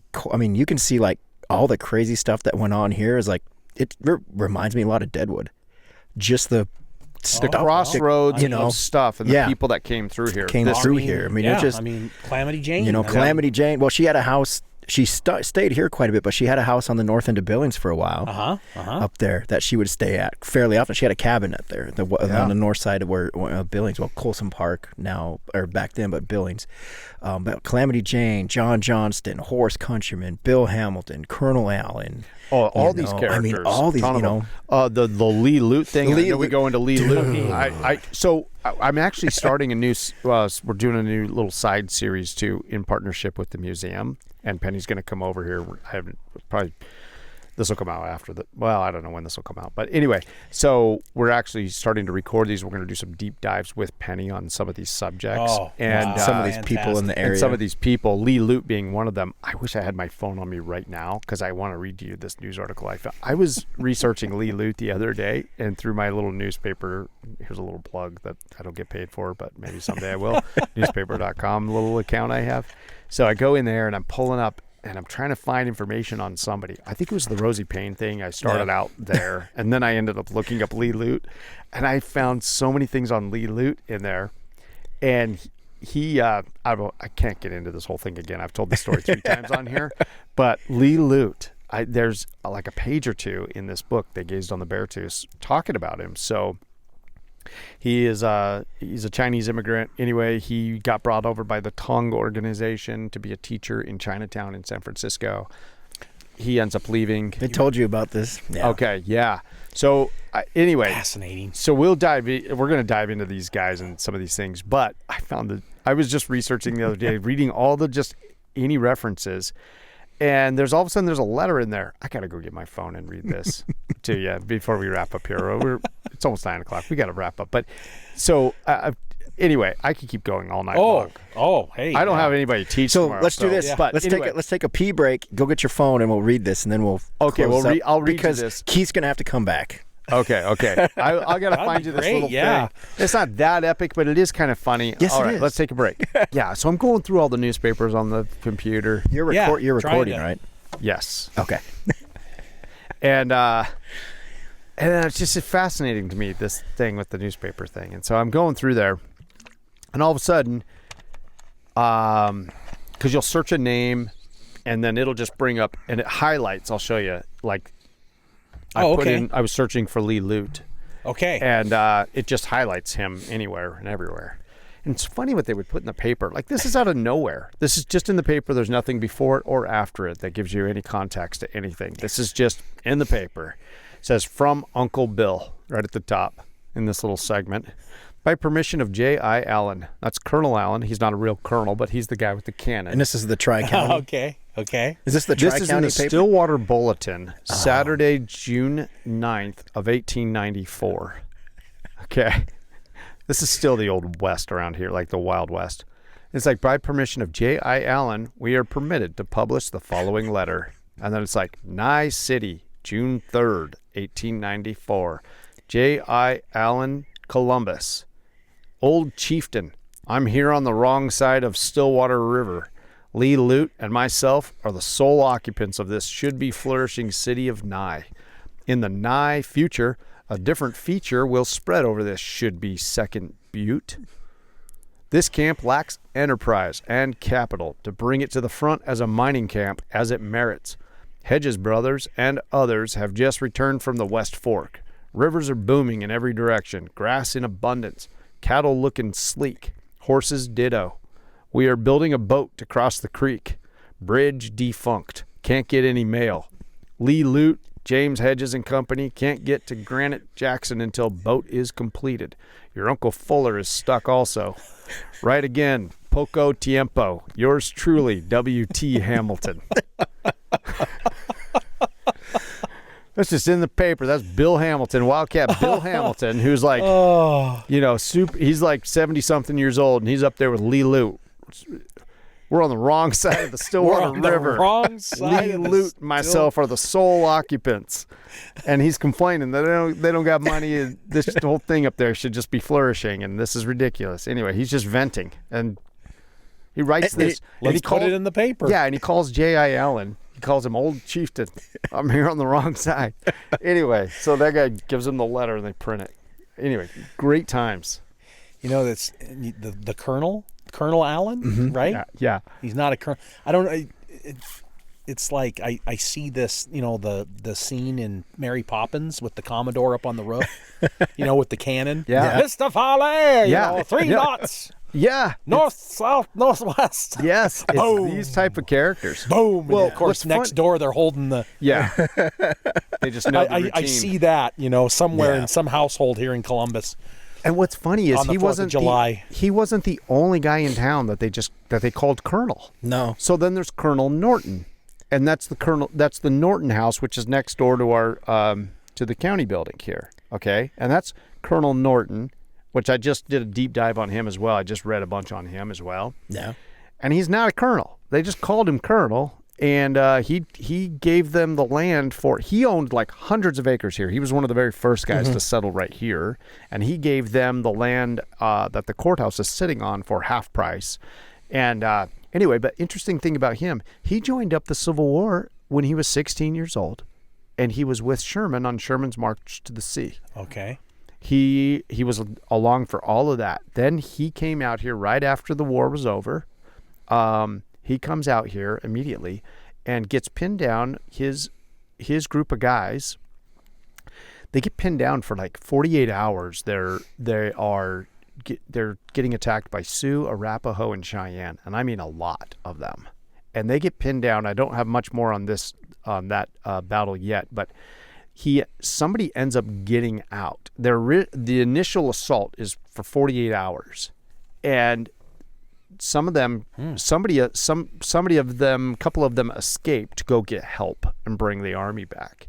see like all the crazy stuff that went on here is like it reminds me a lot of Deadwood. Just the crossroads of stuff and the people that came through here. I mean, it's just Calamity Jane. Calamity Jane. Well, she had a house. She stayed here quite a bit, but she had a house on the north end of Billings for a while. Up there that she would stay at fairly often. She had a cabin up there on the north side of where Billings. Well, Colson Park now, or back then, but Billings. But Calamity Jane, John Johnston, Horace Countryman, Bill Hamilton, Colonel Allen. Oh, all these characters. I mean, all these, the Lee Lute thing. We go into Lee Lute. So I'm actually starting a new, we're doing a new little side series too in partnership with the museum. And Penny's going to come over here. This will come out after I don't know when this will come out. But anyway, so we're actually starting to record these. We're going to do some deep dives with Penny on some of these subjects. Some of these people in the area. And some of these people, Lee Lute being one of them. I wish I had my phone on me right now because I want to read to you this news article I found. I was researching Lee Lute the other day, and through my little newspaper, here's a little plug that I don't get paid for, but maybe someday I will, newspaper.com little account I have. So I go in there and I'm pulling up and I'm trying to find information on somebody. I think it was the Rosie Payne thing. I started out there, and then I ended up looking up Lee Lute, and I found so many things on Lee Lute in there. And I can't get into this whole thing again. I've told the story 3 times on here, but Lee Lute, there's like a page or 2 in this book, They Gazed on the Beartooths, talking about him. So he's a Chinese immigrant. Anyway, he got brought over by the Tong organization to be a teacher in Chinatown in San Francisco. He ends up leaving. They told you about this. Yeah. Okay, yeah. So anyway, Fascinating. So we're going to dive into these guys and some of these things. But I was just researching the other day, reading all any references, and all of a sudden there's a letter in there. I got to go get my phone and read this to you before we wrap up here. It's almost 9:00. We got to wrap up. But so anyway, I could keep going all night long. Oh, hey. I don't have anybody to teach So tomorrow, let's do this. Yeah. But let's take a pee break. Go get your phone, and we'll read this, and then we'll. Okay, I'll read because you this. Keith's gonna have to come back. Okay. I got to find you this little thing. It's not that epic, but it is kind of funny. Yes, all it right, is. let's take a break. Yeah, so I'm going through all the newspapers on the computer. You're recording, right? Yes. Okay. And it's just fascinating to me, this thing with the newspaper thing. And so I'm going through there, and all of a sudden, because you'll search a name, and then it'll just bring up, and it highlights. I'll show you, like, I was searching for Lee Lute. Okay. And it just highlights him anywhere and everywhere. And it's funny what they would put in the paper. Like, this is out of nowhere. This is just in the paper. There's nothing before it or after it that gives you any context to anything. This is just in the paper. It says, from Uncle Bill, right at the top in this little segment. By permission of J.I. Allen. That's Colonel Allen. He's not a real colonel, but he's the guy with the cannon. And this is the Tri-County. Okay. Is this the This Tri-County is in the paper? Stillwater Bulletin, Saturday, June 9th of 1894. Okay. This is still the old West around here, like the Wild West. It's like, by permission of J.I. Allen, we are permitted to publish the following letter. And then it's like, Nye City, June 3rd, 1894. J.I. Allen, Columbus. Old Chieftain, I'm here on the wrong side of Stillwater River. Lee Lute and myself are the sole occupants of this should-be flourishing city of Nye. In the nigh future, a different feature will spread over this should-be second butte. This camp lacks enterprise and capital to bring it to the front as a mining camp as it merits. Hedges Brothers and others have just returned from the West Fork. Rivers are booming in every direction, grass in abundance, cattle looking sleek, horses ditto. We are building a boat to cross the creek. Bridge defunct. Can't get any mail. Lee Lute, James Hedges and Company can't get to Granite Jackson until boat is completed. Your Uncle Fuller is stuck also. Right again. Poco tiempo. Yours truly, W.T. Hamilton. That's just in the paper. That's Bill Hamilton, Wildcat Bill Hamilton, who's like, he's like 70-something years old, and he's up there with Lee Lute. We're on the wrong side of the Stillwater River. The wrong side. Lee Lute and myself are the sole occupants, and he's complaining that they don't got money. And this whole thing up there should just be flourishing, and this is ridiculous. Anyway, he's just venting, and he writes this. Let's put it in the paper. Yeah, and he calls J.I. Allen. He calls him Old Chieftain. I'm here on the wrong side. Anyway, so that guy gives him the letter, and they print it. Anyway, great times. That's the Colonel Allen, right? Yeah. He's not a colonel. I don't know. It's like I see this, the scene in Mary Poppins with the Commodore up on the roof, with the cannon. Yeah. Mr. Farley, Yeah. 3 knots. Yeah. North, south, northwest. Yes. It's these type of characters. Boom. Well, And of course, next door they're holding the. Yeah. They just know the routine. I see that, somewhere in some household here in Columbus. And what's funny is On the 4th of July. He wasn't the only guy in town that they called Colonel. No. So then there's Colonel Norton, and that's the Norton house, which is next door to our to the county building here. Okay, and that's Colonel Norton, which I just did a deep dive on him as well. I just read a bunch on him as well. Yeah. And he's not a colonel. They just called him Colonel, and he gave them the land he owned like hundreds of acres here. He was one of the very first guys to settle right here, and he gave them the land that the courthouse is sitting on for half price. And Anyway, but interesting thing about him, he joined up the Civil War when he was 16 years old, and he was with Sherman on Sherman's March to the Sea. Okay. He was along for all of that. Then he came out here right after the war was over. He comes out here immediately and gets pinned down. His group of guys, they get pinned down for like 48 hours. They're getting attacked by Sioux, Arapaho, and Cheyenne, and I mean a lot of them. And they get pinned down. I don't have much more on that battle yet, but somebody ends up getting out. The initial assault is for 48 hours, and some of them, somebody of them, a couple of them escaped to go get help and bring the army back.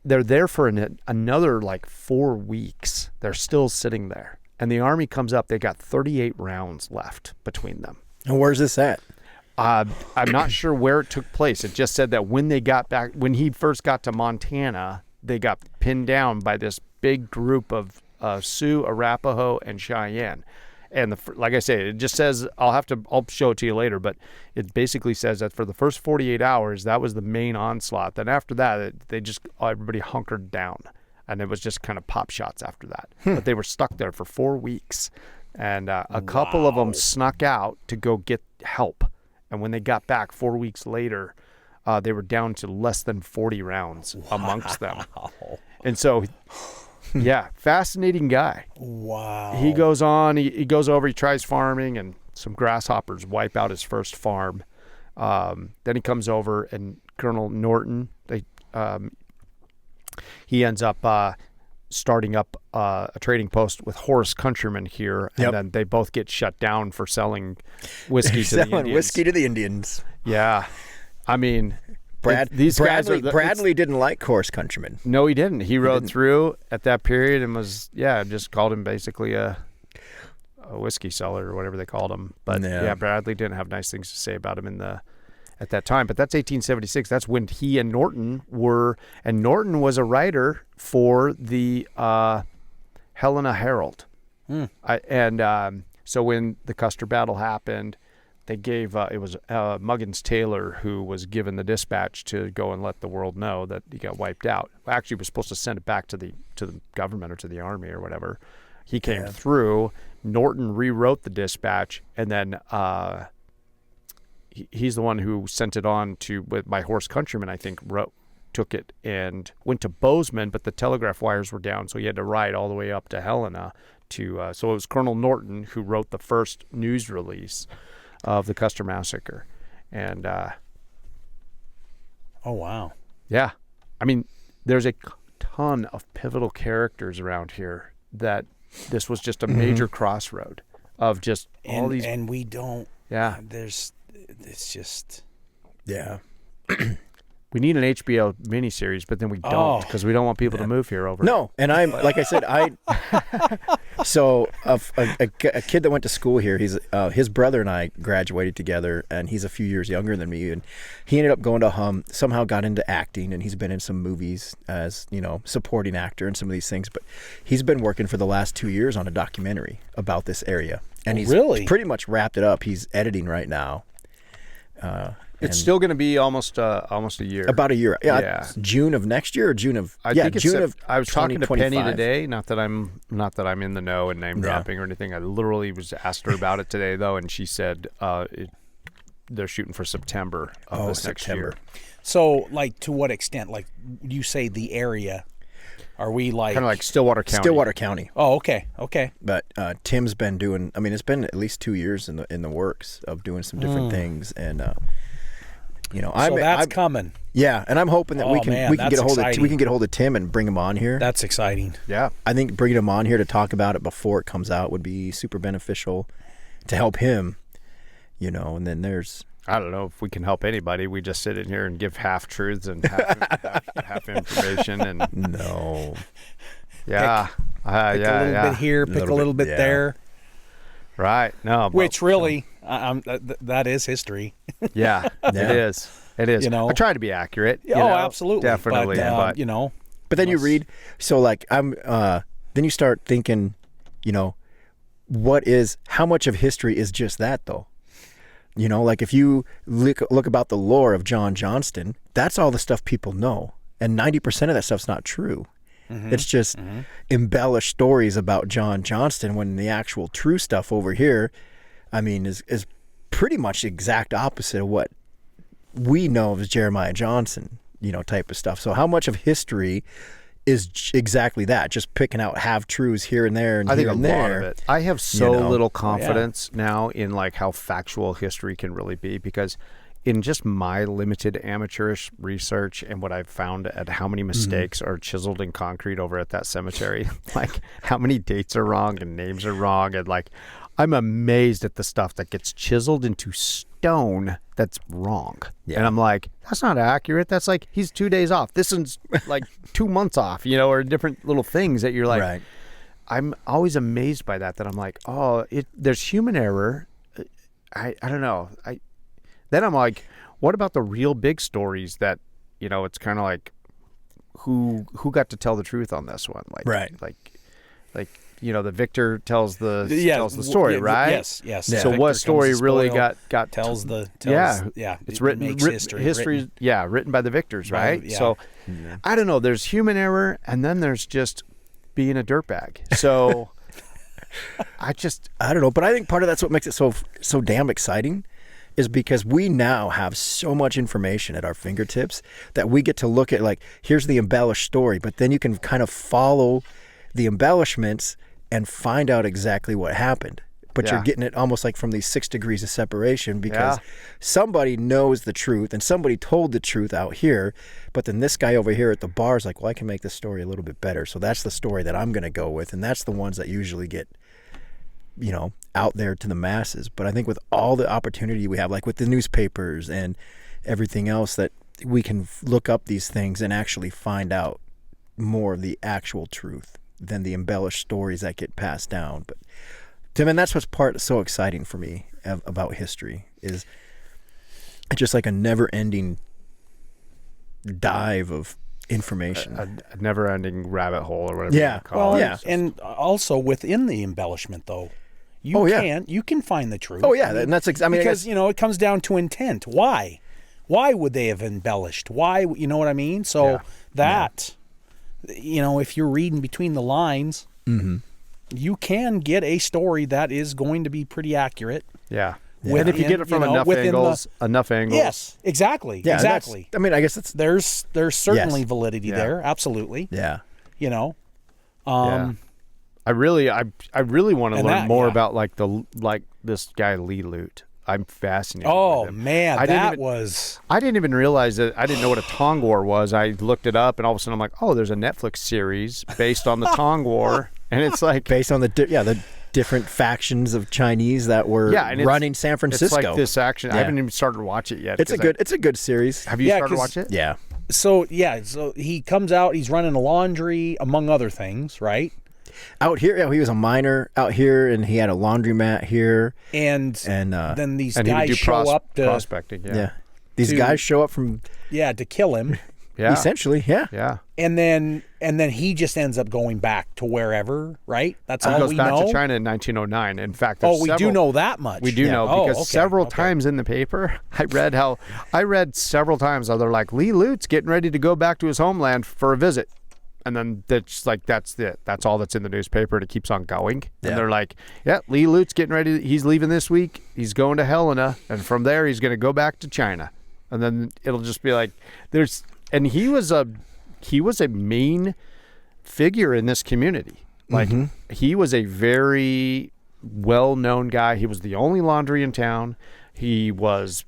They're there for another like 4 weeks. They're still sitting there, and the army comes up. They got 38 rounds left between them. And where's this at? I'm not sure where it took place. It just said that when he first got to Montana, they got pinned down by this big group of Sioux, Arapaho, and Cheyenne. And like I say, it just says, I'll show it to you later, but it basically says that for the first 48 hours, that was the main onslaught. Then after that, everybody hunkered down, and it was just kind of pop shots after that. But they were stuck there for 4 weeks, and a couple of them snuck out to go get help. And when they got back 4 weeks later, they were down to less than 40 rounds amongst them. And so, yeah, fascinating guy. Wow. He goes on, he goes over, he tries farming, and some grasshoppers wipe out his first farm. Then he comes over, and Colonel Norton, he ends up starting up a trading post with Horace Countryman here, and then they both get shut down for selling whiskey to the Indians. Whiskey to the Indians. Yeah. I mean, Bradley didn't like Horace Countryman. No, he didn't. He rode through at that period and just called him basically a whiskey seller or whatever they called him. But Bradley didn't have nice things to say about him at that time. But that's 1876. That's when he and Norton were, and Norton was a writer for the Helena Herald. So when the Custer battle happened, they gave it was Muggins Taylor who was given the dispatch to go and let the world know that he got wiped out. Actually, he was supposed to send it back to the government or to the army or whatever. He came through. Norton rewrote the dispatch, and then he's the one who sent it on by Horace Countryman, I think, took it and went to Bozeman, but the telegraph wires were down, so he had to ride all the way up to Helena so it was Colonel Norton who wrote the first news release of the Custer Massacre. And oh, wow. Yeah. I mean, there's a ton of pivotal characters around here that this was just a major crossroad of just all these. And we don't. Yeah. It's just. Yeah. We need an HBO miniseries, but then we don't because we don't want people to move here over. No, and I'm like I said, so a kid that went to school here, his brother and I graduated together, and he's a few years younger than me, and he ended up going to somehow got into acting, and he's been in some movies as supporting actor and some of these things, but he's been working for the last 2 years on a documentary about this area, and he's pretty much wrapped it up. He's editing right now. It's still going to be almost a year. About a year. Yeah. June of next year or June of June of I was talking to Penny today, not that I'm in the know and name dropping or anything. I literally was asked her about it today though, and she said they're shooting for September of this next year. So, like, to what extent? Like, you say the area. Are we like kind of like Stillwater County? Stillwater County. Oh, okay. But Tim's been doing. I mean, it's been at least 2 years in the works of doing some different things, and that's coming. Yeah, and I'm hoping that we can get a hold of Tim and bring him on here. That's exciting. Yeah, I think bringing him on here to talk about it before it comes out would be super beneficial to help him. And then there's. I don't know if we can help anybody. We just sit in here and give half truths and half information. And no. Yeah. Pick a little bit here, pick a little bit there. Right. No. Which really, that is history. Yeah, it is. It is. I try to be accurate. Absolutely. Definitely. But But then you read, so like then you start thinking, how much of history is just that though? You know, like if you look about the lore of John Johnston, that's all the stuff people know. And 90% of that stuff's not true. It's just embellished stories about John Johnston, when the actual true stuff over here, I mean, is pretty much the exact opposite of what we know of as Jeremiah Johnson, you know, type of stuff. So how much of history is exactly that, just picking out half-truths here and there and I here think and a lot there. of it. I have so you know? little confidence now in like how factual history can really be, because in just my limited amateurish research and what I've found at how many mistakes are chiseled in concrete over at that cemetery, like how many dates are wrong and names are wrong, and like I'm amazed at the stuff that gets chiseled into stone that's wrong. Yeah. And I'm like, that's not accurate. That's like, he's 2 days off. This is like 2 months off, you know, or different little things that you're like, Right. I'm always amazed by that I'm like, oh, there's human error. I don't know. Then I'm like, what about the real big stories that, you know, it's kind of like, who got to tell the truth on this one? Like, Right. Like, you know, the victor tells the story, right? Yes. So what story really got tells the it's it written makes history. written by the victors, right? yeah. So I don't know, there's human error, and then there's just being a dirtbag. So I don't know, but I think part of that's what makes it so damn exciting, is because we now have so much information at our fingertips that we get to look at, like, here's the embellished story, but then you can kind of follow the embellishments and find out exactly what happened. But you're getting it almost like from these 6 degrees of separation, because somebody knows the truth and somebody told the truth out here, but then this guy over here at the bar is like, well, I can make this story a little bit better. So that's the story that I'm going to go with. And that's the ones that usually get, you know, out there to the masses. But I think with all the opportunity we have, like with the newspapers and everything else, that we can look up these things and actually find out more of the actual truth than the embellished stories that get passed down. But Tim, and that's what's so exciting for me about history, is it's just like a never-ending dive of information, a never-ending rabbit hole, or whatever you call it. And also within the embellishment, though, you can find the truth. Oh yeah, and that's because you know, it comes down to intent. Why would they have embellished? Why, you know what I mean? So you know, if you're reading between the lines, you can get a story that is going to be pretty accurate. Yeah. And if you get it from enough angles. Yes, exactly. Yeah, exactly. I mean, I guess it's there's certainly validity there. Absolutely. Yeah. You know. I really want to learn more about like this guy Lee Lute. I'm fascinated. Oh with him. man, I didn't even realize that. I didn't know what a Tong War was. I looked it up, and all of a sudden I'm like, oh, there's a Netflix series based on the Tong War, and it's like based on the different factions of Chinese that were running San Francisco. It's like this action. I haven't even started to watch it yet. It's a good series. Have you started to watch it? Yeah. So he comes out. He's running a laundry, among other things, right? Out here, he was a miner out here, and he had a laundromat here. And then these guys show up to prospecting. These guys show up from to kill him. Yeah. Essentially, yeah. And then he just ends up going back to wherever, right? That's all we know. He goes back to China in 1909. In fact, we do know that much. We do know because several times in the paper, I read several times how they're like, Lee Lute's getting ready to go back to his homeland for a visit. And then that's it. That's all that's in the newspaper, and it keeps on going. And they're like, Lee Lute's getting ready. He's leaving this week. He's going to Helena, and from there he's going to go back to China. And then it'll just be like, and he was a main figure in this community. Like he was a very well-known guy. He was the only laundry in town. He was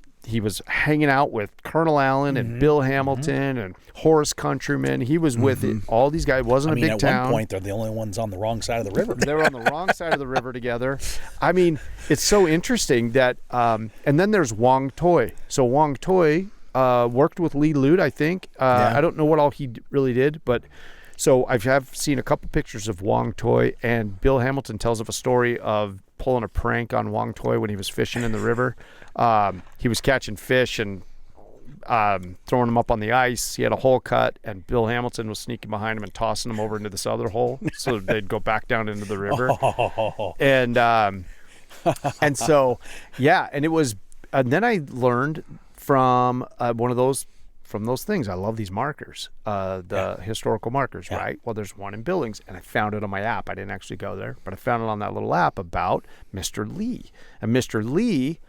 hanging out with Colonel Allen and Bill Hamilton and Horace Countryman. He was with all these guys. It wasn't a big town. At one point, they're the only ones on the wrong side of the river. They were on the wrong side of the river together. I mean, it's so interesting that, and then there's Wong Toi. So Wong Toi worked with Lee Lute, I think. I don't know what all he really did, but so I have seen a couple pictures of Wong Toi, and Bill Hamilton tells of a story of pulling a prank on Wong Toi when he was fishing in the river. He was catching fish and throwing them up on the ice. He had a hole cut, and Bill Hamilton was sneaking behind him and tossing them over into this other hole so they'd go back down into the river. And so, and it was then I learned from one of those things. I love these markers, the historical markers, right? Well, there's one in Billings, and I found it on my app. I didn't actually go there, but I found it on that little app about Mr. Lee. And Mr. Lee,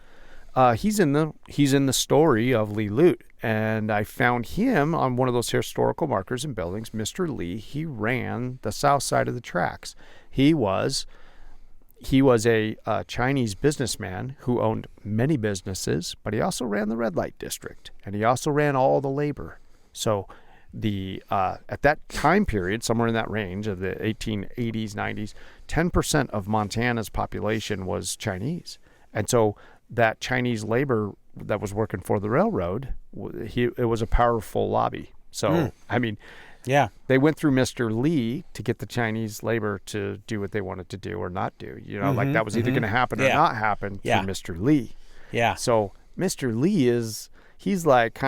he's in the story of Lee Lute, and I found him on one of those historical markers in Billings. Mr. Lee, he ran the south side of the tracks. He was a Chinese businessman who owned many businesses, but he also ran the red light district, and he also ran all the labor. So at that time period, somewhere in that range of the 1880s, 90s, 10% of Montana's population was Chinese. And so that Chinese labor that was working for the railroad, it was a powerful lobby. So, I mean, Yeah. they went through Mr. Lee to get the Chinese labor to do what they wanted to do or not do. You know, like that was either going to happen or not happen through Mr. Lee. Yeah. So Mr. Lee he's like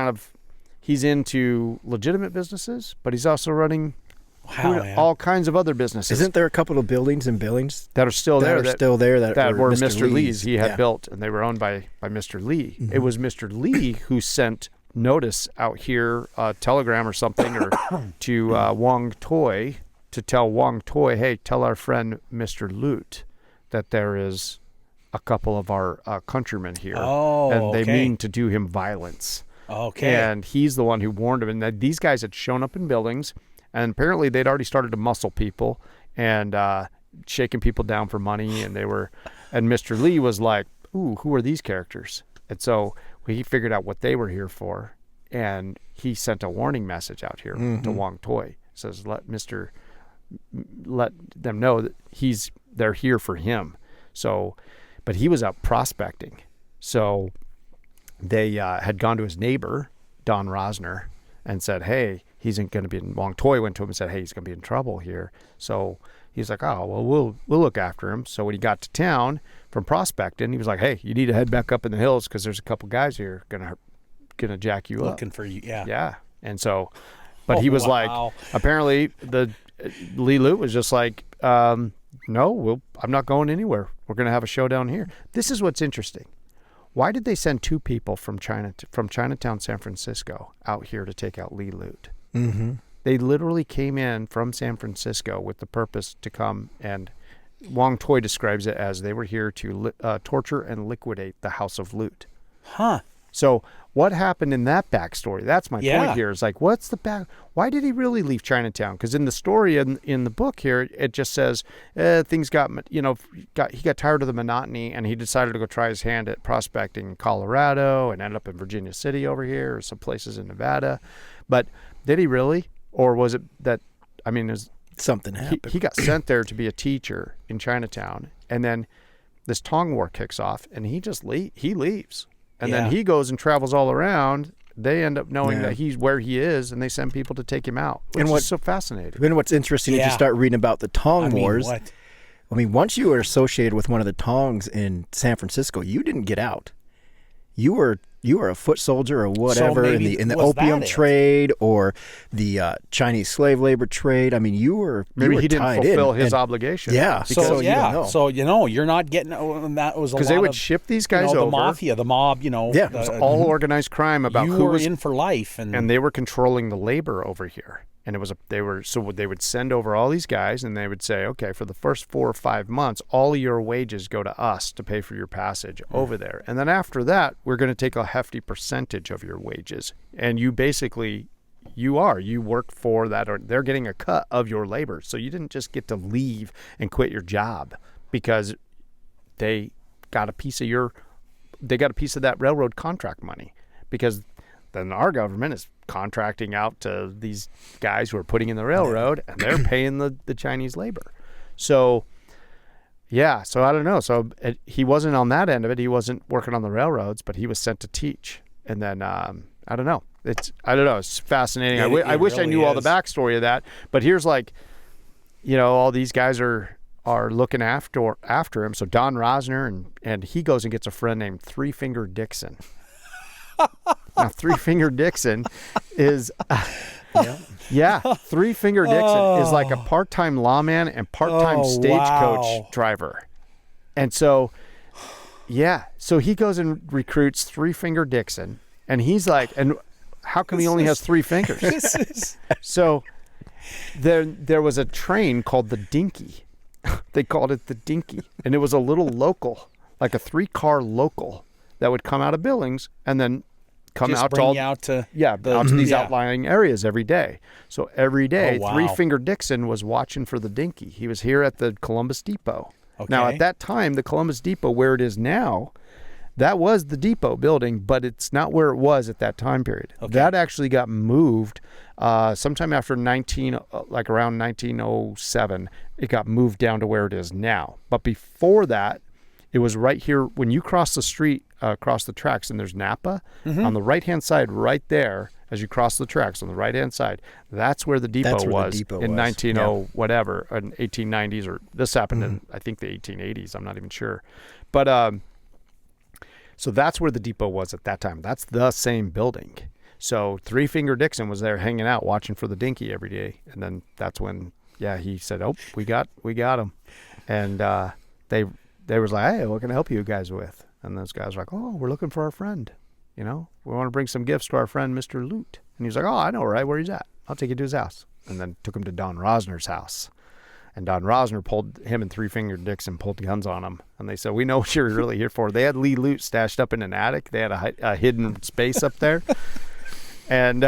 he's into legitimate businesses, but he's also running all kinds of other businesses. Isn't there a couple of buildings in Billings that are still there that were Mr. Mr. Lee's he had built, and they were owned by Mr. Lee. It was Mr. Lee who sent notice out here, telegram or something, or to Wong Toi, to tell Wong Toi, hey, tell our friend Mr. Lute that there is a couple of our countrymen here, and they mean to do him violence. Okay. And he's the one who warned him. And that these guys had shown up in Billings, and apparently they'd already started to muscle people and shaking people down for money. And Mr. Lee was like, ooh, who are these characters? And so he figured out what they were here for, and he sent a warning message out here to Wong Toi. Says, let them know that they're here for him. So, but he was out prospecting. So they had gone to his neighbor, Don Rosner, and said, hey, he's going to be in. Wong Toi went to him and said, hey, he's going to be in trouble here. So he's like, oh, well, we'll look after him. So when he got to town from prospecting, he was like, hey, you need to head back up in the hills because there's a couple guys here gonna jack you up. Looking for you, yeah. Yeah. And so, but he was like, apparently the Lee Lute was just like, no, I'm not going anywhere. We're going to have a showdown here. This is what's interesting. Why did they send two people from Chinatown, San Francisco out here to take out Lee Lute? They literally came in from San Francisco with the purpose to come, and Wong Toi describes it as they were here to torture and liquidate the House of Lute. Huh. So what happened in that backstory? That's my point here. Is like, what's the why did he really leave Chinatown? Because in the story in the book here, it just says things got he got tired of the monotony, and he decided to go try his hand at prospecting in Colorado and ended up in Virginia City over here, or some places in Nevada. But did he really? Or was it that, something happened. He got sent there to be a teacher in Chinatown, and then this Tong War kicks off, and he just leaves. And then he goes and travels all around. They end up knowing that he's where he is, and they send people to take him out, which is so fascinating. And what's interesting is you start reading about the Tong Wars. What? Once you were associated with one of the Tongs in San Francisco, you didn't get out. You were a foot soldier or whatever in the opium trade or the Chinese slave labor trade. You were he didn't tied fulfill in. his obligation. Yeah. So you don't know. So you're not getting. And that was because they would ship these guys over. The mafia, the mob. It was all organized crime about who was in for life, and they were controlling the labor over here. And they would send over all these guys, and they would say, okay, for the first 4 or 5 months, all your wages go to us to pay for your passage over there. And then after that, we're going to take a hefty percentage of your wages. And you basically, you work for that, or they're getting a cut of your labor. So you didn't just get to leave and quit your job because they got a piece of that railroad contract money, because then our government is contracting out to these guys who are putting in the railroad, and they're paying the Chinese labor. So, so I don't know. So he wasn't on that end of it. He wasn't working on the railroads, but he was sent to teach. And then, I don't know. It's fascinating. I wish I knew all the backstory of that. But here's all these guys are looking after him. So Don Rosner, and he goes and gets a friend named Three Finger Dixon. Now, Three Finger Dixon is, Three Finger Dixon is like a part-time lawman and part-time stagecoach driver. And so Yeah. So he goes and recruits Three Finger Dixon, and he's like, and how come he only has 3 fingers? So there was a train called the Dinky. They called it the Dinky, and it was a little local, like a 3-car local that would come out of Billings and then come Just out bring to you out to out to these outlying areas every day. So every day, Oh, wow. Three Finger Dixon was watching for the Dinky. He was here at the Columbus Depot. Okay. Now, at that time, the Columbus Depot, where it is now, that was the depot building, but it's not where it was at that time period. Okay. That actually got moved sometime after around 1907. It got moved down to where it is now. But before that, it was right here when you cross the street, across the tracks, and there's Napa. On the right-hand side, right there, as you cross the tracks on the right-hand side, that's where the depot was in 1890s, or this happened in, I think, the 1880s. I'm not even sure. But so that's where the depot was at that time. That's the same building. So Three Finger Dixon was there hanging out, watching for the Dinky every day. And then that's when, he said, "Oh, we got him." And they was like, "Hey, what can I help you guys with?" And those guys were like, "Oh, we're looking for our friend. We want to bring some gifts to our friend, Mr. Lute." And he's like, "Oh, I know right where he's at. I'll take you to his house." And then took him to Don Rosner's house. And Don Rosner him and Three Finger Dixon pulled guns on him. And they said, "We know what you're really here for." They had Lee Lute stashed up in an attic. They had a hidden space up there. And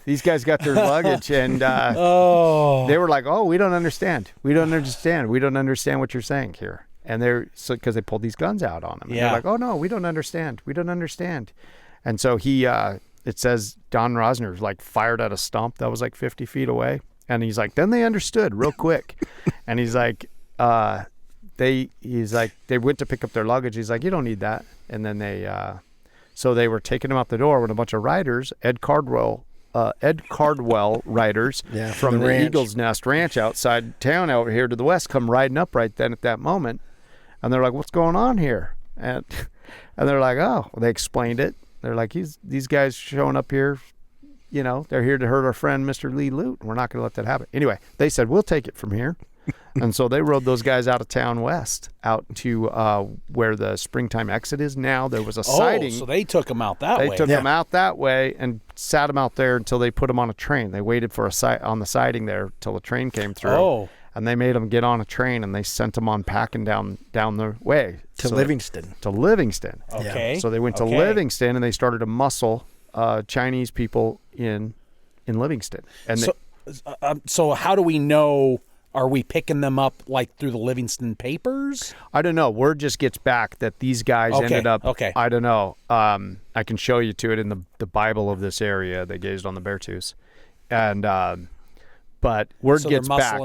these guys got their luggage. And they were like, "Oh, we don't understand. We don't understand. We don't understand what you're saying here." And because they pulled these guns out on him. And they're like, "Oh, no, we don't understand. We don't understand." And so it says Don Rosner fired at a stump that was 50 feet away. And he's like, then they understood real quick. And he's like, they went to pick up their luggage. He's like, "You don't need that." And then so they were taking him out the door when a bunch of riders, Ed Cardwell riders from the Eagle's Nest Ranch outside town over here to the west come riding up right then at that moment. And they're like, "What's going on here?" And they're like, "Oh," they explained it. They're like, these guys showing up here, they're here to hurt our friend, Mr. Lee Lute. And we're not going to let that happen. Anyway, they said, "We'll take it from here." And so they rode those guys out of town west, out to where the Springtime exit is now. There was a siding. So they took them out that way. They took them out that way and sat them out there until they put them on a train. They waited for on the siding there till the train came through. Oh. And they made them get on a train, and they sent them on packing down the way. To Livingston. To Livingston. Okay. So they went to Livingston, and they started to muscle Chinese people in Livingston. And so how do we know? Are we picking them up through the Livingston papers? I don't know. Word just gets back that these guys ended up. Okay. I don't know. I can show you to it in the Bible of this area. They gazed on the Beartooths, and but word gets back.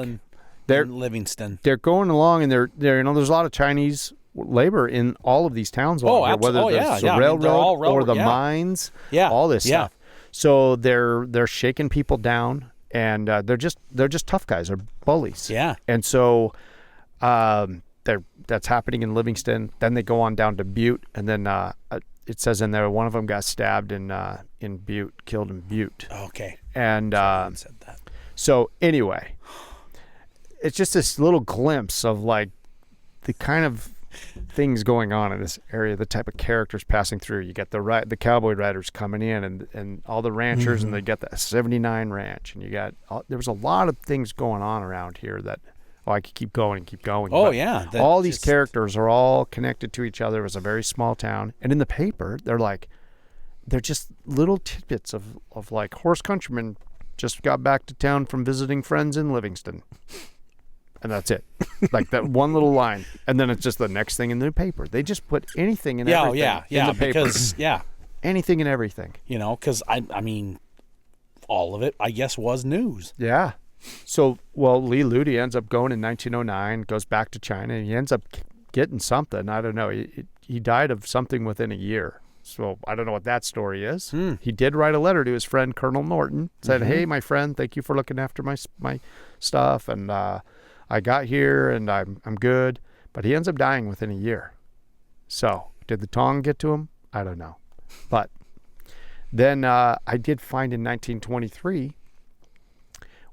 They're in Livingston. They're going along, and they're there's a lot of Chinese labor in all of these towns along here, whether it's the railroad or the mines, all this stuff. So they're shaking people down. And they're just tough guys. They're bullies. Yeah. And so that's happening in Livingston. Then they go on down to Butte, and then it says in there one of them got stabbed in Butte, killed in Butte. Okay. And said that. So anyway, it's just this little glimpse of the kind of things going on in this area, the type of characters passing through. You get the cowboy riders coming in, and all the ranchers, and they got the 79 ranch, and there was a lot of things going on around here that I could keep going and keep going. Oh, but yeah. All these characters are all connected to each other. It was a very small town, and in the paper they're just little tidbits of horse countrymen just got back to town from visiting friends in Livingston. And that's it. That one little line. And then it's just the next thing in the paper. They just put anything and everything in the paper. Because, anything and everything. Because, I mean, all of it, I guess, was news. Yeah. So, Lee Lute ends up going in 1909, goes back to China, and he ends up getting something. I don't know. He died of something within a year. So I don't know what that story is. He did write a letter to his friend, Colonel Norton, said, "Hey, my friend, thank you for looking after my stuff. And, I got here and I'm good," but he ends up dying within a year. So did the Tong get to him? I don't know. But then I did find in 1923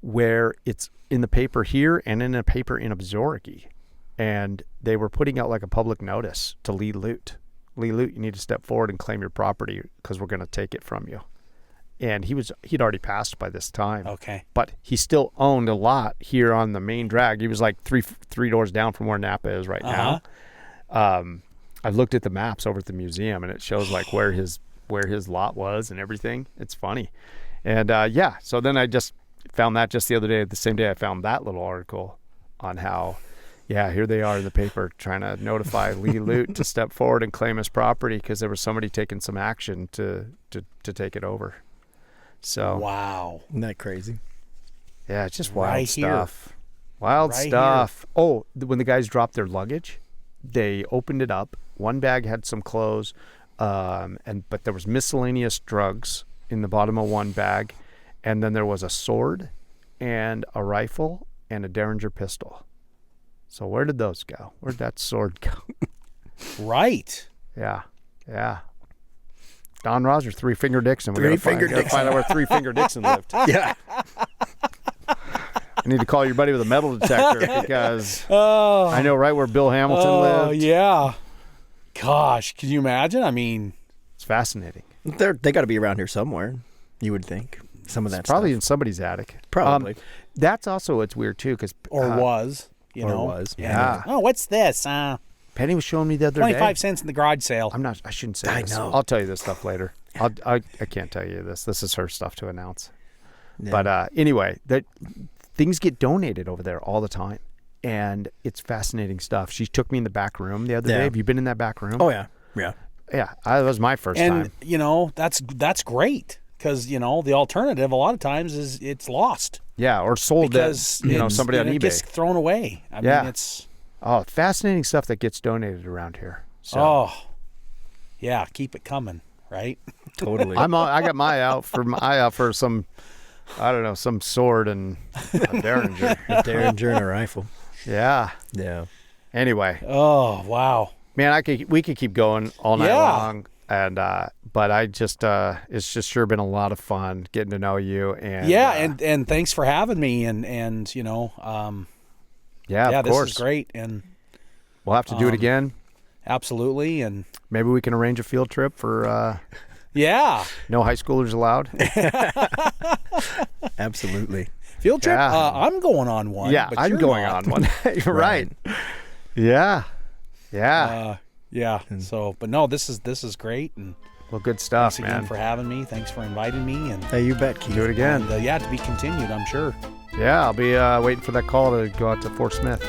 where it's in the paper here and in a paper in Absarogi and they were putting out like a public notice to Lee Lute. Lee Lute, you need to step forward and claim your property because we're going to take it from you. And he'd already passed by this time. Okay. But he still owned a lot here on the main drag. He was like three doors down from where Napa is right now. I looked at the maps over at the museum, and it shows like where his lot was and everything. It's funny. And so then I just found that just the other day. The same day I found that little article on how, here they are in the paper trying to notify Lee Lute to step forward and claim his property because there was somebody taking some action to take it over. So wow, Isn't that crazy? yeah, it's just wild Right stuff. Wild Right stuff. Oh, when the guys dropped their luggage, they opened it up. One bag had some clothes, but there was miscellaneous drugs in the bottom of one bag, and then there was a sword and a rifle and a Derringer pistol. So where did those go? Where'd that sword go? Right. Yeah. Don Roger, Three Finger Dixon. Three Finger Dixon. Find out where Three Finger Dixon lived. Yeah. I need to call your buddy with a metal detector because I know right where Bill Hamilton lived. Oh, yeah. Gosh, can you imagine? I mean, It's fascinating. They got to be around here somewhere, you would think. Some of that Probably stuff. in somebody's attic. Probably. That's also what's weird too, because was, you Or know. was. Yeah. Oh, what's this? Penny was showing me the other 25 day. cents in the garage sale. I shouldn't say I this. know. I'll tell you this stuff later. I can't tell you this. This is her stuff to announce. Yeah. But anyway, things get donated over there all the time, and it's fascinating stuff. She took me in the back room the other day. Have you been in that back room? Oh, yeah. Yeah. Yeah, that was my first And time. you know, that's great because you know the alternative a lot of times is it's lost Yeah, or sold because to somebody on it eBay. gets thrown away. I Yeah. mean, it's Fascinating stuff that gets donated around here. So. Yeah, keep it coming, right? Totally. I got my eye out for some, I don't know, some sword and a Derringer. Derringer and a rifle. Yeah. Yeah. Anyway, Oh wow. man, we could keep going all night Yeah. long, and but I just it's just sure been a lot of fun getting to know you and and thanks for having me and you know of this course is great and we'll have to do it again. absolutely and Maybe we can arrange a field trip for yeah. no high schoolers allowed. Absolutely. Field trip? Yeah. I'm going on one. Yeah, but I'm you're going not. on one. You're right. Yeah. Yeah. So, but no, this is great, and Well, good stuff, thanks again man. for having me. Thanks for inviting me, and Hey, you bet, Keith. Do it again. to be continued. I'm sure. Yeah, I'll be waiting for that call to go out to Fort Smith.